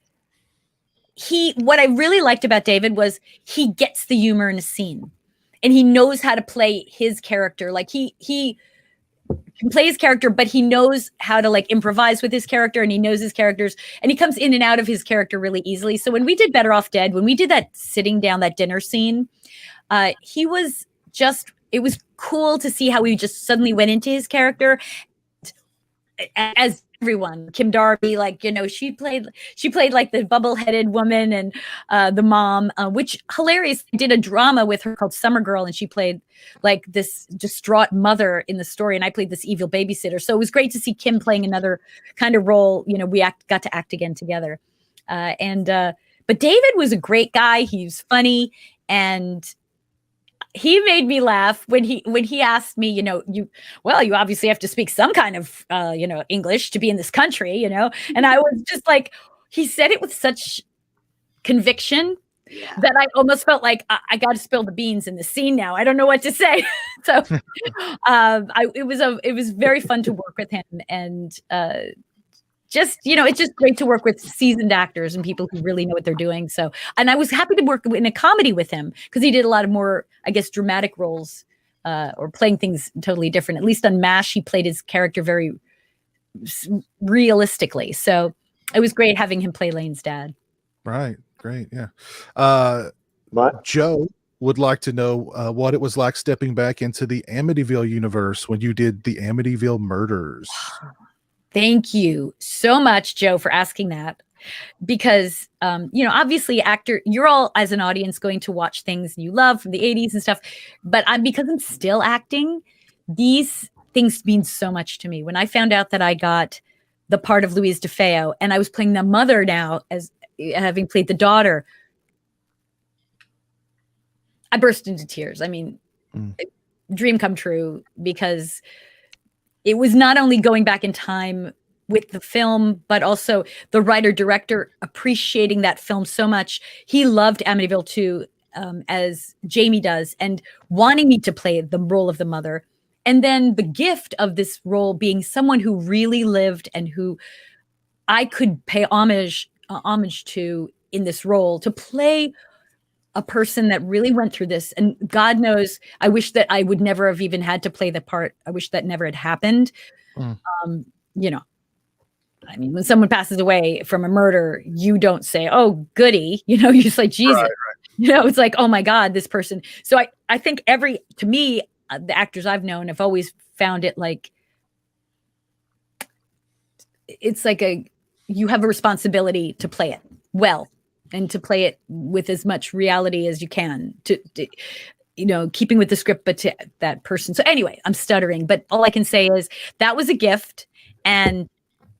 what I really liked about David was he gets the humor in a scene, and he knows how to play his character. Like he can play his character, but he knows how to like improvise with his character, and he knows his characters, and he comes in and out of his character really easily. So when we did Better Off Dead, when we did that sitting down, that dinner scene, it was cool to see how we just suddenly went into his character as everyone. Kim Darby, like, you know, she played like the bubble-headed woman, and the mom, which hilarious, did a drama with her called Summer Girl, and she played like this distraught mother in the story, and I played this evil babysitter. So it was great to see Kim playing another kind of role. You know, we got to act again together. But David was a great guy. He was funny, and he made me laugh when he asked me, you know, you obviously have to speak some kind of, you know, English to be in this country, you know? And I was just like, he said it with such conviction that I almost felt like I got to spill the beans in the scene now. I don't know what to say. So it was very fun to work with him, and just, you know, it's just great to work with seasoned actors and people who really know what they're doing. So, and I was happy to work in a comedy with him because he did a lot of more, I guess, dramatic roles, or playing things totally different. At least on MASH, he played his character very realistically. So it was great having him play Lane's dad. Right. Great. Yeah. Joe would like to know what it was like stepping back into the Amityville universe when you did the Amityville Murders. Thank you so much, Joe, for asking that, because, you know, obviously you're all as an audience going to watch things you love from the 80s and stuff, but because I'm still acting, these things mean so much to me. When I found out that I got the part of Louise DeFeo and I was playing the mother now, as having played the daughter, I burst into tears. I mean, dream come true, because it was not only going back in time with the film, but also the writer-director appreciating that film so much. He loved Amityville 2, as Jamie does, and wanting me to play the role of the mother. And then the gift of this role being someone who really lived and who I could pay homage to in this role, to play a person that really went through this. And God knows, I wish that I would never have even had to play the part. I wish that never had happened. You know, I mean, when someone passes away from a murder, you don't say, oh, goody, you know, you're just like, Jesus, right. You know, it's like, oh my God, this person. So I think to me, the actors I've known have always found it like, it's like you have a responsibility to play it well, and to play it with as much reality as you can, to you know, keeping with the script, but to that person. So anyway, I'm stuttering, but all I can say is that was a gift, and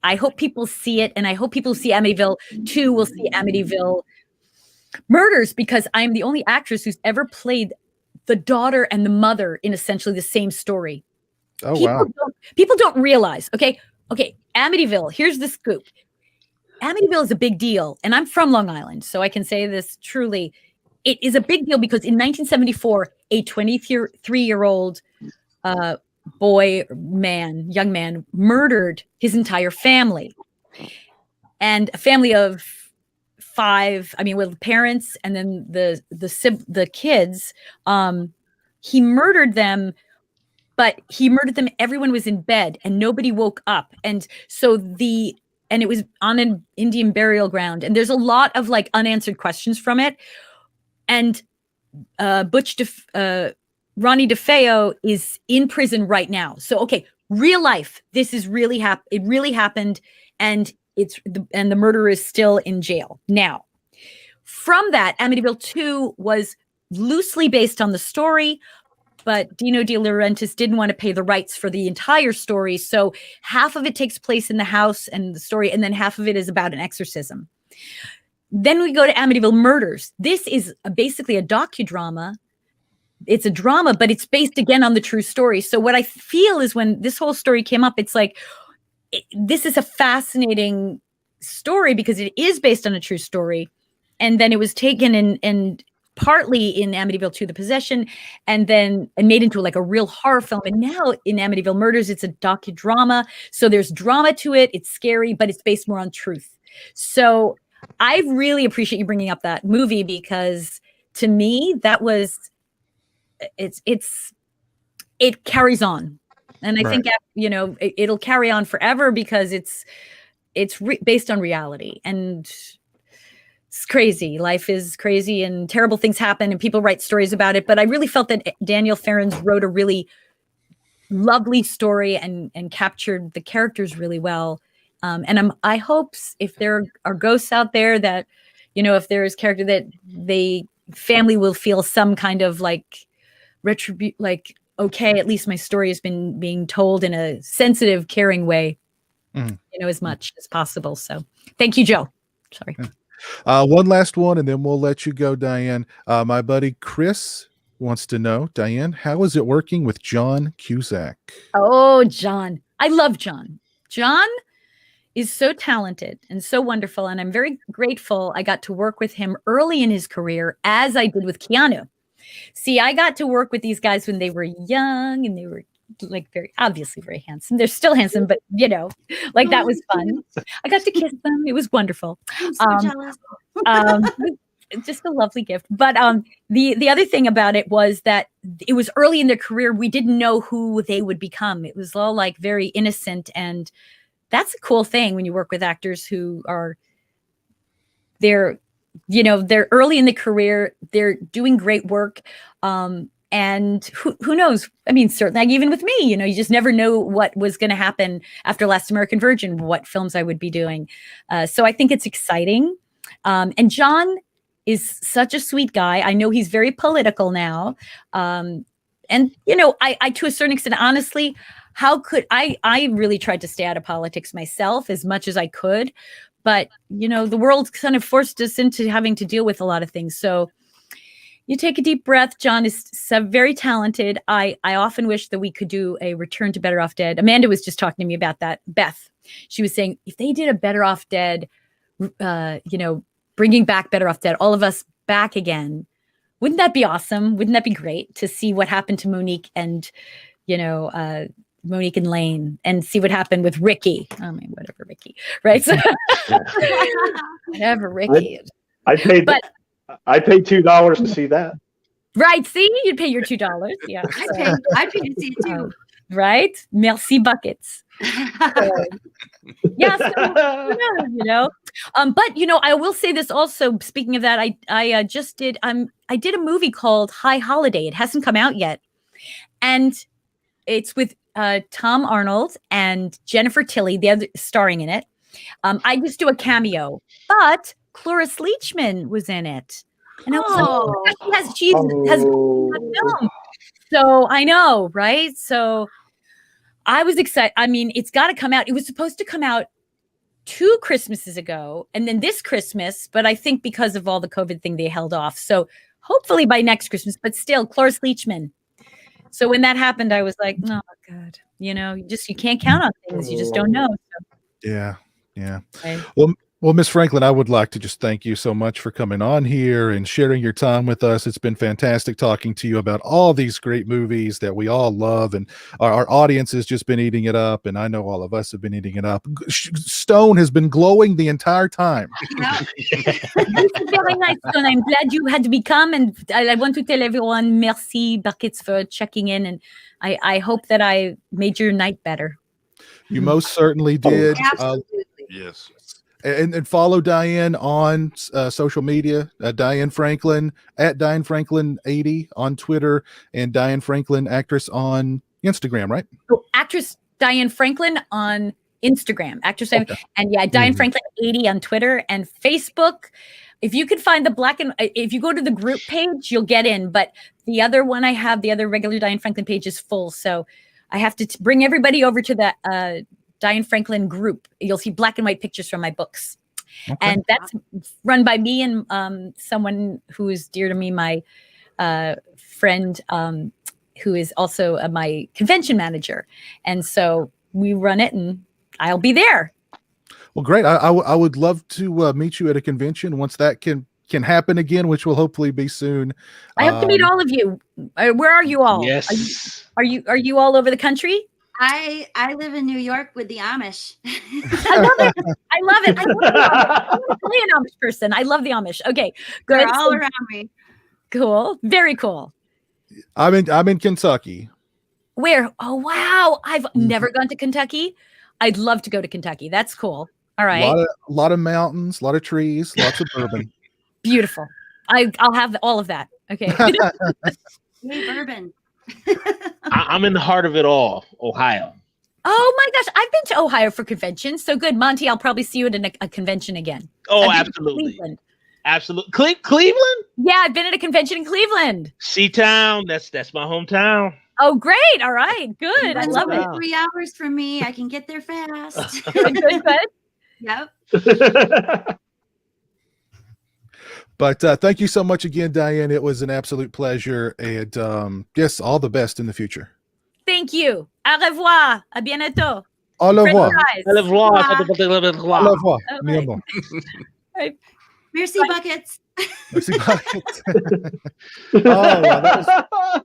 I hope people see it, and I hope people see Amityville 2 will see Amityville Murders, because I'm the only actress who's ever played the daughter and the mother in essentially the same story. Oh, wow. People don't realize, okay, Amityville, here's the scoop. Amityville is a big deal, and I'm from Long Island, so I can say this truly. It is a big deal because in 1974, a 23-year-old young man, murdered his entire family, and a family of 5. I mean, with parents and then the kids. He murdered them. But he murdered them. Everyone was in bed and nobody woke up. And so and it was on an Indian burial ground. And there's a lot of like unanswered questions from it. And Ronnie DeFeo is in prison right now. So, okay, real life. This is really it really happened. And the murderer is still in jail. Now, from that, Amityville 2 was loosely based on the story, but Dino De Laurentiis didn't want to pay the rights for the entire story. So half of it takes place in the house and the story, and then half of it is about an exorcism. Then we go to Amityville Murders. This is basically a docudrama. It's a drama, but it's based again on the true story. So what I feel is when this whole story came up, it's like, this is a fascinating story because it is based on a true story. And then it was taken and partly in Amityville 2, The Possession, and made into like a real horror film. And now in Amityville Murders, it's a docudrama. So there's drama to it. It's scary, but it's based more on truth. So I really appreciate you bringing up that movie, because to me, that was, it carries on. And I think, you know, it'll carry on forever because it's based on reality. And it's crazy. Life is crazy and terrible things happen and people write stories about it. But I really felt that Daniel Farrens wrote a really lovely story and captured the characters really well. And I hope if there are ghosts out there that, if there is character that family will feel some kind of like okay, at least my story has been being told in a sensitive, caring way, as much as possible. So thank you, Joe. Sorry. One last one, and then we'll let you go, Diane. My buddy Chris wants to know, Diane, how is it working with John Cusack? Oh, John. I love John. John is so talented and so wonderful, and I'm very grateful I got to work with him early in his career, as I did with Keanu. See, I got to work with these guys when they were young, and they were like very obviously very handsome. They're still handsome, but that was fun. I got to kiss them. It was wonderful. I'm so jealous. Just a lovely gift. But the other thing about it was that it was early in their career. We didn't know who they would become. It was all like very innocent, and that's a cool thing when you work with actors who are they're early in the career, they're doing great work. And who knows? I mean, certainly, like even with me, you just never know what was going to happen after Last American Virgin, what films I would be doing. So I think it's exciting. And John is such a sweet guy. I know he's very political now. And, I to a certain extent, honestly, how could I really tried to stay out of politics myself as much as I could. But, the world kind of forced us into having to deal with a lot of things. So you take a deep breath. John is very talented. I often wish that we could do a Return to Better Off Dead. Amanda was just talking to me about that. Beth, she was saying, if they did a Better Off Dead, bringing back Better Off Dead, all of us back again, wouldn't that be awesome? Wouldn't that be great to see what happened to Monique and, Monique and Lane, and see what happened with Ricky. I mean, whatever, Ricky, right? So, whatever, Ricky. I paid $2 to see that. Right? See, you'd pay your $2. Yeah, I paid to see it too. Right? Merci buckets. Yeah, but I will say this also. Speaking of that, I just did I did a movie called High Holiday. It hasn't come out yet, and it's with Tom Arnold and Jennifer Tilly, the other starring in it. I just do a cameo, but Cloris Leachman was in it, and I was like, she has a film. So I know, right? So I was excited. I mean, it's got to come out. It was supposed to come out 2 Christmases ago, and then this Christmas, but I think because of all the COVID thing, they held off. So hopefully by next Christmas, but still, Cloris Leachman. So when that happened, I was like, oh God, you can't count on things. You just don't know. So. Yeah. Right. Well, Miss Franklin, I would like to just thank you so much for coming on here and sharing your time with us. It's been fantastic talking to you about all these great movies that we all love, and our audience has just been eating it up, and I know all of us have been eating it up. Stone has been glowing the entire time. This is very nice, Stone. I'm glad you had to come, and I want to tell everyone, merci, buckets, for checking in, and I hope that I made your night better. You most certainly did. Absolutely. Yes. And follow Diane on social media, Diane Franklin at Diane Franklin 80 on Twitter, and Diane Franklin actress on Instagram, right? So, actress Diane Franklin on Instagram, actress, okay. And Diane Franklin 80 on Twitter and Facebook. If you can find if you go to the group page, you'll get in. But the other one I have, the other regular Diane Franklin page is full, so I have to bring everybody over to that. Diane Franklin group. You'll see black and white pictures from my books. Okay. And that's run by me and someone who is dear to me, my friend who is also my convention manager. And so we run it, and I'll be there. Well, great. I would love to meet you at a convention once that can happen again, which will hopefully be soon. I hope to meet all of you. Where are you all? Yes. Are you all over the country? I live in New York with the Amish. I love it. I'm an Amish person. I love the Amish. Okay, good. They're all around me. Cool. Very cool. I'm in Kentucky. Where? Oh wow! I've never gone to Kentucky. I'd love to go to Kentucky. That's cool. All right. A lot of mountains, a lot of trees, lots of bourbon. Beautiful. I'll have all of that. Okay. Hey, bourbon. I'm in the heart of it all, Ohio. Oh my gosh, I've been to Ohio for conventions. So good, Monty. I'll probably see you at a convention again. Oh, I've been to absolutely. Cleveland. Absolutely. Cleveland? Yeah, I've been at a convention in Cleveland. C-Town. That's my hometown. Oh, great. All right. Good. I It's love only it. 3 hours from me. I can get there fast. Good. Yep. But thank you so much again, Diane. It was an absolute pleasure. And yes, all the best in the future. Thank you. Au revoir. À bientôt. Au revoir. Au revoir. Au revoir. All Mi right. amor. Right. Merci buckets. Merci, buckets. Oh, well,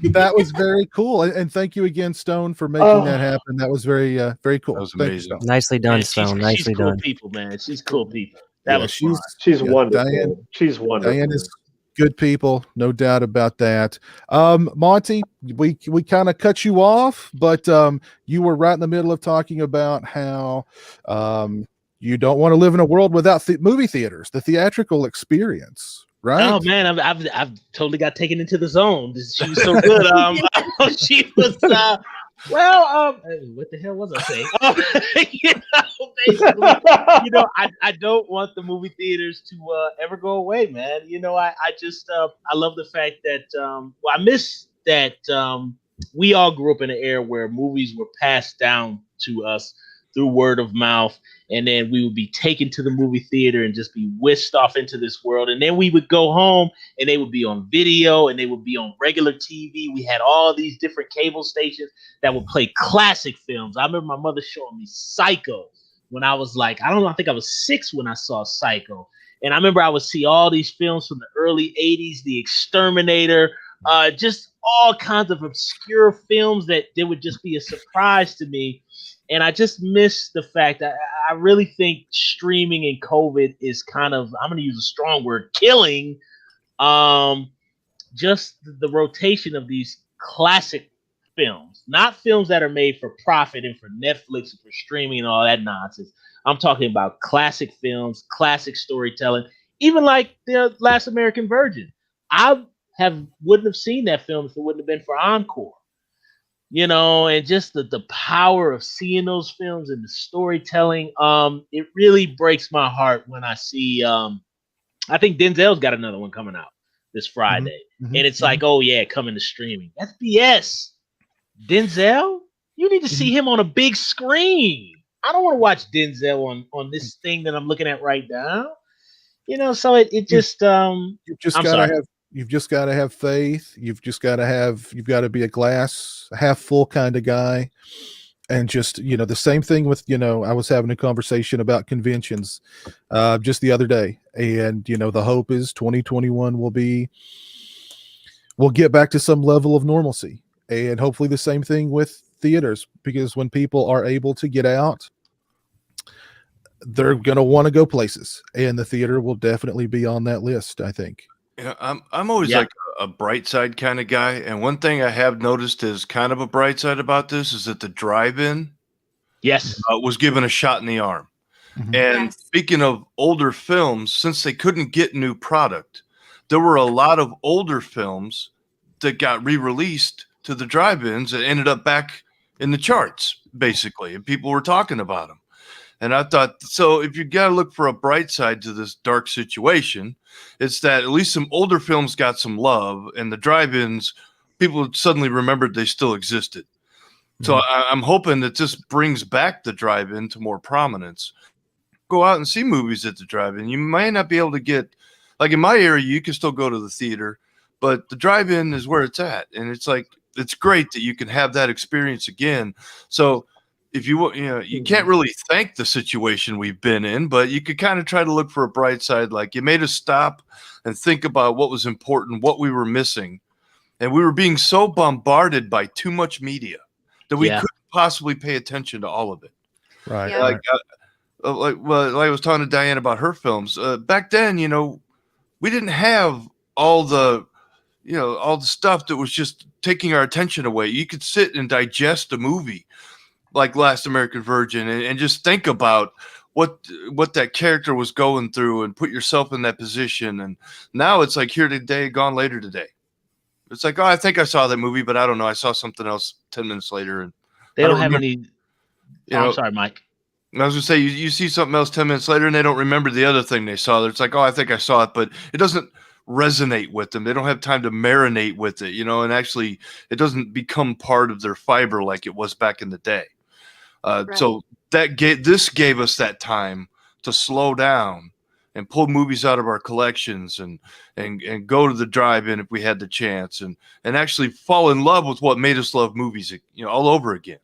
that was very cool. And thank you again, Stone, for making that happen. That was very cool. That was Thank you, amazing. Stone. Nicely done, Man, Stone. she's Nicely cool done. people, man. She's cool people. That was fun. She's Yeah, wonderful. Diane- She's wonderful. Diane is good people, no doubt about that. Monty, we kind of cut you off, but you were right in the middle of talking about how you don't want to live in a world without movie theaters, the theatrical experience, right? Oh man, I've totally got taken into the zone. She was so good. She was what the hell was I saying? Basically, I don't want the movie theaters to ever go away, man. I just I love the fact that I miss that we all grew up in an era where movies were passed down to us through word of mouth, and then we would be taken to the movie theater and just be whisked off into this world, and then we would go home and they would be on video and they would be on regular TV. We had all these different cable stations that would play classic films. I remember my mother showing me Psycho when I was like, I think I was 6 when I saw Psycho. And I remember I would see all these films from the early 80s, The Exterminator, just all kinds of obscure films that they would just be a surprise to me. And I just miss the fact that I really think streaming and COVID is kind of, I'm going to use a strong word, killing just the rotation of these classic films, not films that are made for profit and for Netflix and for streaming and all that nonsense. I'm talking about classic films, classic storytelling, even like The Last American Virgin. I wouldn't have seen that film if it wouldn't have been for Encore. And just the power of seeing those films and the storytelling, it really breaks my heart when I see, I think Denzel's got another one coming out this Friday. Mm-hmm. And it's like, oh yeah, coming to streaming. That's BS. Denzel, you need to see him on a big screen. I don't want to watch Denzel on this thing that I'm looking at right now. So it just, You've just I'm got sorry. to have. You've just got to have faith. You've got to be a glass half full kind of guy. And just, the same thing with, I was having a conversation about conventions just the other day. And, the hope is 2021 we'll get back to some level of normalcy. And hopefully the same thing with theaters, because when people are able to get out, they're going to want to go places. And the theater will definitely be on that list, I think. Yeah, I'm always like a bright side kind of guy, and one thing I have noticed is kind of a bright side about this is that the drive-in was given a shot in the arm. Mm-hmm. And speaking of older films, since they couldn't get new product, there were a lot of older films that got re-released to the drive-ins and ended up back in the charts, basically, and people were talking about them. And I thought, so if you got to look for a bright side to this dark situation, it's that at least some older films got some love, and the drive-ins, people suddenly remembered they still existed. Mm-hmm. So I'm hoping that this brings back the drive-in to more prominence. Go out and see movies at the drive-in. You might not be able to get, like in my area, you can still go to the theater, but the drive-in is where it's at. And it's like, it's great that you can have that experience again. So if you can't really thank the situation we've been in, but you could kind of try to look for a bright side. Like, you made us stop and think about what was important, what we were missing. And we were being so bombarded by too much media that we couldn't possibly pay attention to all of it. Right. Yeah. Like I was talking to Diane about her films. Back then, we didn't have all the stuff that was just taking our attention away. You could sit and digest a movie like Last American Virgin and just think about what that character was going through and put yourself in that position. And now it's like here today, gone later today. It's like, oh, I think I saw that movie, but I don't know. I saw something else 10 minutes later. And They don't have any. I'm sorry, Mike. I was gonna say you see something else 10 minutes later and they don't remember the other thing they saw. It's like, oh, I think I saw it, but it doesn't resonate with them. They don't have time to marinate with it, and actually it doesn't become part of their fiber like it was back in the day. Right. So this gave us that time to slow down and pull movies out of our collections and go to the drive-in if we had the chance and actually fall in love with what made us love movies, all over again.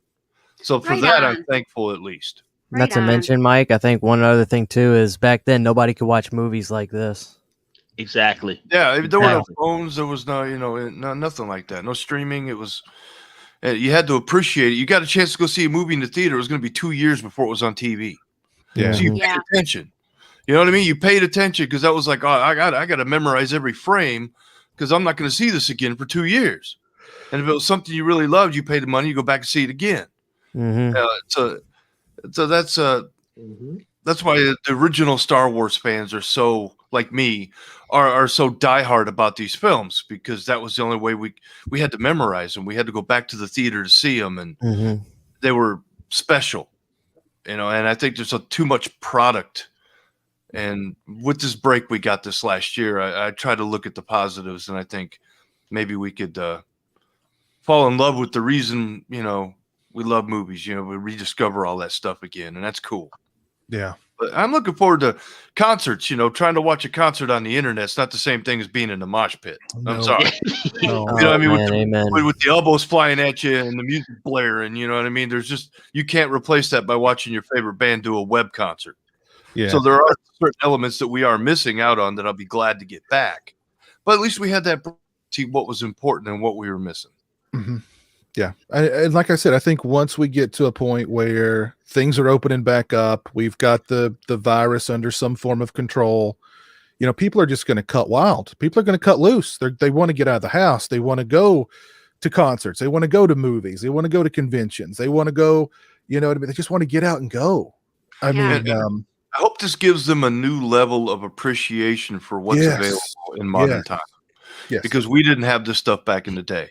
So for that, I'm thankful at least. Not to mention, Mike, I think one other thing too is back then nobody could watch movies like this. Exactly. Yeah, there were no phones. There was no, nothing like that. No streaming. It was, you had to appreciate it. You got a chance to go see a movie in the theater. It was going to be 2 years before it was on TV. Yeah. So you paid attention. You know what I mean? You paid attention because that was like, oh, I got to memorize every frame because I'm not going to see this again for 2 years. And if it was something you really loved, you pay the money, you go back and see it again. So that's why the original Star Wars fans are so, like me, are so diehard about these films, because that was the only way we had to memorize them. We had to go back to the theater to see them, and they were special, and I think there's too much product. And with this break we got this last year, I try to look at the positives, and I think maybe we could fall in love with the reason, we love movies, we rediscover all that stuff again, and that's cool. Yeah. But I'm looking forward to concerts, trying to watch a concert on the internet. It's not the same thing as being in the mosh pit. No. I'm sorry. No. What I mean? Man, with the elbows flying at you and the music blaring, you know what I mean? You can't replace that by watching your favorite band do a web concert. Yeah. So there are certain elements that we are missing out on that I'll be glad to get back. But at least we had that, see what was important and what we were missing. Mm-hmm. Yeah. And like I said, I think once we get to a point where things are opening back up, we've got the virus under some form of control, people are just going to cut wild. People are going to cut loose. They want to get out of the house. They want to go to concerts. They want to go to movies. They want to go to conventions. They want to go, they just want to get out and go. I mean, I hope this gives them a new level of appreciation for what's available in modern time. Yes. Because we didn't have this stuff back in the day.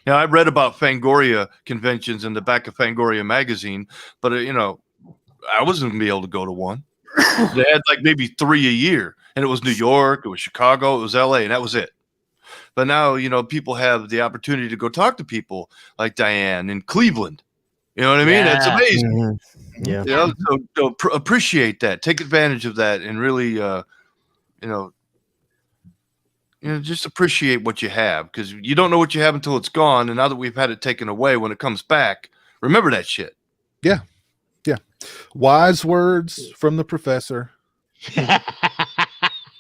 Now, I read about Fangoria conventions in the back of Fangoria magazine, but, I wasn't going to be able to go to one. They had like maybe 3 a year, and it was New York, it was Chicago, it was LA, and that was it. But now, people have the opportunity to go talk to people like Diane in Cleveland. You know what I mean? It's amazing. Yeah. So appreciate that. Take advantage of that, and really, just appreciate what you have, because you don't know what you have until it's gone. And now that we've had it taken away, when it comes back, remember that shit. Yeah. Yeah. Wise words from the professor.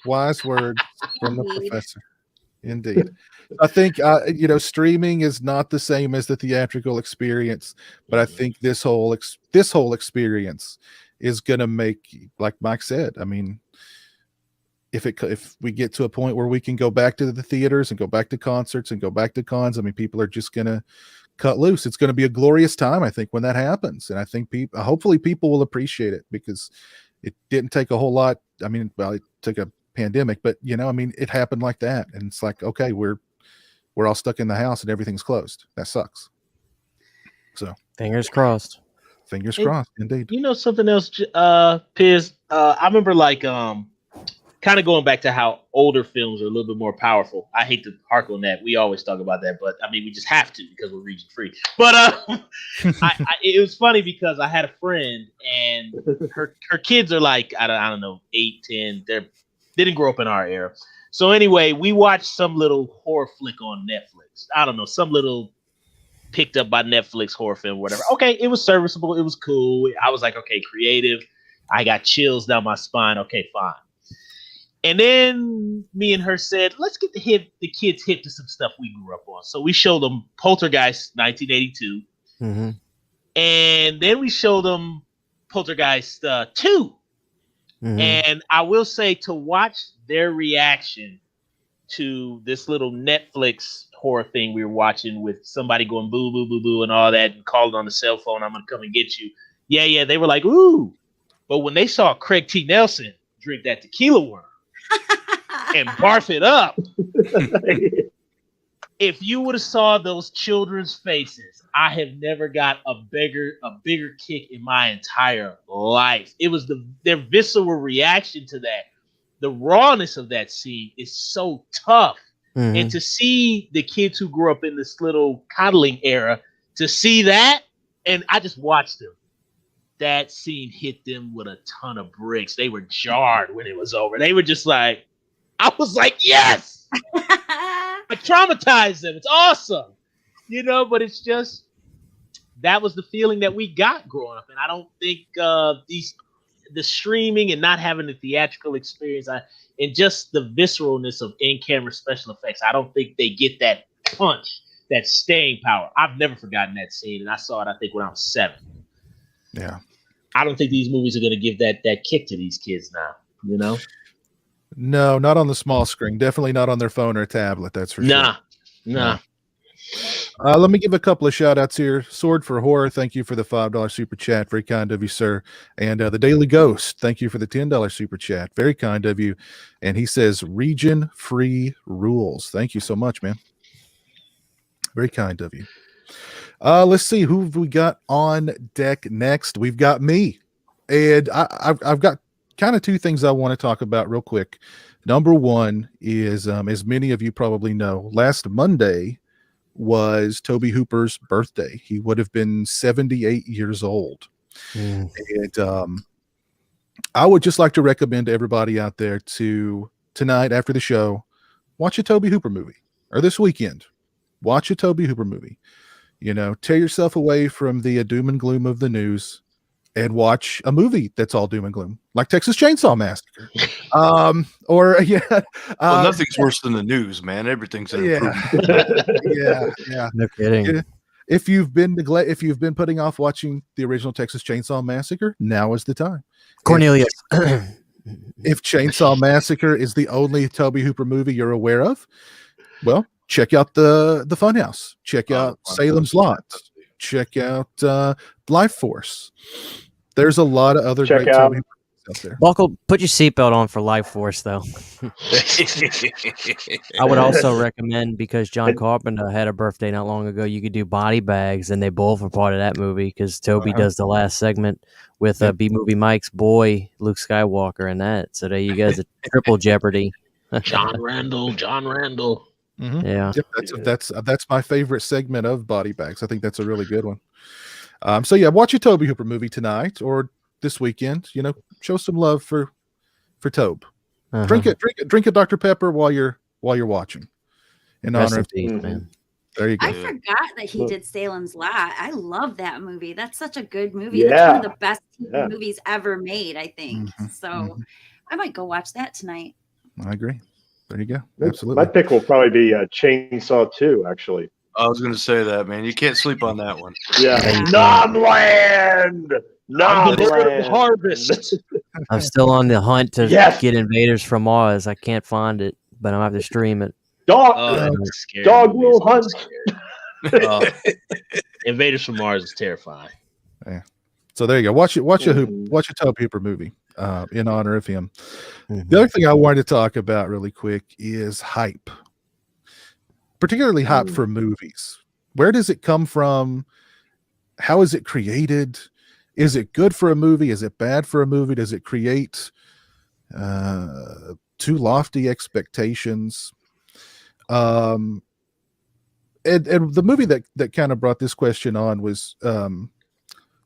Wise words from the professor. Indeed. I think, streaming is not the same as the theatrical experience, but I think this whole experience is going to make, like Mike said, I mean, if we get to a point where we can go back to the theaters and go back to concerts and go back to cons, I mean, people are just going to cut loose. It's going to be a glorious time, I think, when that happens. And I think hopefully people will appreciate it, because it didn't take a whole lot. I mean, it took a pandemic, but it happened like that. And it's like, okay, we're all stuck in the house and everything's closed. That sucks. So fingers crossed. Fingers crossed, indeed. Something else, Piz, I remember kind of going back to how older films are a little bit more powerful. I hate to hark on that. We always talk about that, but I mean, we just have to because we're region free. But it was funny because I had a friend, and her kids are like, I don't know, 8, 10. They didn't grow up in our era. So anyway, we watched some little horror flick on Netflix. I don't know, some little picked up by Netflix horror film, whatever. Okay, it was serviceable. It was cool. I was like, okay, creative. I got chills down my spine. Okay, fine. And then me and her said, let's get the kids hip to some stuff we grew up on. So we showed them Poltergeist 1982. Mm-hmm. And then we showed them Poltergeist 2. Mm-hmm. And I will say, to watch their reaction to this little Netflix horror thing we were watching with somebody going boo, boo, boo, boo, and all that, and calling on the cell phone, I'm going to come and get you. Yeah, they were like, ooh. But when they saw Craig T. Nelson drink that tequila worm and barf it up, if you would have saw those children's faces, I have never got a bigger kick in my entire life. It was their visceral reaction to that. The rawness of that scene is so tough. Mhm. And to see the kids who grew up in this little coddling era, to see that, and I just watched them. That scene hit them with a ton of bricks. They were jarred when it was over. They were just like, I was like, yes! I traumatized them. It's awesome. But it's just, that was the feeling that we got growing up. And I don't think the streaming and not having the theatrical experience and just the visceralness of in-camera special effects, I don't think they get that punch, that staying power. I've never forgotten that scene, and I saw it, I think, when I was 7. Yeah. I don't think these movies are going to give that kick to these kids now, No, not on the small screen. Definitely not on their phone or tablet. That's for sure. Nah. Let me give a couple of shout outs here. Sword for Horror, thank you for the $5 super chat. Very kind of you, sir. And the Daily Ghost, thank you for the $10 super chat. Very kind of you. And he says, region free rules. Thank you so much, man. Very kind of you. Let's see who have we got on deck next. We've got me. And I've got kind of two things I want to talk about real quick. Number one is, as many of you probably know, last Monday was Toby Hooper's birthday. He would have been 78 years old. And I would just like to recommend to everybody out there to tonight after the show, watch a Toby Hooper movie, or this weekend, watch a Toby Hooper movie. Tear yourself away from the doom and gloom of the news and watch a movie that's all doom and gloom, like Texas Chainsaw Massacre. Nothing's worse than the news, man. Everything's an improvement. Yeah. No kidding. If you've been putting off watching the original Texas Chainsaw Massacre, now is the time. Cornelius. If Chainsaw Massacre is the only Toby Hooper movie you're aware of, well, check out the Funhouse. Check out Salem's Lot. Check out Life Force. There's a lot of other great Toby Hooper out there. Buckle, put your seatbelt on for Life Force, though. I would also recommend, because John Carpenter had a birthday not long ago, you could do Body Bags, and they both are part of that movie because Toby does the last segment with B-Movie Mike's boy, Luke Skywalker, and that. So there you guys, a triple jeopardy. John Randall. Mm-hmm. Yeah. That's my favorite segment of Body Bags. I think that's a really good one. So yeah, watch a Toby Hooper movie tonight or this weekend. Show some love for Tobe. Drink a Dr. Pepper while you're watching. In honor of man. There you go. I forgot that he did Salem's Lot. I love that movie. That's such a good movie. That's one of the best TV movies ever made, I think. So I might go watch that tonight. I agree. There you go. Absolutely. My pick will probably be Chainsaw 2, actually. I was going to say that, man. You can't sleep on that one. Yeah. Nomland! Harvest. I'm still on the hunt to Yes! get Invaders from Mars. I can't find it, but I'm going to have to stream it. Dog will hunt. Invaders from Mars is terrifying. Yeah. So there you go. Watch a Tobe Hooper movie in honor of him. The other thing I wanted to talk about really quick is hype, particularly hype for movies. Where does it come from? How is it created? Is it good for a movie? Is it bad for a movie? Does it create too lofty expectations? And the movie that kind of brought this question on was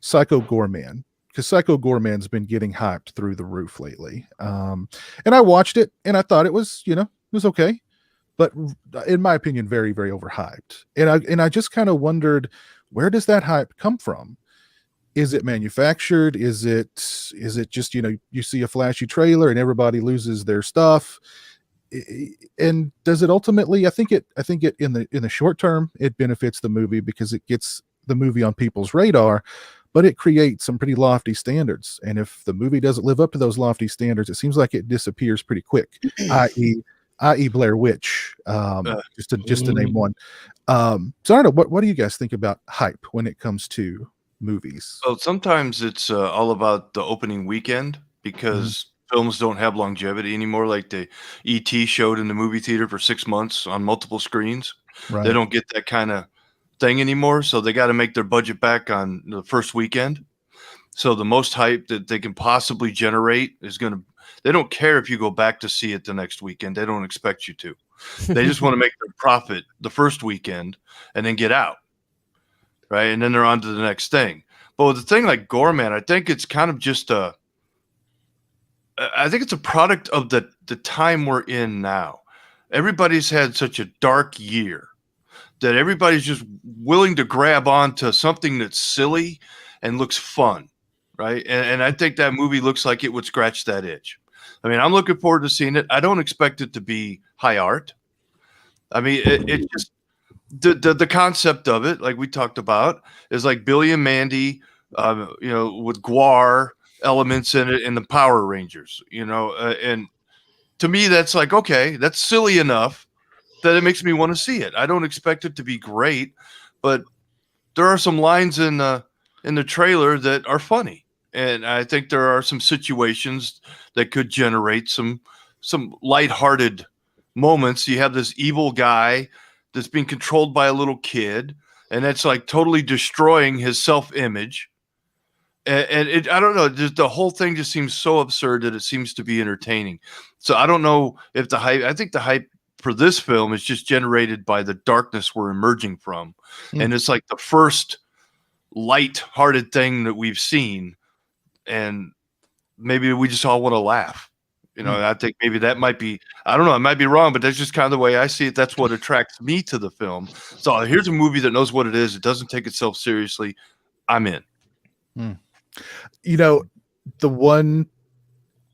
Psycho Goreman, because Psycho Goreman's been getting hyped through the roof lately. And I watched it and I thought it was okay, but in my opinion, very, very overhyped. And I just kind of wondered, where does that hype come from? Is it manufactured? Is it just, you see a flashy trailer and everybody loses their stuff? And does it ultimately, I think it in the short term, it benefits the movie because it gets the movie on people's radar, but it creates some pretty lofty standards. And if the movie doesn't live up to those lofty standards, it seems like it disappears pretty quick, i.e. Blair Witch, just to name one. So I don't know, what do you guys think about hype when it comes to movies? So sometimes it's all about the opening weekend, because films don't have longevity anymore. Like the E.T. showed in the movie theater for 6 months on multiple screens. Right. They don't get that kind of thing anymore, so they got to make their budget back on the first weekend. So the most hype that they can possibly generate is going to, they don't care if you go back to see it the next weekend. They don't expect you to. They just want to make their profit the first weekend and then get out. Right. And then they're on to the next thing. But with the thing like Gwar, man, I think it's kind of just I think it's a product of the time we're in now. Everybody's had such a dark year that everybody's just willing to grab onto something that's silly and looks fun. Right. And I think that movie looks like it would scratch that itch. I mean, I'm looking forward to seeing it. I don't expect it to be high art. I mean, it just the concept of it, like we talked about, is like Billy and Mandy, with Gwar elements in it and the Power Rangers, and to me, that's like, okay, that's silly enough that it makes me want to see it. I don't expect it to be great, but there are some lines in the trailer that are funny. And I think there are some situations that could generate some lighthearted moments. You have this evil guy that's being controlled by a little kid, and that's like totally destroying his self-image. And I don't know, the whole thing just seems so absurd that it seems to be entertaining. So I don't know if I think the hype for this film is just generated by the darkness we're emerging from. And it's like the first light-hearted thing that we've seen. And maybe we just all want to laugh. I think maybe that might be, I don't know, I might be wrong, but that's just kind of the way I see it. That's what attracts me to the film. So here's a movie that knows what it is. It doesn't take itself seriously. I'm in. The one,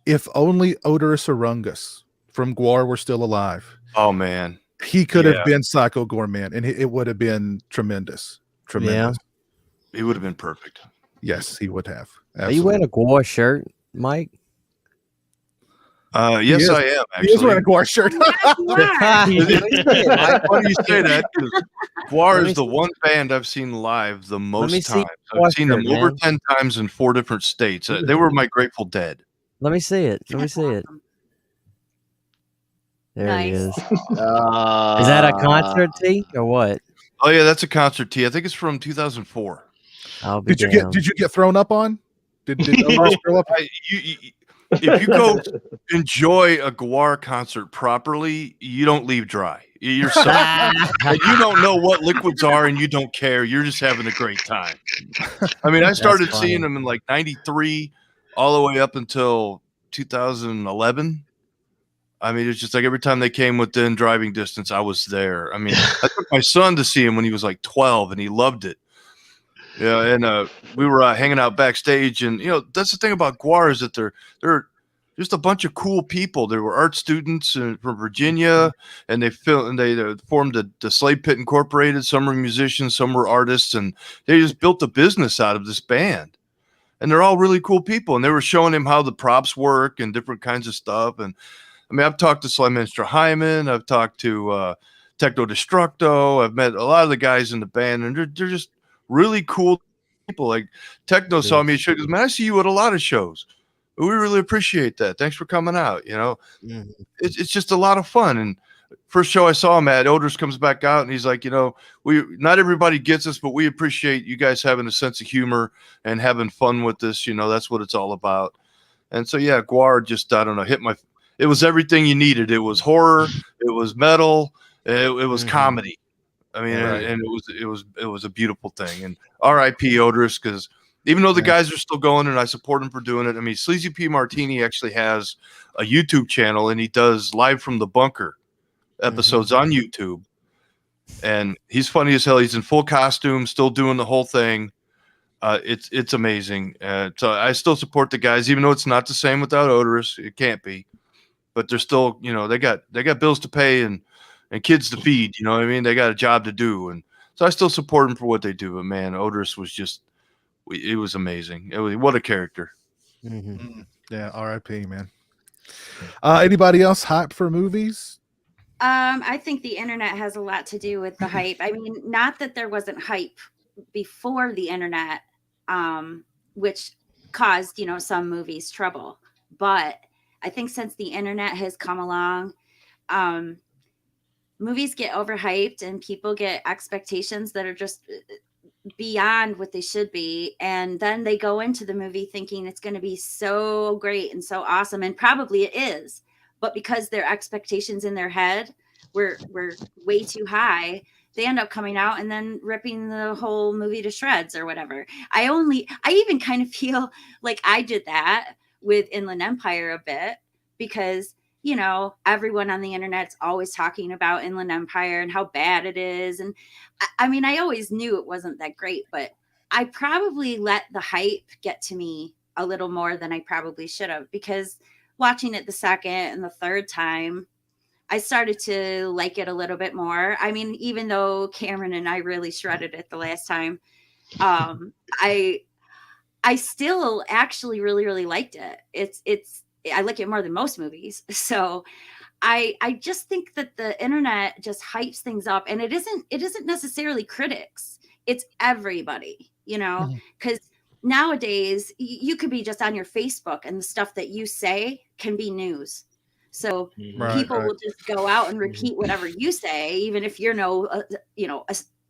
if only Odorous Orungus from Gwar were still alive. Oh, man. He could have been Psycho Gorman, and it would have been tremendous. Tremendous. Yeah. He would have been perfect. Yes, he would have. Absolutely. Are you wearing a Gwar shirt, Mike? Yes, I am. Actually, he is wearing a Gwar shirt. Funny you say that, because Gwar is the one band I've seen live the most times. I've seen them over 10 times in 4 different states. They were my Grateful Dead. Let me see it. Let me see it. There he is. Is that a concert tee or what? Oh yeah, that's a concert tee. I think it's from 2004. Did you get thrown up on? Did Odorous throw up? If you go enjoy a Gwar concert properly, you don't leave dry. You're and you don't know what liquids are, and you don't care. You're just having a great time. I mean, I started seeing them in like '93, all the way up until 2011. I mean, it's just like every time they came within driving distance, I was there. I mean, I took my son to see him when he was like 12, and he loved it. Yeah, and we were hanging out backstage, and that's the thing about Gwar is that they're just a bunch of cool people. They were art students from Virginia, and they formed the Slave Pit Incorporated. Some were musicians, some were artists, and they just built a business out of this band. And they're all really cool people, and they were showing him how the props work and different kinds of stuff. And I mean, I've talked to Slyminster Hyman, I've talked to Techno Destructo, I've met a lot of the guys in the band, and they're just really cool people. Like Techno saw me at shows. Goes, man, I see you at a lot of shows. We really appreciate that. Thanks for coming out. It's just a lot of fun. And first show I saw him at, Odorous comes back out and he's like, we not everybody gets us, but we appreciate you guys having a sense of humor and having fun with this. That's what it's all about. And so yeah, Gwar just, I don't know, it was everything you needed. It was horror, it was metal, it was comedy. I mean, and it was a beautiful thing. And R.I.P. Odorous, because even though the guys are still going, and I support him for doing it. I mean, Sleazy P. Martini actually has a YouTube channel, and he does Live from the Bunker episodes on YouTube. And he's funny as hell. He's in full costume, still doing the whole thing. It's amazing. So I still support the guys, even though it's not the same without Odorous. It can't be. But they're still, they got bills to pay and kids to feed, you know what I mean? They got a job to do. And so I still support them for what they do. But man, Odorous was just, it was amazing. What a character. Yeah. RIP, man. Anybody else hype for movies? I think the internet has a lot to do with the hype. I mean, not that there wasn't hype before the internet, which caused, some movies trouble. But I think since the internet has come along, movies get overhyped and people get expectations that are just beyond what they should be, and then they go into the movie thinking it's going to be so great and so awesome, and probably it is, but because their expectations in their head were way too high, they end up coming out and then ripping the whole movie to shreds or whatever. I even kind of feel like I did that with Inland Empire a bit, because everyone on the internet's always talking about Inland Empire and how bad it is. And I mean, I always knew it wasn't that great, but I probably let the hype get to me a little more than I probably should have, because watching it the second and the third time, I started to like it a little bit more. I mean, even though Cameron and I really shredded it the last time, I still actually really, really liked it. I like it more than most movies. So I just think that the internet just hypes things up, and it isn't necessarily critics. It's everybody, because nowadays you could be just on your Facebook and the stuff that you say can be news. So people will just go out and repeat whatever you say, even if you're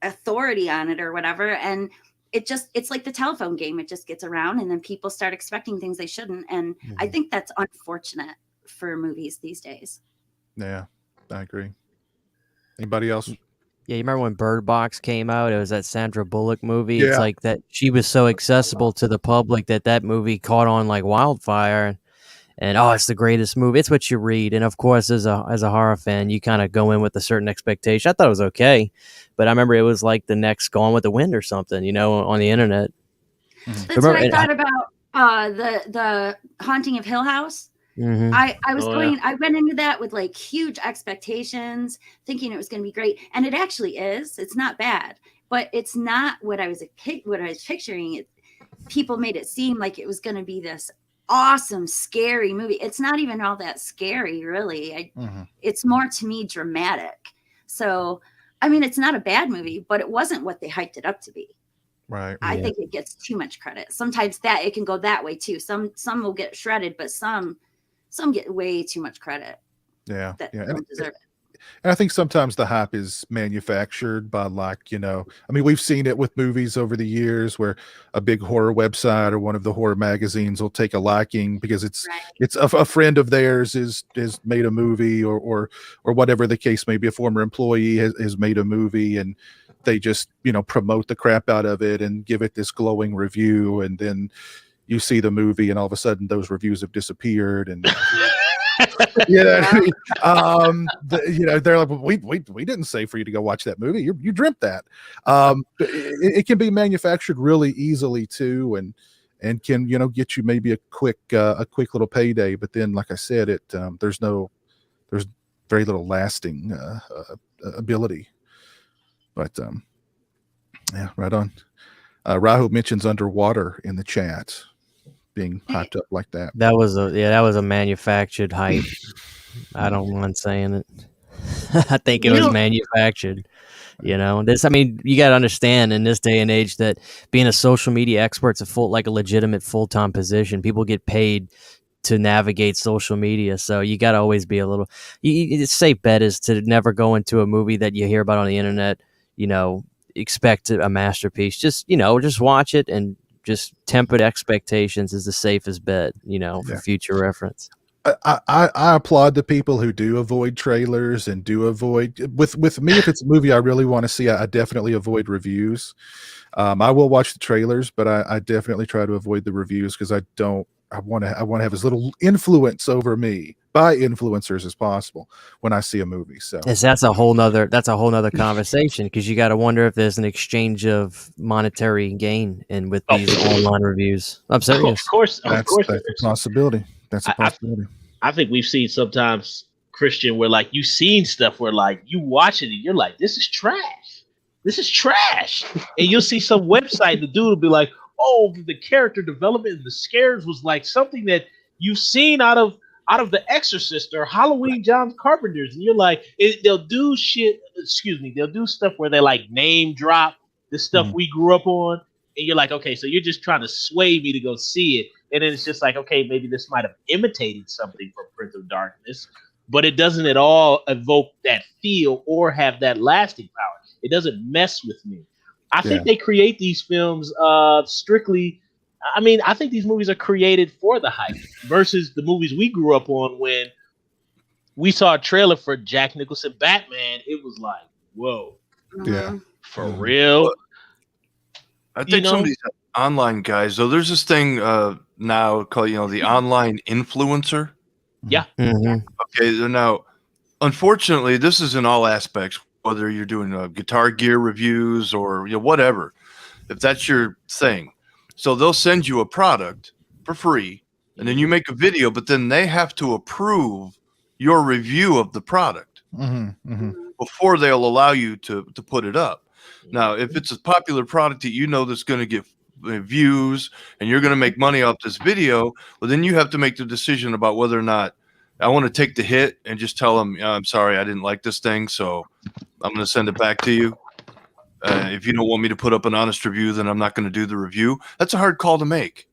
authority on it or whatever. And it's like the telephone game. It just gets around, and then people start expecting things they shouldn't. And I think that's unfortunate for movies these days. Yeah, I agree. Anybody else? Yeah, you remember when Bird Box came out? It was that Sandra Bullock movie. Yeah. It's like that she was so accessible to the public that movie caught on like wildfire. And it's the greatest movie. It's what you read. And of course, as a horror fan, you kind of go in with a certain expectation. I thought it was okay, but I remember it was like the next Gone with the Wind or something, on the internet. That's what I thought about the Haunting of Hill House. Mm-hmm. I went into that with like huge expectations, thinking it was going to be great, and it actually is. It's not bad, but it's not what I was picturing. People made it seem like it was going to be this awesome, scary movie. It's not even all that scary, really. It's more, to me, dramatic. So, I mean, it's not a bad movie, but it wasn't what they hyped it up to be. Right. I think it gets too much credit. Sometimes that it can go that way too. Some will get shredded, but some get way too much credit. Yeah. That don't deserve it. And I think sometimes the hype is manufactured by we've seen it with movies over the years where a big horror website or one of the horror magazines will take a liking because it's a friend of theirs has made a movie or whatever the case may be. A former employee has made a movie, and they just, promote the crap out of it and give it this glowing review. And then you see the movie and all of a sudden those reviews have disappeared. And they're like, we didn't say for you to go watch that movie. You dreamt that. It can be manufactured really easily too, and can get you maybe a quick little payday. But then, like I said, there's very little lasting ability. But yeah, right on. Rahu mentions Underwater in the chat, being hyped up like that. That was a manufactured hype. I don't mind saying it. I think it was manufactured. You got to understand in this day and age that being a social media expert's a legitimate full-time position. People get paid to navigate social media, so you got to always be a little. It's safe bet is to never go into a movie that you hear about on the internet. Expect a masterpiece. Just watch it and just tempered expectations is the safest bet, for future reference. I applaud the people who do avoid trailers and do avoid with me. If it's a movie I really want to see, I definitely avoid reviews. I will watch the trailers, but I definitely try to avoid the reviews because I want to have as little influence over me by influencers as possible when I see a movie. So that's a whole nother conversation, because you got to wonder if there's an exchange of monetary gain with these online reviews. I'm serious. Of course, that's a possibility. That's a possibility. I think we've seen sometimes, Christian, where like you've seen stuff where like you watch it and you're like, this is trash. This is trash. And you'll see some website, the dude will be like, oh, the character development and the scares was like something that you've seen out of The Exorcist or Halloween John Carpenter's. And you're like, they'll do stuff where they like name drop the stuff we grew up on. And you're like, okay, so you're just trying to sway me to go see it. And then it's just like, okay, maybe this might have imitated something from Prince of Darkness, but it doesn't at all evoke that feel or have that lasting power. It doesn't mess with me. I think they create these films strictly. I mean, I think these movies are created for the hype versus the movies we grew up on. When we saw a trailer for Jack Nicholson Batman, it was like, whoa, for real. I think some of these online guys, though, there's this thing now called, the online influencer. Yeah. Okay. Now, unfortunately, this is in all aspects, whether you're doing guitar gear reviews or whatever, if that's your thing. So they'll send you a product for free, and then you make a video, but then they have to approve your review of the product before they'll allow you to put it up. Now, if it's a popular product that that's going to get views and you're going to make money off this video, well, then you have to make the decision about whether or not I want to take the hit and just tell them, I'm sorry, I didn't like this thing, so I'm going to send it back to you. If you don't want me to put up an honest review, then I'm not going to do the review. That's a hard call to make.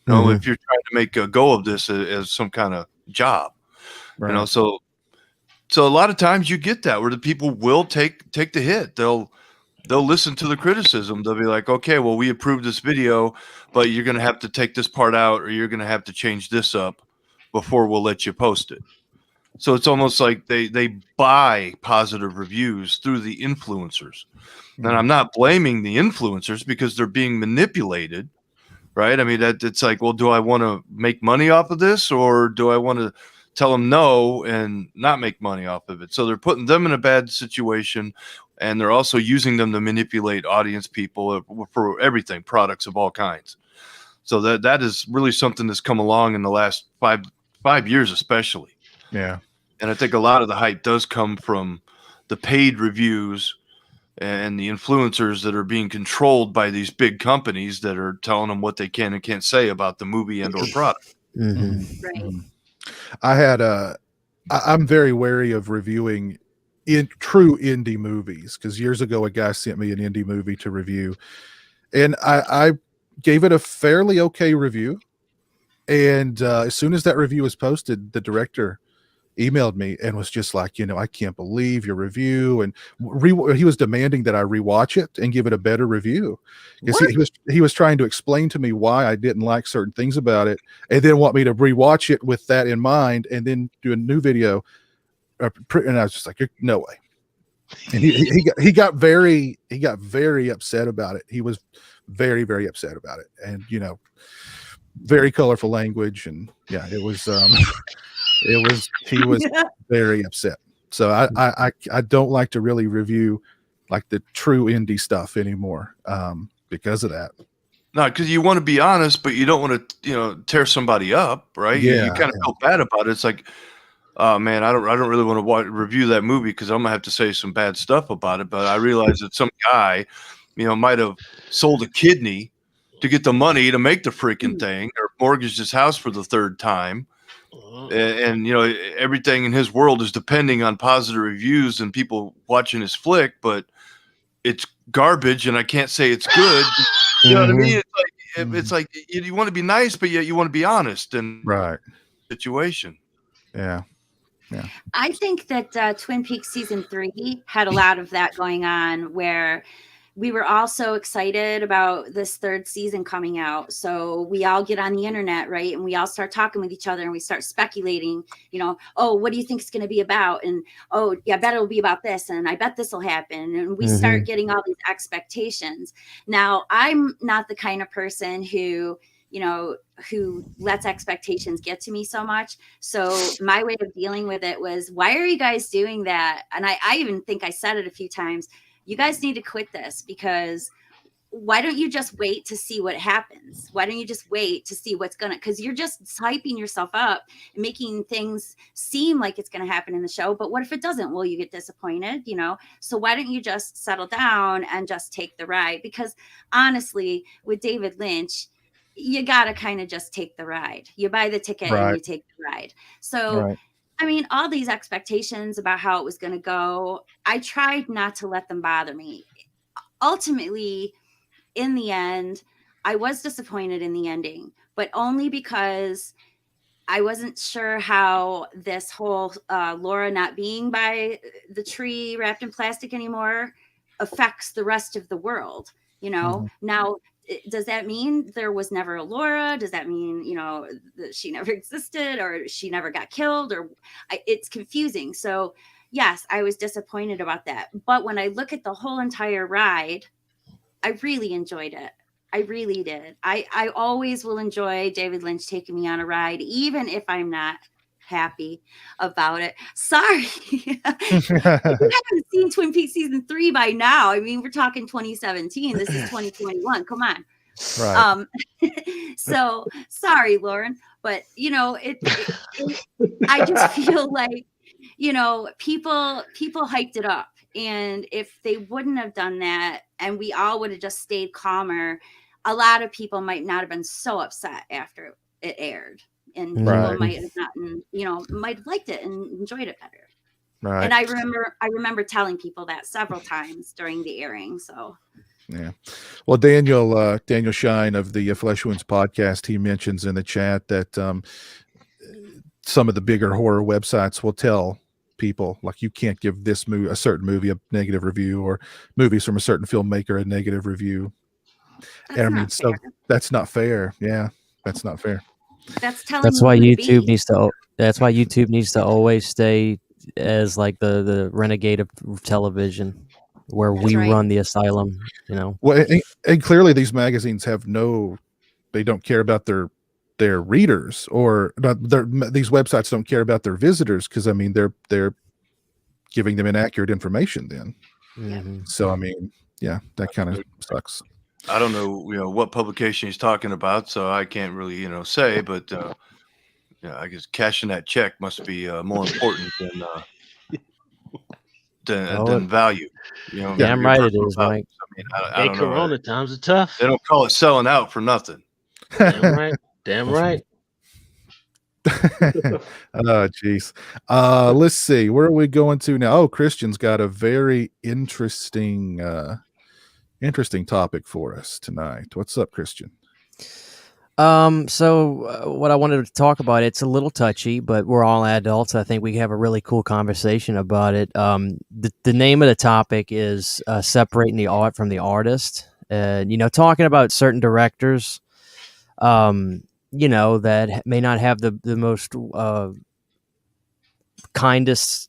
If you're trying to make a go of this as some kind of job, so a lot of times you get that where the people will take the hit. They'll listen to the criticism. They'll be like, okay, well, we approved this video, but you're going to have to take this part out, or you're going to have to change this up before we'll let you post it. So it's almost like they buy positive reviews through the influencers. And I'm not blaming the influencers because they're being manipulated, right? I mean, it's like, well, do I want to make money off of this, or do I want to tell them no and not make money off of it? So they're putting them in a bad situation, and they're also using them to manipulate audience people for everything, products of all kinds. So that is really something that's come along in the last five years, especially. Yeah. And I think a lot of the hype does come from the paid reviews and the influencers that are being controlled by these big companies that are telling them what they can and can't say about the movie and or product. Right. I had I'm very wary of reviewing in true indie movies, because years ago a guy sent me an indie movie to review, and I gave it a fairly okay review. And as soon as that review was posted, the director emailed me and was just like, I can't believe your review, and he was demanding that I rewatch it and give it a better review, because he was trying to explain to me why I didn't like certain things about it, and then want me to rewatch it with that in mind, and then do a new video. And I was just like, no way. And he got very upset about it. He was very, very upset about it, and very colorful language, and it was he was very upset. So I don't like to really review like the true indie stuff anymore because of that. No, because you want to be honest, but you don't want to tear somebody up, right? Yeah, you kind of feel bad about it. It's like, oh man, I don't really want to review that movie because I'm gonna have to say some bad stuff about it. But I realize that some guy, might have sold a kidney to get the money to make the freaking thing, or mortgaged his house for the third time. And everything in his world is depending on positive reviews and people watching his flick, but it's garbage, and I can't say it's good. You know what I mean? It's like you want to be nice, but yet you want to be honest and right situation. Yeah. I think that Twin Peaks season 3 had a lot of that going on, where we were all so excited about this third season coming out. So we all get on the internet, right? And we all start talking with each other, and we start speculating, oh, what do you think it's going to be about? And, oh, yeah, I bet it'll be about this. And I bet this will happen. And we start getting all these expectations. Now, I'm not the kind of person who lets expectations get to me so much. So my way of dealing with it was, why are you guys doing that? And I even think I said it a few times. You guys need to quit this, because why don't you just wait to see what happens? Why don't you just wait to see what's because you're just hyping yourself up and making things seem like it's going to happen in the show. But what if it doesn't? Will you get disappointed? So why don't you just settle down and just take the ride? Because honestly, with David Lynch, you got to kind of just take the ride. You buy the ticket and you take the ride. So I mean, all these expectations about how it was going to go, I tried not to let them bother me. Ultimately, in the end, I was disappointed in the ending, but only because I wasn't sure how this whole Laura not being by the tree wrapped in plastic anymore affects the rest of the world. Now, does that mean there was never a Laura? Does that mean, that she never existed or she never got killed? It's confusing. So yes, I was disappointed about that. But when I look at the whole entire ride, I really enjoyed it. I really did. I always will enjoy David Lynch taking me on a ride, even if I'm not happy about it. Sorry. You haven't seen Twin Peaks season 3 by now. I mean, we're talking 2017. This is 2021. Come on. Right. So sorry, Lauren, but I just feel like, people hyped it up. And if they wouldn't have done that and we all would have just stayed calmer, a lot of people might not have been so upset after it aired. And people might have gotten, might have liked it and enjoyed it better. Right. And I remember telling people that several times during the airing. So yeah. Well, Daniel Shine of the Flesh Wounds podcast, he mentions in the chat that some of the bigger horror websites will tell people, like, you can't give this a certain movie a negative review, or movies from a certain filmmaker a negative review. So that's not fair. Yeah, that's not fair. That's telling. That's why YouTube needs to. That's why YouTube needs to always stay as like the renegade of television, where we run the asylum. Well, and clearly these magazines have they don't care about their readers, or these websites don't care about their visitors, because I mean they're giving them inaccurate information then. Mm-hmm. So I mean, yeah, that kind of sucks. I don't know, what publication he's talking about, so I can't really, say. But I guess cashing that check must be more important than value. Damn right it is, Mike. I mean, I don't Corona know. times are tough. They don't call it selling out for nothing. Damn right. Damn right. Oh, jeez. Let's see. Where are we going to now? Oh, Christian's got a very interesting topic for us tonight. What's up, Christian? So what I wanted to talk about, it's a little touchy, but we're all adults. I think we have a really cool conversation about it. The name of the topic is separating the art from the artist. Talking about certain directors, that may not have the most kindest,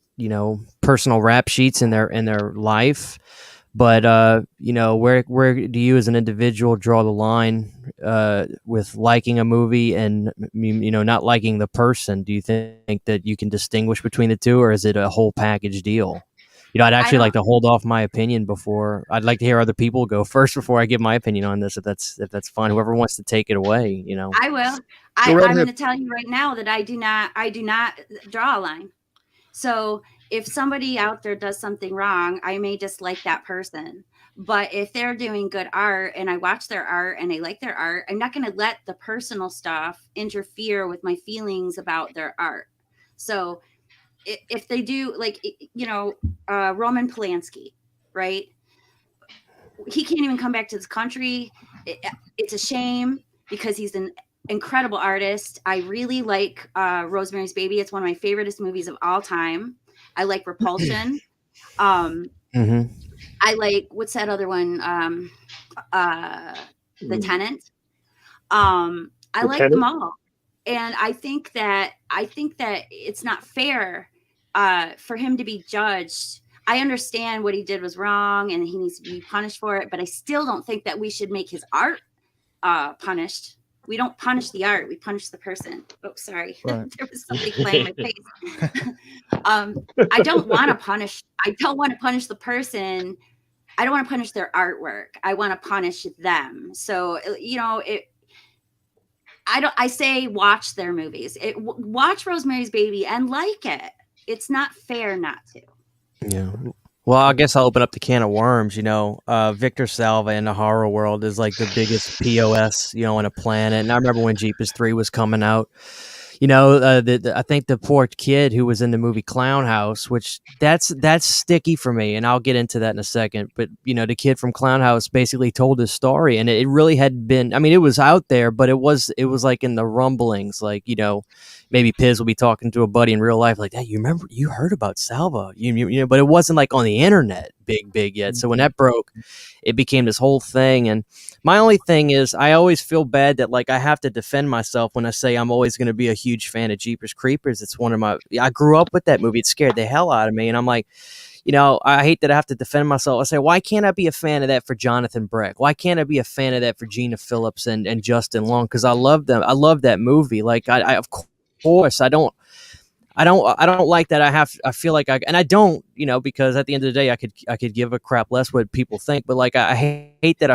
personal rap sheets in their life. But where do you as an individual draw the line with liking a movie and not liking the person? Do you think that you can distinguish between the two, or is it a whole package deal? I'd actually like to hold off my opinion before. I'd like to hear other people go first before I give my opinion on this, if that's fine. Whoever wants to take it away, I will. I'm going to tell you right now that I do not draw a line. So if somebody out there does something wrong, I may dislike that person. But if they're doing good art and I watch their art and I like their art, I'm not going to let the personal stuff interfere with my feelings about their art. So if they do, Roman Polanski, right? He can't even come back to this country. It's a shame, because he's an incredible artist. I really like Rosemary's Baby. It's one of my favoriteest movies of all time. I like Repulsion. Mm-hmm. I like, what's that other one? The Tenant. I like them all. And I think that it's not fair for him to be judged. I understand what he did was wrong and he needs to be punished for it, but I still don't think that we should make his art punished. We don't punish the art, we punish the person. Oh, sorry. Right. There was something playing in my face. I don't want to punish the person. I don't want to punish their artwork. I want to punish them. So, I say watch their movies. Watch Rosemary's Baby and like it. It's not fair not to. Yeah. Well, I guess I'll open up the can of worms. Victor Salva in the horror world is like the biggest POS, on a planet. And I remember when Jeepers 3 was coming out. I think the poor kid who was in the movie Clown House, which that's sticky for me, and I'll get into that in a second. But the kid from Clown House basically told his story, and it really had been. I mean, it was out there, but it was like in the rumblings, like maybe Piz will be talking to a buddy in real life, like, "Hey, you heard about Salva?" But it wasn't like on the internet big yet. So when that broke, it became this whole thing. And my only thing is, I always feel bad that like I have to defend myself when I say I'm always going to be a huge fan of Jeepers Creepers. It's one of I grew up with that movie. It scared the hell out of me, and I'm like, I hate that I have to defend myself. I say, why can't I be a fan of that for Jonathan Breck? Why can't I be a fan of that for Gina Phillips and Justin Long? Because I love them. I love that movie. Like I of course I don't like that I feel like I don't, because at the end of the day I could give a crap less what people think, but like I hate that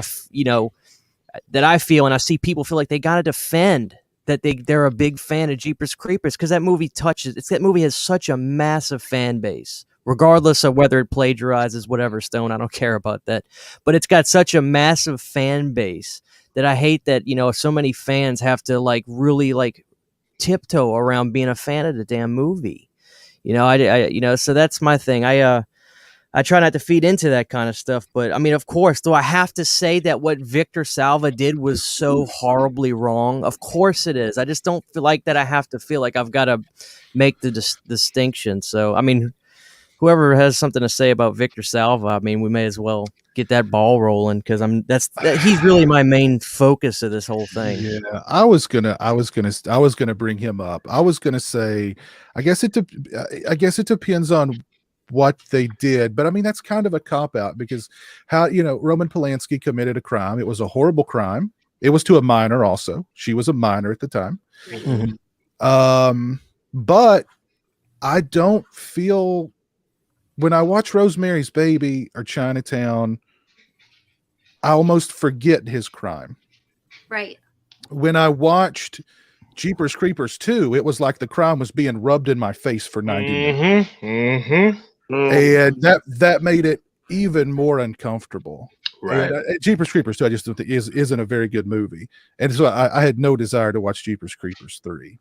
that I feel and I see people feel like they got to defend that they're a big fan of Jeepers Creepers because that movie that movie has such a massive fan base, regardless of whether it plagiarizes whatever Stone. I don't care about that, but it's got such a massive fan base that I hate that so many fans have to like really like tiptoe around being a fan of the damn movie. So that's my thing. I try not to feed into that kind of stuff, but I mean, of course, do I have to say that what Victor Salva did was so horribly wrong? Of course it is. I just don't feel like that I have to feel like I've got to make the distinction. So, I mean, whoever has something to say about Victor Salva, I mean, we may as well get that ball rolling because he's really my main focus of this whole thing. Yeah, I was gonna bring him up. I was gonna say, I guess it depends on what they did, but I mean that's kind of a cop out because Roman Polanski committed a crime. It was a horrible crime. It was to a minor also. She was a minor at the time. Mm-hmm. But I don't feel when I watch Rosemary's Baby or Chinatown, I almost forget his crime. Right. When I watched Jeepers Creepers 2, it was like the crime was being rubbed in my face for 90 minutes. Mm-hmm. And that made it even more uncomfortable. Right. And, Jeepers Creepers 2, I just don't think isn't a very good movie. And so I had no desire to watch Jeepers Creepers 3.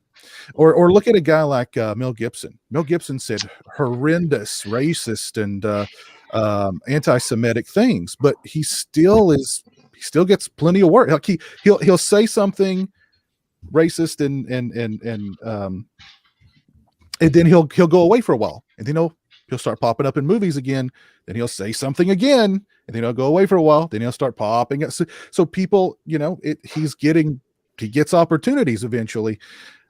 Or look at a guy like Mel Gibson. Mel Gibson said horrendous, racist, and anti-Semitic things, but he still gets plenty of work. Like he'll say something racist and then he'll go away for a while, and then he'll start popping up in movies again. Then he'll say something again, and then he'll go away for a while. Then he'll start popping up. So people, he gets opportunities eventually.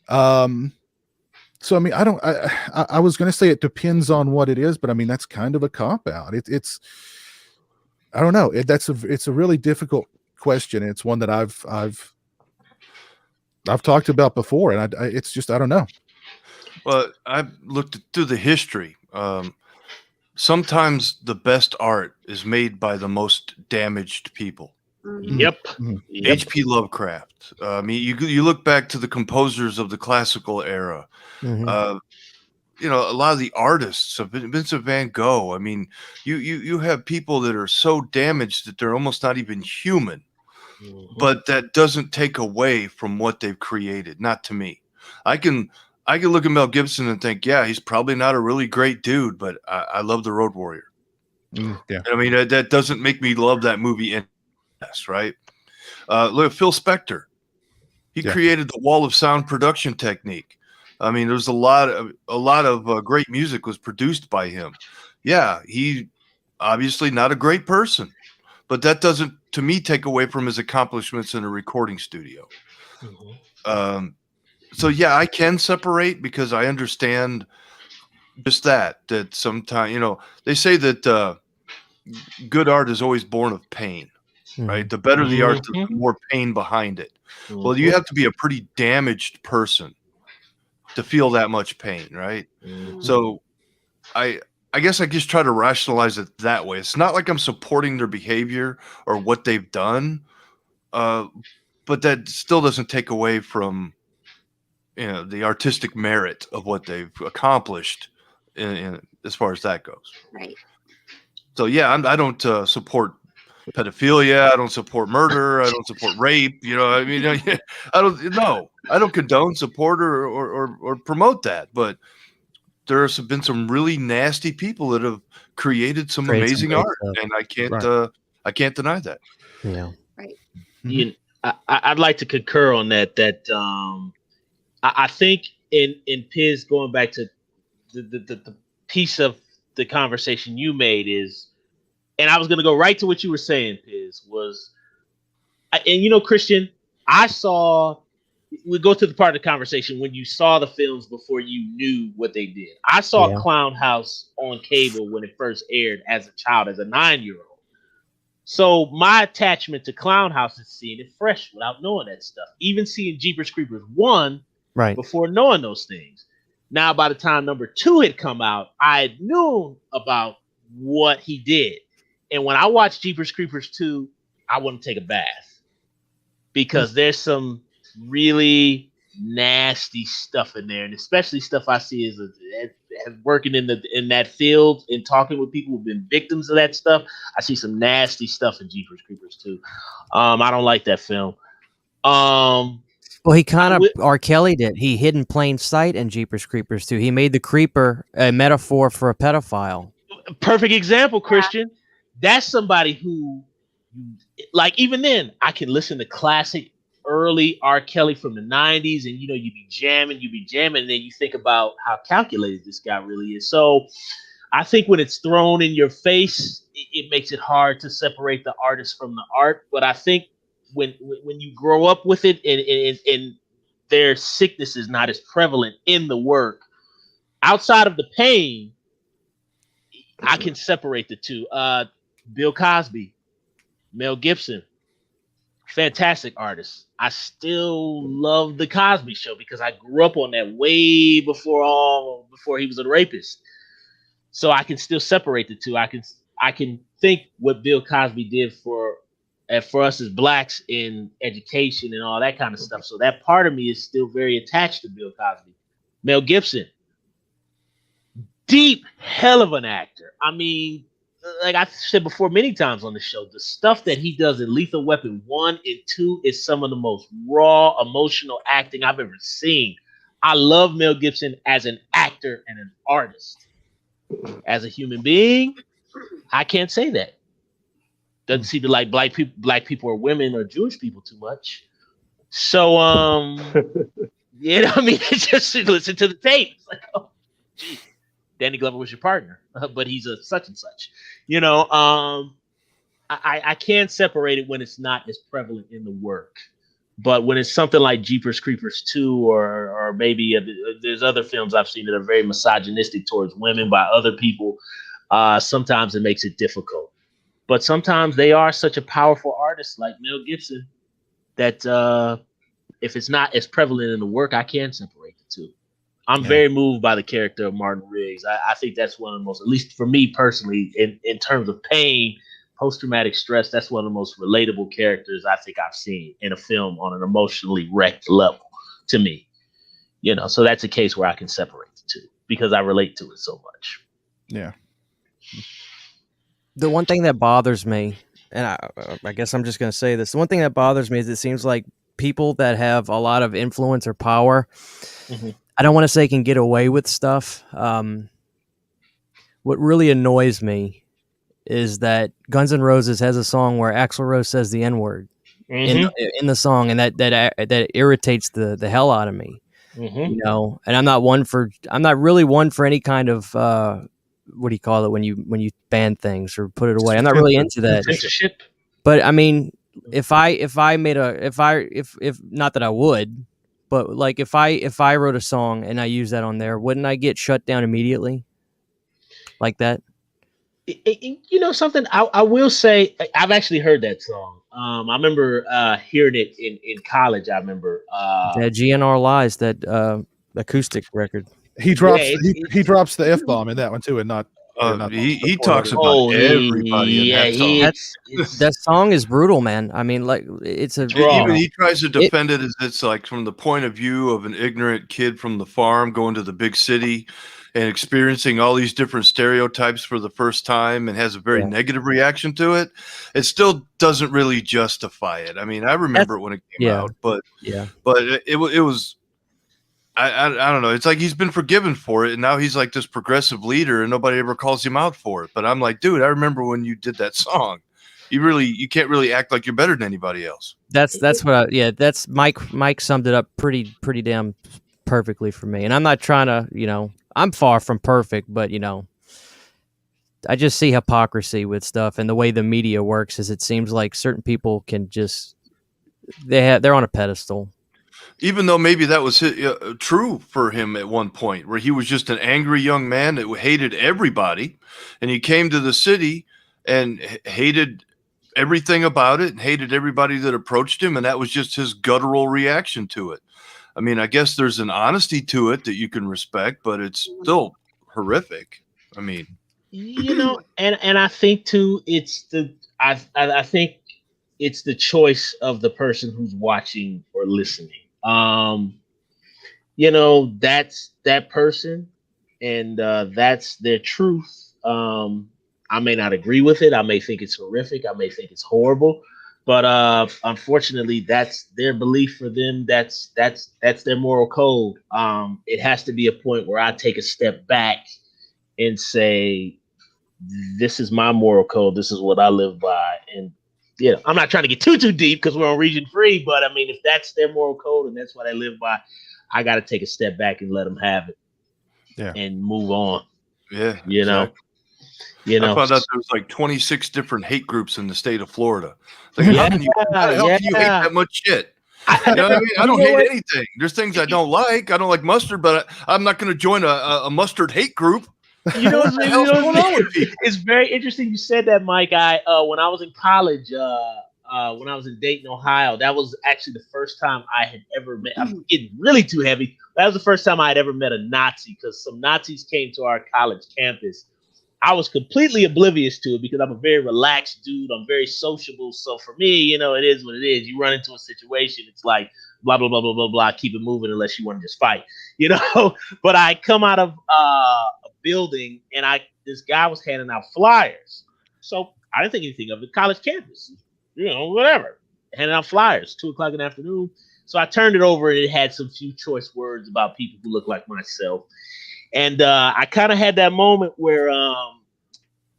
So I mean, I was going to say it depends on what it is, but I mean that's kind of a cop out. It's I don't know. It's a really difficult question. It's one that I've talked about before, and it's just I don't know. Well, I've looked through the history. Sometimes the best art is made by the most damaged people. Yep. H.P. Lovecraft. I mean, you look back to the composers of the classical era. Mm-hmm. A lot of the artists, Vincent Van Gogh. I mean, you have people that are so damaged that they're almost not even human. Mm-hmm. But that doesn't take away from what they've created. Not to me. I can look at Mel Gibson and think, yeah, he's probably not a really great dude, but I love The Road Warrior. Yeah. I mean, that doesn't make me love that movie. Right. Look at Phil Spector. He created the wall of sound production technique. I mean, there's a lot of great music was produced by him. Yeah, he obviously not a great person, but that doesn't, to me, take away from his accomplishments in a recording studio. Mm-hmm. So yeah, I can separate because I understand just that sometimes, they say that good art is always born of pain. Right. The better the art, the more pain behind it. Mm-hmm. Well, you have to be a pretty damaged person to feel that much pain. Right. Mm-hmm. So I guess I just try to rationalize it that way. It's not like I'm supporting their behavior or what they've done. But that still doesn't take away from, the artistic merit of what they've accomplished as far as that goes. Right. So, yeah, I don't support pedophilia. I don't support murder. I don't support rape. You know, I mean, I don't condone, support, or promote that. But there's been some really nasty people that have created some amazing art, and I can't deny that. Yeah. Right. You know, I'd like to concur on that. I think in Piz, going back to the piece of the conversation you made is, and I was going to go right to what you were saying, Piz, and Christian, we go to the part of the conversation when you saw the films before you knew what they did. I saw Clown House on cable when it first aired as a child, as a 9-year-old. So my attachment to Clown House is seeing it fresh without knowing that stuff. Even seeing Jeepers Creepers 1 before knowing those things. Now, by the time number 2 had come out, I knew about what he did. And when I watched Jeepers Creepers 2, I want to take a bath. Because there's some really nasty stuff in there. And especially stuff I see as working in that field and talking with people who've been victims of that stuff. I see some nasty stuff in Jeepers Creepers 2. I don't like that film. Well, he kind of R. Kelly did. He hid in plain sight in Jeepers Creepers 2. He made the creeper a metaphor for a pedophile. Perfect example, Christian. That's somebody who, like, even then, I can listen to classic early R. Kelly from the 90s, and you be jamming, and then you think about how calculated this guy really is. So I think when it's thrown in your face, it makes it hard to separate the artist from the art. But I think when you grow up with it and their sickness is not as prevalent in the work, outside of the pain, I can separate the two. Bill Cosby, Mel Gibson, fantastic artists. I still love the Cosby Show because I grew up on that way before he was a rapist. So I can still separate the two. I can think what Bill Cosby did for us as blacks in education and all that kind of stuff. So that part of me is still very attached to Bill Cosby. Mel Gibson, deep hell of an actor. I mean, like I said before many times on the show, the stuff that he does in Lethal Weapon 1 and 2 is some of the most raw, emotional acting I've ever seen. I love Mel Gibson as an actor and an artist. As a human being, I can't say that. Doesn't seem to like black people or women or Jewish people too much. So, you know what I mean? Just listen to the tape. It's like, oh, geez. Danny Glover was your partner, but he's a such and such. You know, I can separate it when it's not as prevalent in the work. But when it's something like Jeepers Creepers 2 or maybe there's other films I've seen that are very misogynistic towards women by other people, sometimes it makes it difficult. But sometimes they are such a powerful artist like Mel Gibson that if it's not as prevalent in the work, I can separate the two. I'm very moved by the character of Martin Riggs. I think that's one of the most, at least for me personally, in terms of pain, post-traumatic stress, that's one of the most relatable characters I think I've seen in a film on an emotionally wrecked level to me. You know, so that's a case where I can separate the two because I relate to it so much. Yeah. The one thing that bothers me, and I guess I'm just going to say this, the one thing that bothers me is it seems like people that have a lot of influence or power, I don't want to say can get away with stuff. What really annoys me is that Guns N' Roses has a song where Axl Rose says the N-word in the song, and that irritates the hell out of me. You know, and I'm not really one for any kind of what do you call it when you ban things or put it away. I'm not really into that. Censorship. But I mean, if not that I would, but like if I wrote a song and I use that on there, wouldn't I get shut down immediately? Like that? You know something? I will say I've actually heard that song. I remember hearing it in college. I remember that GNR Lies, that acoustic record. He drops he drops the F-bomb in that one too, and not he talks about everybody in that song. That song is brutal, man. I mean, like it's a even he tries to defend it as it's like from the point of view of an ignorant kid from the farm going to the big city. and experiencing all these different stereotypes for the first time and has a very negative reaction to it, it still doesn't really justify it. I mean, I remember it when it came out, but it was. I don't know. It's like he's been forgiven for it, and now he's like this progressive leader, and nobody ever calls him out for it. But I'm like, dude, I remember when you did that song. You can't really act like you're better than anybody else. That's what that's Mike summed it up pretty damn perfectly for me. And I'm not trying to, I'm far from perfect, but I just see hypocrisy with stuff, and the way the media works is it seems like certain people can just they're on a pedestal. Even though maybe that was true for him at one point, where he was just an angry young man that hated everybody, and he came to the city and hated everything about it and hated everybody that approached him, and that was just his guttural reaction to it. I mean, I guess there's an honesty to it that you can respect, but it's still horrific. I mean, and I think too, I think it's the choice of the person who's watching or listening. That's that person, and that's their truth. I may not agree with it. I may think it's horrific. I may think it's horrible, but unfortunately, that's their belief for them. That's their moral code. It has to be a point where I take a step back and say, this is my moral code. This is what I live by. And I'm not trying to get too deep because we're on Region Free, but I mean, if that's their moral code and that's what I live by, I got to take a step back and let them have it, and move on. Yeah, I found out there was like 26 different hate groups in the state of Florida. Like, how can you hate that much shit? You know what I mean? I don't hate anything. There's things I don't like. I don't like mustard, but I'm not going to join a mustard hate group. It's very interesting you said that, Mike. When I was in college, when I was in Dayton, Ohio, that was actually the first time I had ever met. I'm getting really too heavy. That was the first time I had ever met a Nazi, because some Nazis came to our college campus. I was completely oblivious to it because I'm a very relaxed dude. I'm very sociable. So for me, it is what it is. You run into a situation, it's like blah, blah, blah, blah, blah, blah. Keep it moving unless you want to just fight, But I come out of a building and this guy was handing out flyers. So I didn't think anything of it. College campus, whatever. Handing out flyers, 2:00 in the afternoon. So I turned it over and it had some few choice words about people who look like myself. And I kind of had that moment where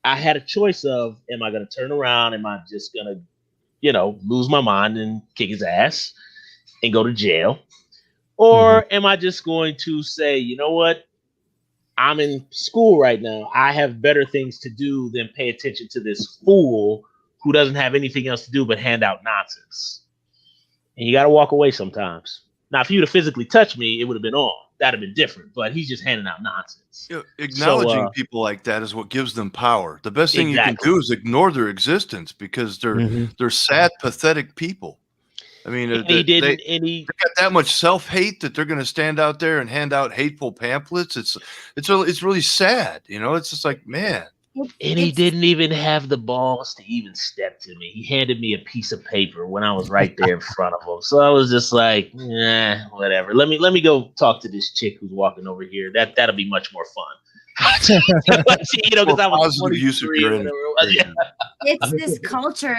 I had a choice of, am I going to turn around? Am I just going to, lose my mind and kick his ass and go to jail? Or am I just going to say, you know what? I'm in school right now. I have better things to do than pay attention to this fool who doesn't have anything else to do but hand out nonsense. And you got to walk away sometimes. Now, if you would have physically touched me, it would have been on. That'd have been different, but he's just handing out nonsense. Acknowledging people like that is what gives them power. The best thing you can do is ignore their existence, because they're sad, pathetic people. I mean, they got that much self-hate that they're going to stand out there and hand out hateful pamphlets. It's really sad. It's just like, man. And he didn't even have the balls to even step to me. He handed me a piece of paper when I was right there in front of him. So I was just like, whatever. Let me go talk to this chick who's walking over here. That'll be much more fun. Because I was positive use of your energy. It's this culture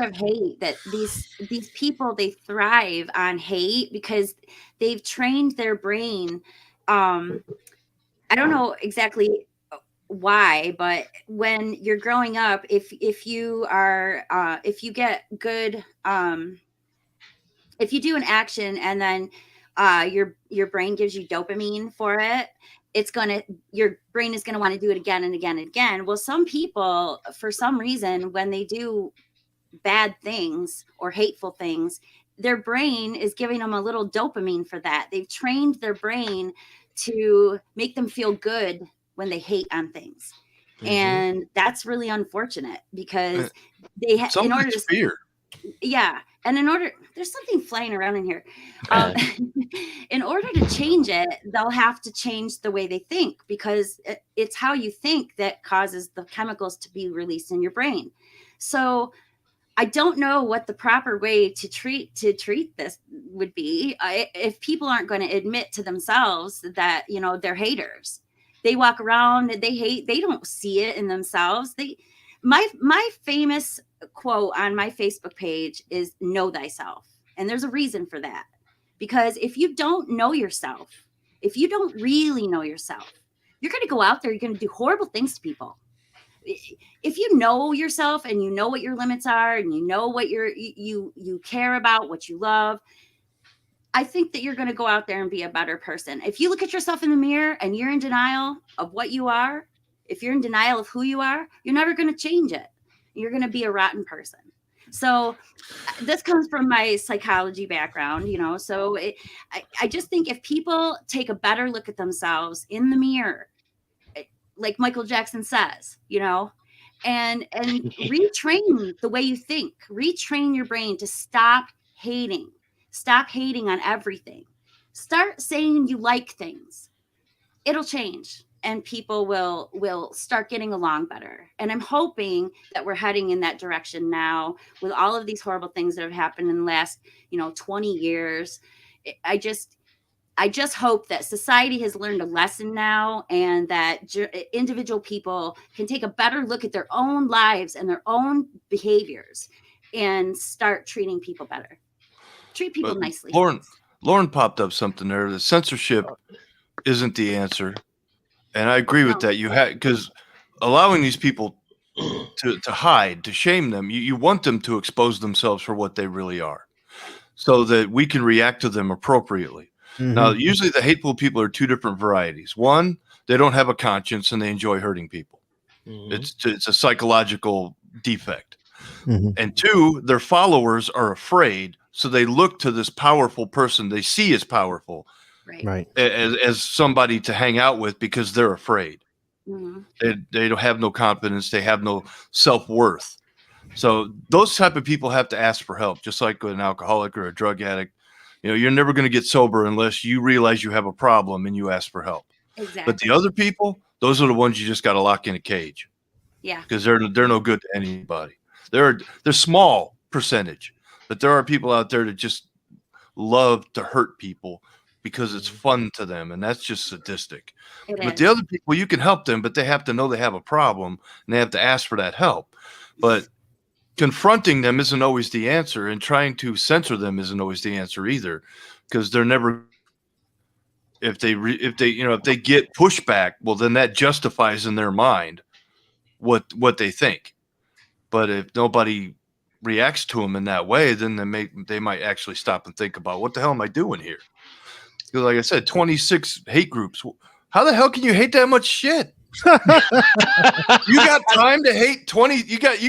of hate that these people, they thrive on hate because they've trained their brain. I don't know exactly why, but when you're growing up, if you get good, if you do an action and then your brain gives you dopamine for it, your brain is gonna want to do it again and again and again. Well, some people, for some reason, when they do bad things or hateful things, their brain is giving them a little dopamine for that. They've trained their brain to make them feel good when they hate on things. And that's really unfortunate because they in order to fear. Yeah. And there's something flying around in here. In order to change it, they'll have to change the way they think, because it's how you think that causes the chemicals to be released in your brain. So I don't know what the proper way to treat this would be if people aren't going to admit to themselves that, they're haters. They walk around and they hate. They don't see it in themselves. My famous quote on my Facebook page is "Know thyself," and there's a reason for that. Because if you don't know yourself, if you don't really know yourself, you're going to go out there. You're going to do horrible things to people. If you know yourself and you know what your limits are and you know what you care about, what you love, I think that you're going to go out there and be a better person. If you look at yourself in the mirror and you're in denial of what you are, if you're in denial of who you are, you're never going to change it. You're going to be a rotten person. So this comes from my psychology background, so I just think if people take a better look at themselves in the mirror, like Michael Jackson says, and retrain the way you think, retrain your brain to stop hating on everything. Start saying you like things. It'll change. And people will start getting along better. And I'm hoping that we're heading in that direction now with all of these horrible things that have happened in the last, 20 years. I just hope that society has learned a lesson now and that individual people can take a better look at their own lives and their own behaviors and start treating people better. Treat people nicely. Lauren popped up something there. The censorship isn't the answer. And I agree with that. You had, because allowing these people to hide, to shame them, you want them to expose themselves for what they really are, so that we can react to them appropriately. Mm-hmm. Now, usually the hateful people are two different varieties. One, they don't have a conscience and they enjoy hurting people. Mm-hmm. It's a psychological defect. Mm-hmm. And two, their followers are afraid, so they look to this powerful person they see as powerful. Right. As somebody to hang out with because they're afraid. Mm-hmm. They don't have no confidence. They have no self-worth. So those type of people have to ask for help, just like an alcoholic or a drug addict. You're never going to get sober unless you realize you have a problem and you ask for help. Exactly. But the other people, those are the ones you just got to lock in a cage. Yeah. Because they're no good to anybody. They're small percentage, but there are people out there that just love to hurt people because it's fun to them, and that's just sadistic. But the other people, you can help them, but they have to know they have a problem, and they have to ask for that help. But confronting them isn't always the answer, and trying to censor them isn't always the answer either, because they're never. If they get pushback, well, then that justifies in their mind what they think. But if nobody reacts to them in that way, then they might actually stop and think about, what the hell am I doing here? Because like I said, 26 hate groups. How the hell can you hate that much shit? You got time to hate 20?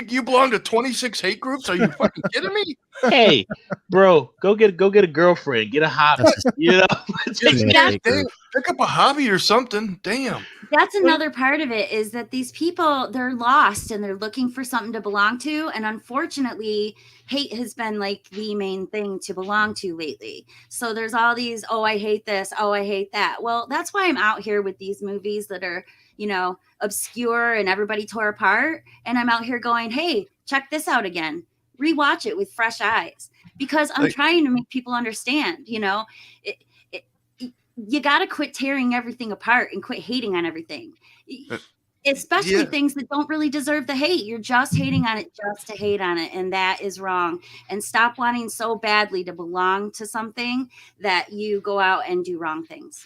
You belong to 26 hate groups? Are you fucking kidding me? Hey, bro, go get a girlfriend, get a hobby. Pick up a hobby or something. Damn. That's another part of it, is that these people, they're lost and they're looking for something to belong to. And unfortunately, hate has been like the main thing to belong to lately. So there's all these, oh, I hate this, oh, I hate that. Well, that's why I'm out here with these movies that are, obscure and everybody tore apart. And I'm out here going, hey, check this out again. Rewatch it with fresh eyes, because I'm trying to make people understand, you got to quit tearing everything apart and quit hating on everything, especially things that don't really deserve the hate. You're just hating on it just to hate on it. And that is wrong. And stop wanting so badly to belong to something that you go out and do wrong things.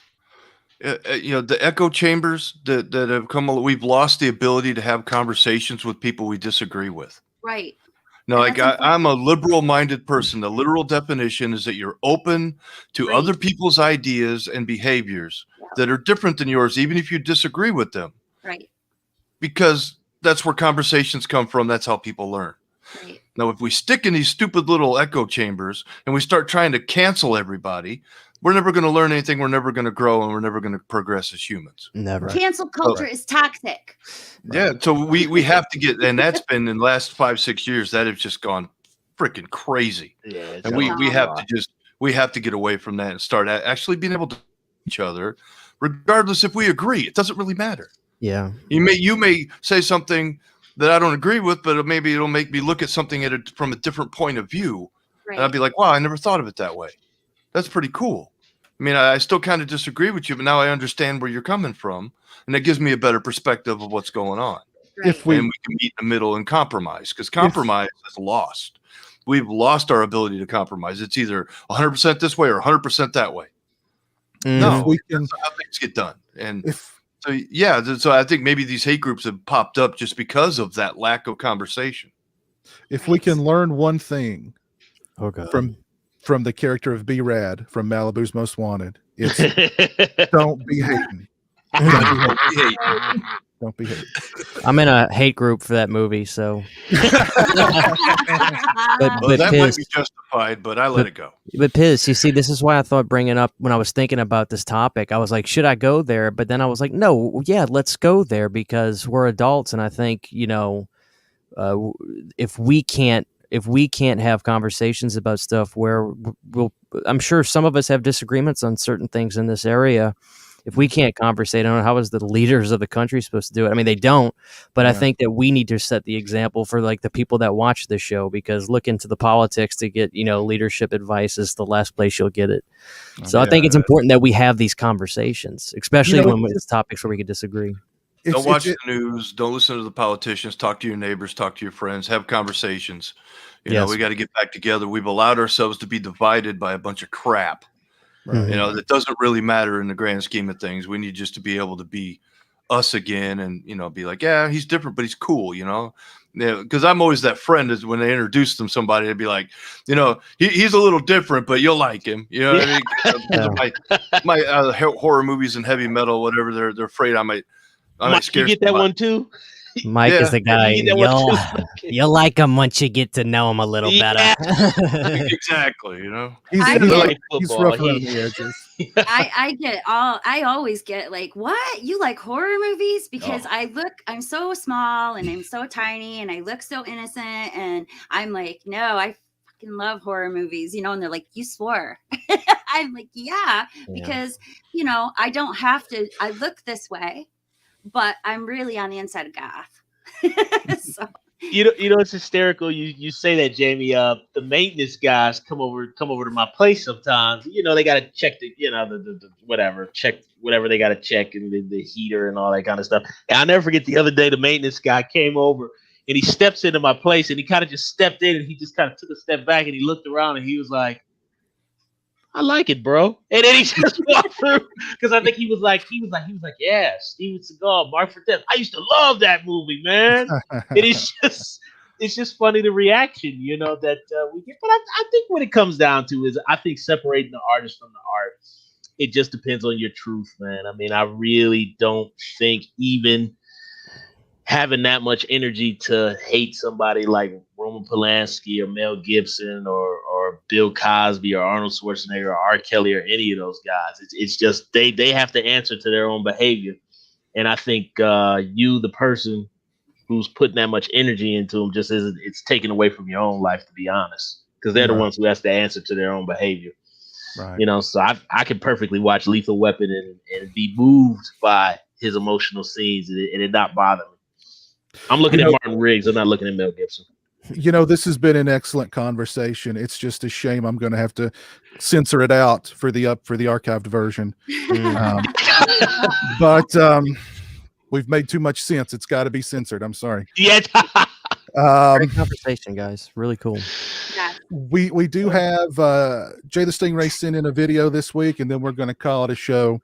The echo chambers that have come, we've lost the ability to have conversations with people we disagree with. Right. No, like I'm a liberal-minded person. The literal definition is that you're open to other people's ideas and behaviors that are different than yours, even if you disagree with them. Right. Because that's where conversations come from. That's how people learn. Right. Now, if we stick in these stupid little echo chambers and we start trying to cancel everybody, we're never going to learn anything. We're never going to grow, and we're never going to progress as humans. Never. Cancel culture is toxic. Yeah. So we have to get, and that's been in the last 5-6 years that has just gone freaking crazy. Yeah. And we have to get away from that and start actually being able to each other, regardless if we agree. It doesn't really matter. Yeah. You may say something that I don't agree with, but maybe it'll make me look at something from a different point of view. Right. And I'll be like, wow, I never thought of it that way. That's pretty cool. I mean, I still kind of disagree with you, but now I understand where you're coming from, and it gives me a better perspective of what's going on. Right. If we And we can meet in the middle and compromise, because compromise is lost. We've lost our ability to compromise. It's either 100% this way or 100% that way. No, we can, that's how things get done. And if so, yeah, so I think maybe these hate groups have popped up just because of that lack of conversation. if we can learn one thing Okay. from the character of B-Rad from Malibu's Most Wanted, it's don't be hating. Don't be hating. I'm in a hate group for that movie, so. Well, that might be justified, but I let it go. But Piz, you see, this is why I thought bringing up when I was thinking about this topic, I was like, should I go there? But then I was like, no, yeah, let's go there because we're adults, and I think if we can't have conversations about stuff where I'm sure some of us have disagreements on certain things in this area. If we can't conversate on it, how is the leaders of the country supposed to do it? I mean, they don't, but I think that we need to set the example for like the people that watch this show, because look into the politics to get, leadership advice is the last place you'll get it. So I think it's important that we have these conversations, especially when it's topics where we can disagree. Don't watch the news. Don't listen to the politicians. Talk to your neighbors. Talk to your friends. Have conversations. You know, we got to get back together. We've allowed ourselves to be divided by a bunch of crap. Right. That doesn't really matter in the grand scheme of things. We need just to be able to be us again and, be like, yeah, he's different, but he's cool, because I'm always that friend is when they introduce them somebody, they'd be like, he's a little different, but you'll like him. You know what I mean? My horror movies and heavy metal, whatever, they're afraid I might scare you get that one too? Mike is the guy. You'll like him once you get to know him a little better. Exactly. He's rough around the edges. I always get like, what? You like horror movies? Because I'm so small and I'm so tiny and I look so innocent. And I'm like, no, I fucking love horror movies, and they're like, you swore. I'm like, yeah, because, I don't have to, I look this way. But I'm really on the inside of goth. So. It's hysterical. You say that, Jamie. The maintenance guys come over to my place sometimes. They got to check the whatever they got to check and the heater and all that kind of stuff. And I'll never forget the other day the maintenance guy came over and he steps into my place and he kind of just stepped in and he just kind of took a step back and he looked around and he was like, I like it, bro. And then he just walked through because I think he was like, yeah, Steven Seagal, Mark for Death. I used to love that movie, man. It's just funny the reaction, that we get. But I think what it comes down to is I think separating the artist from the art, it just depends on your truth, man. I mean, I really don't think even having that much energy to hate somebody like Roman Polanski or Mel Gibson or Bill Cosby or Arnold Schwarzenegger or R. Kelly or any of those guys. It's just they have to answer to their own behavior. And I think you, the person who's putting that much energy into them, it's taken away from your own life, to be honest, because they're the ones who has to answer to their own behavior. Right. So I can perfectly watch Lethal Weapon and be moved by his emotional scenes and it not bother me. I'm looking at Martin Riggs. I'm not looking at Mel Gibson. This has been an excellent conversation. It's just a shame I'm going to have to censor it out for the archived version. But we've made too much sense. It's got to be censored. I'm sorry. Yeah. Great conversation, guys. Really cool. Yeah. We do have Jay the Stingray sent in a video this week, and then we're going to call it a show.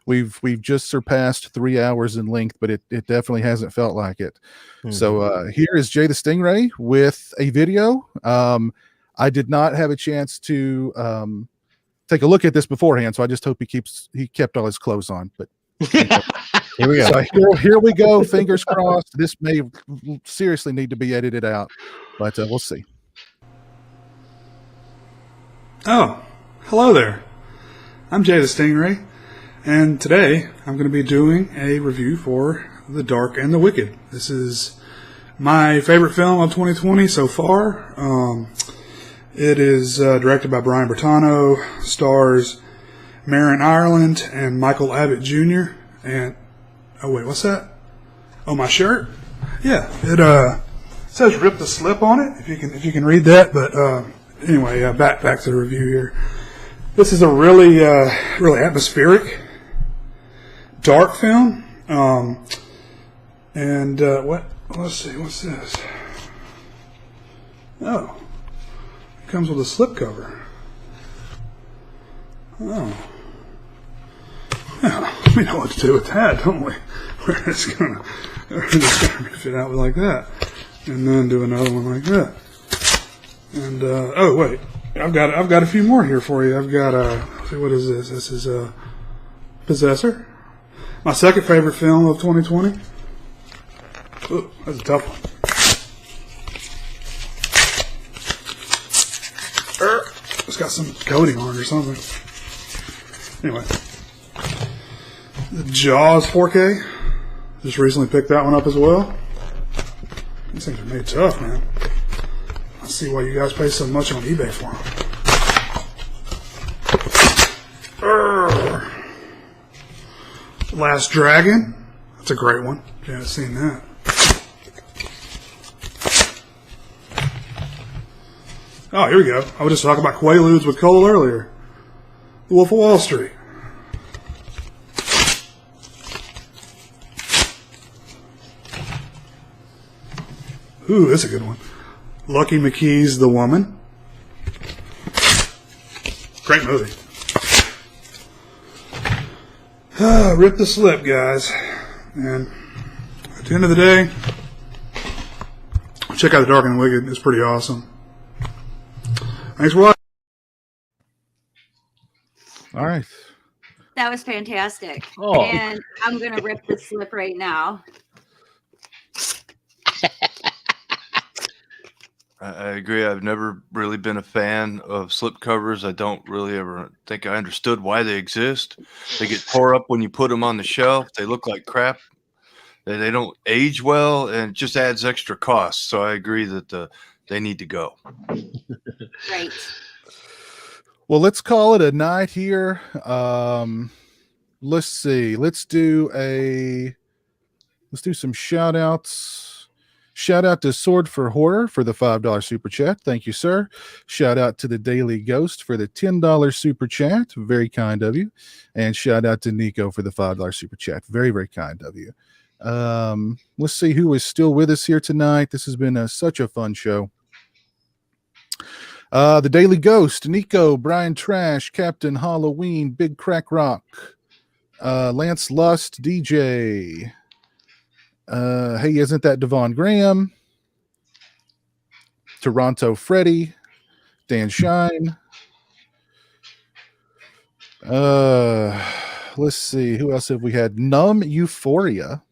We've just surpassed 3 hours in length, but it definitely hasn't felt like it. Mm-hmm. So here is Jay the Stingray with a video. I did not have a chance to take a look at this beforehand, so I just hope he kept all his clothes on. But here we go. So here we go. Fingers crossed. This may seriously need to be edited out, but we'll see. Oh, hello there. I'm Jay the Stingray, and today I'm going to be doing a review for The Dark and the Wicked. This is my favorite film of 2020 so far. It is directed by Brian Bertano, stars Marin Ireland and Michael Abbott Jr. And oh wait, what's that? Oh, my shirt? Yeah, it says "Rip the Slip" on it. If you can read that, but. Anyway, back to the review here. This is a really, really atmospheric, dark film. Let's see, what's this? Oh, it comes with a slipcover. Oh. Yeah, we know what to do with that, don't we? We're just gonna fit out like that, and then do another one like that. And oh wait, I've got a few more here for you. I've got let's see, what is this? This is Possessor, my second favorite film of 2020. Ooh, that's a tough one. It's got some coating on it or something. Anyway, the Jaws 4K. Just recently picked that one up as well. These things are made tough, man. I see why you guys pay so much on eBay for them. Last Dragon. That's a great one. If you haven't seen that. Oh, here we go. I was just talking about Quaaludes with Cole earlier. The Wolf of Wall Street. Ooh, that's a good one. Lucky McKee's The Woman. Great movie. Rip the slip, guys. And at the end of the day, check out The Dark and the Wicked. It's pretty awesome. Thanks for watching. All right. That was fantastic. Oh. And I'm going to rip the slip right now. I agree. I've never really been a fan of slipcovers. I don't really ever think I understood why they exist. They get tore up when you put them on the shelf. They look like crap. They don't age well, and it just adds extra cost. So I agree that they need to go. Right. Well, let's call it a night here. Let's see. Let's do some shout outs. Shout out to Sword for Horror for the $5 super chat. Thank you, sir. Shout out to the Daily Ghost for the $10 super chat. Very kind of you. And shout out to Nico for the $5 super chat. Very, very kind of you. Let's see who is still with us here tonight. This has been such a fun show. The Daily Ghost, Nico, Brian Trash, Captain Halloween, Big Crack Rock, Lance Lust, DJ. Hey, isn't that Devon Graham? Toronto Freddy, Dan Shine. Let's see, who else have we had? Numb Euphoria.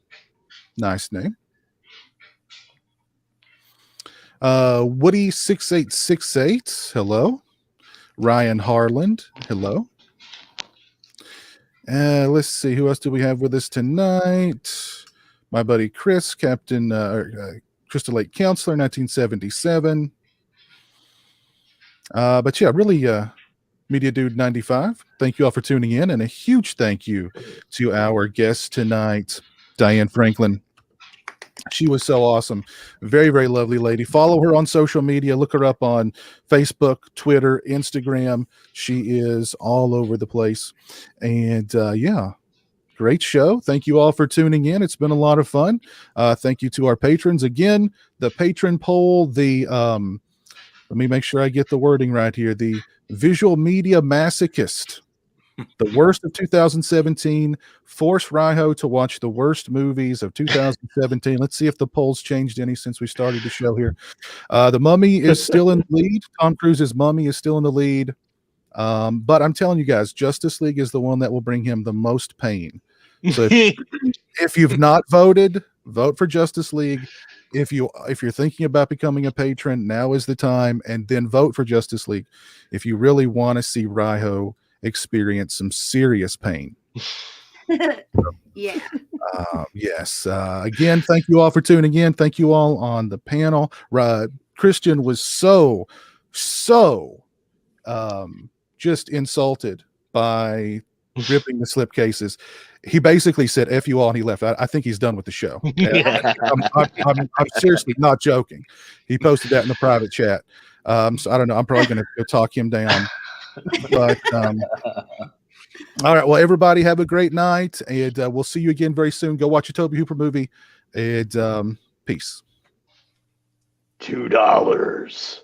Nice name. Woody6868, hello. Ryan Harland, hello. Let's see, who else do we have with us tonight? My buddy Chris, Captain Crystal Lake Counselor, 1977. But yeah, really, Media Dude 95. Thank you all for tuning in, and a huge thank you to our guest tonight, Diane Franklin. She was so awesome. Very, very lovely lady. Follow her on social media. Look her up on Facebook, Twitter, Instagram. She is all over the place. And yeah, great show. Thank you all for tuning in. It's been a lot of fun. Thank you to our patrons. Again, the patron poll, let me make sure I get the wording right here. The Visual Media Masochist, the worst of 2017, forced Raiho to watch the worst movies of 2017. Let's see if the polls changed any since we started the show here. The Mummy is still in the lead. Tom Cruise's Mummy is still in the lead. But I'm telling you guys, Justice League is the one that will bring him the most pain. So if you've not voted, vote for Justice League. If you're thinking about becoming a patron, now is the time, and then vote for Justice League if you really want to see Raiho experience some serious pain. Yeah. Yes. Again, thank you all for tuning in. Thank you all on the panel. Christian was so just insulted by ripping the slipcases. He basically said "F you all" and he left. I think he's done with the show. I'm seriously not joking. He posted that in the private chat. So I don't know. I'm probably going to talk him down. But all right, well, everybody have a great night, and we'll see you again very soon. Go watch a Toby Hooper movie, and peace. $2.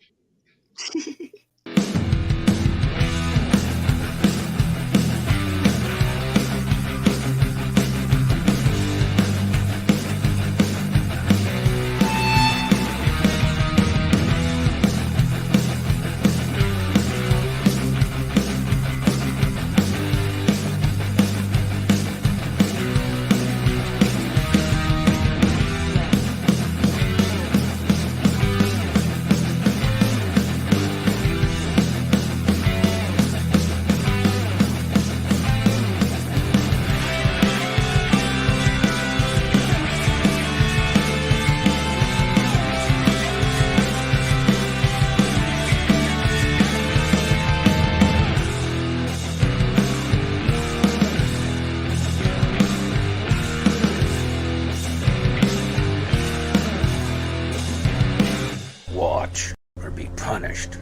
Watch or be punished.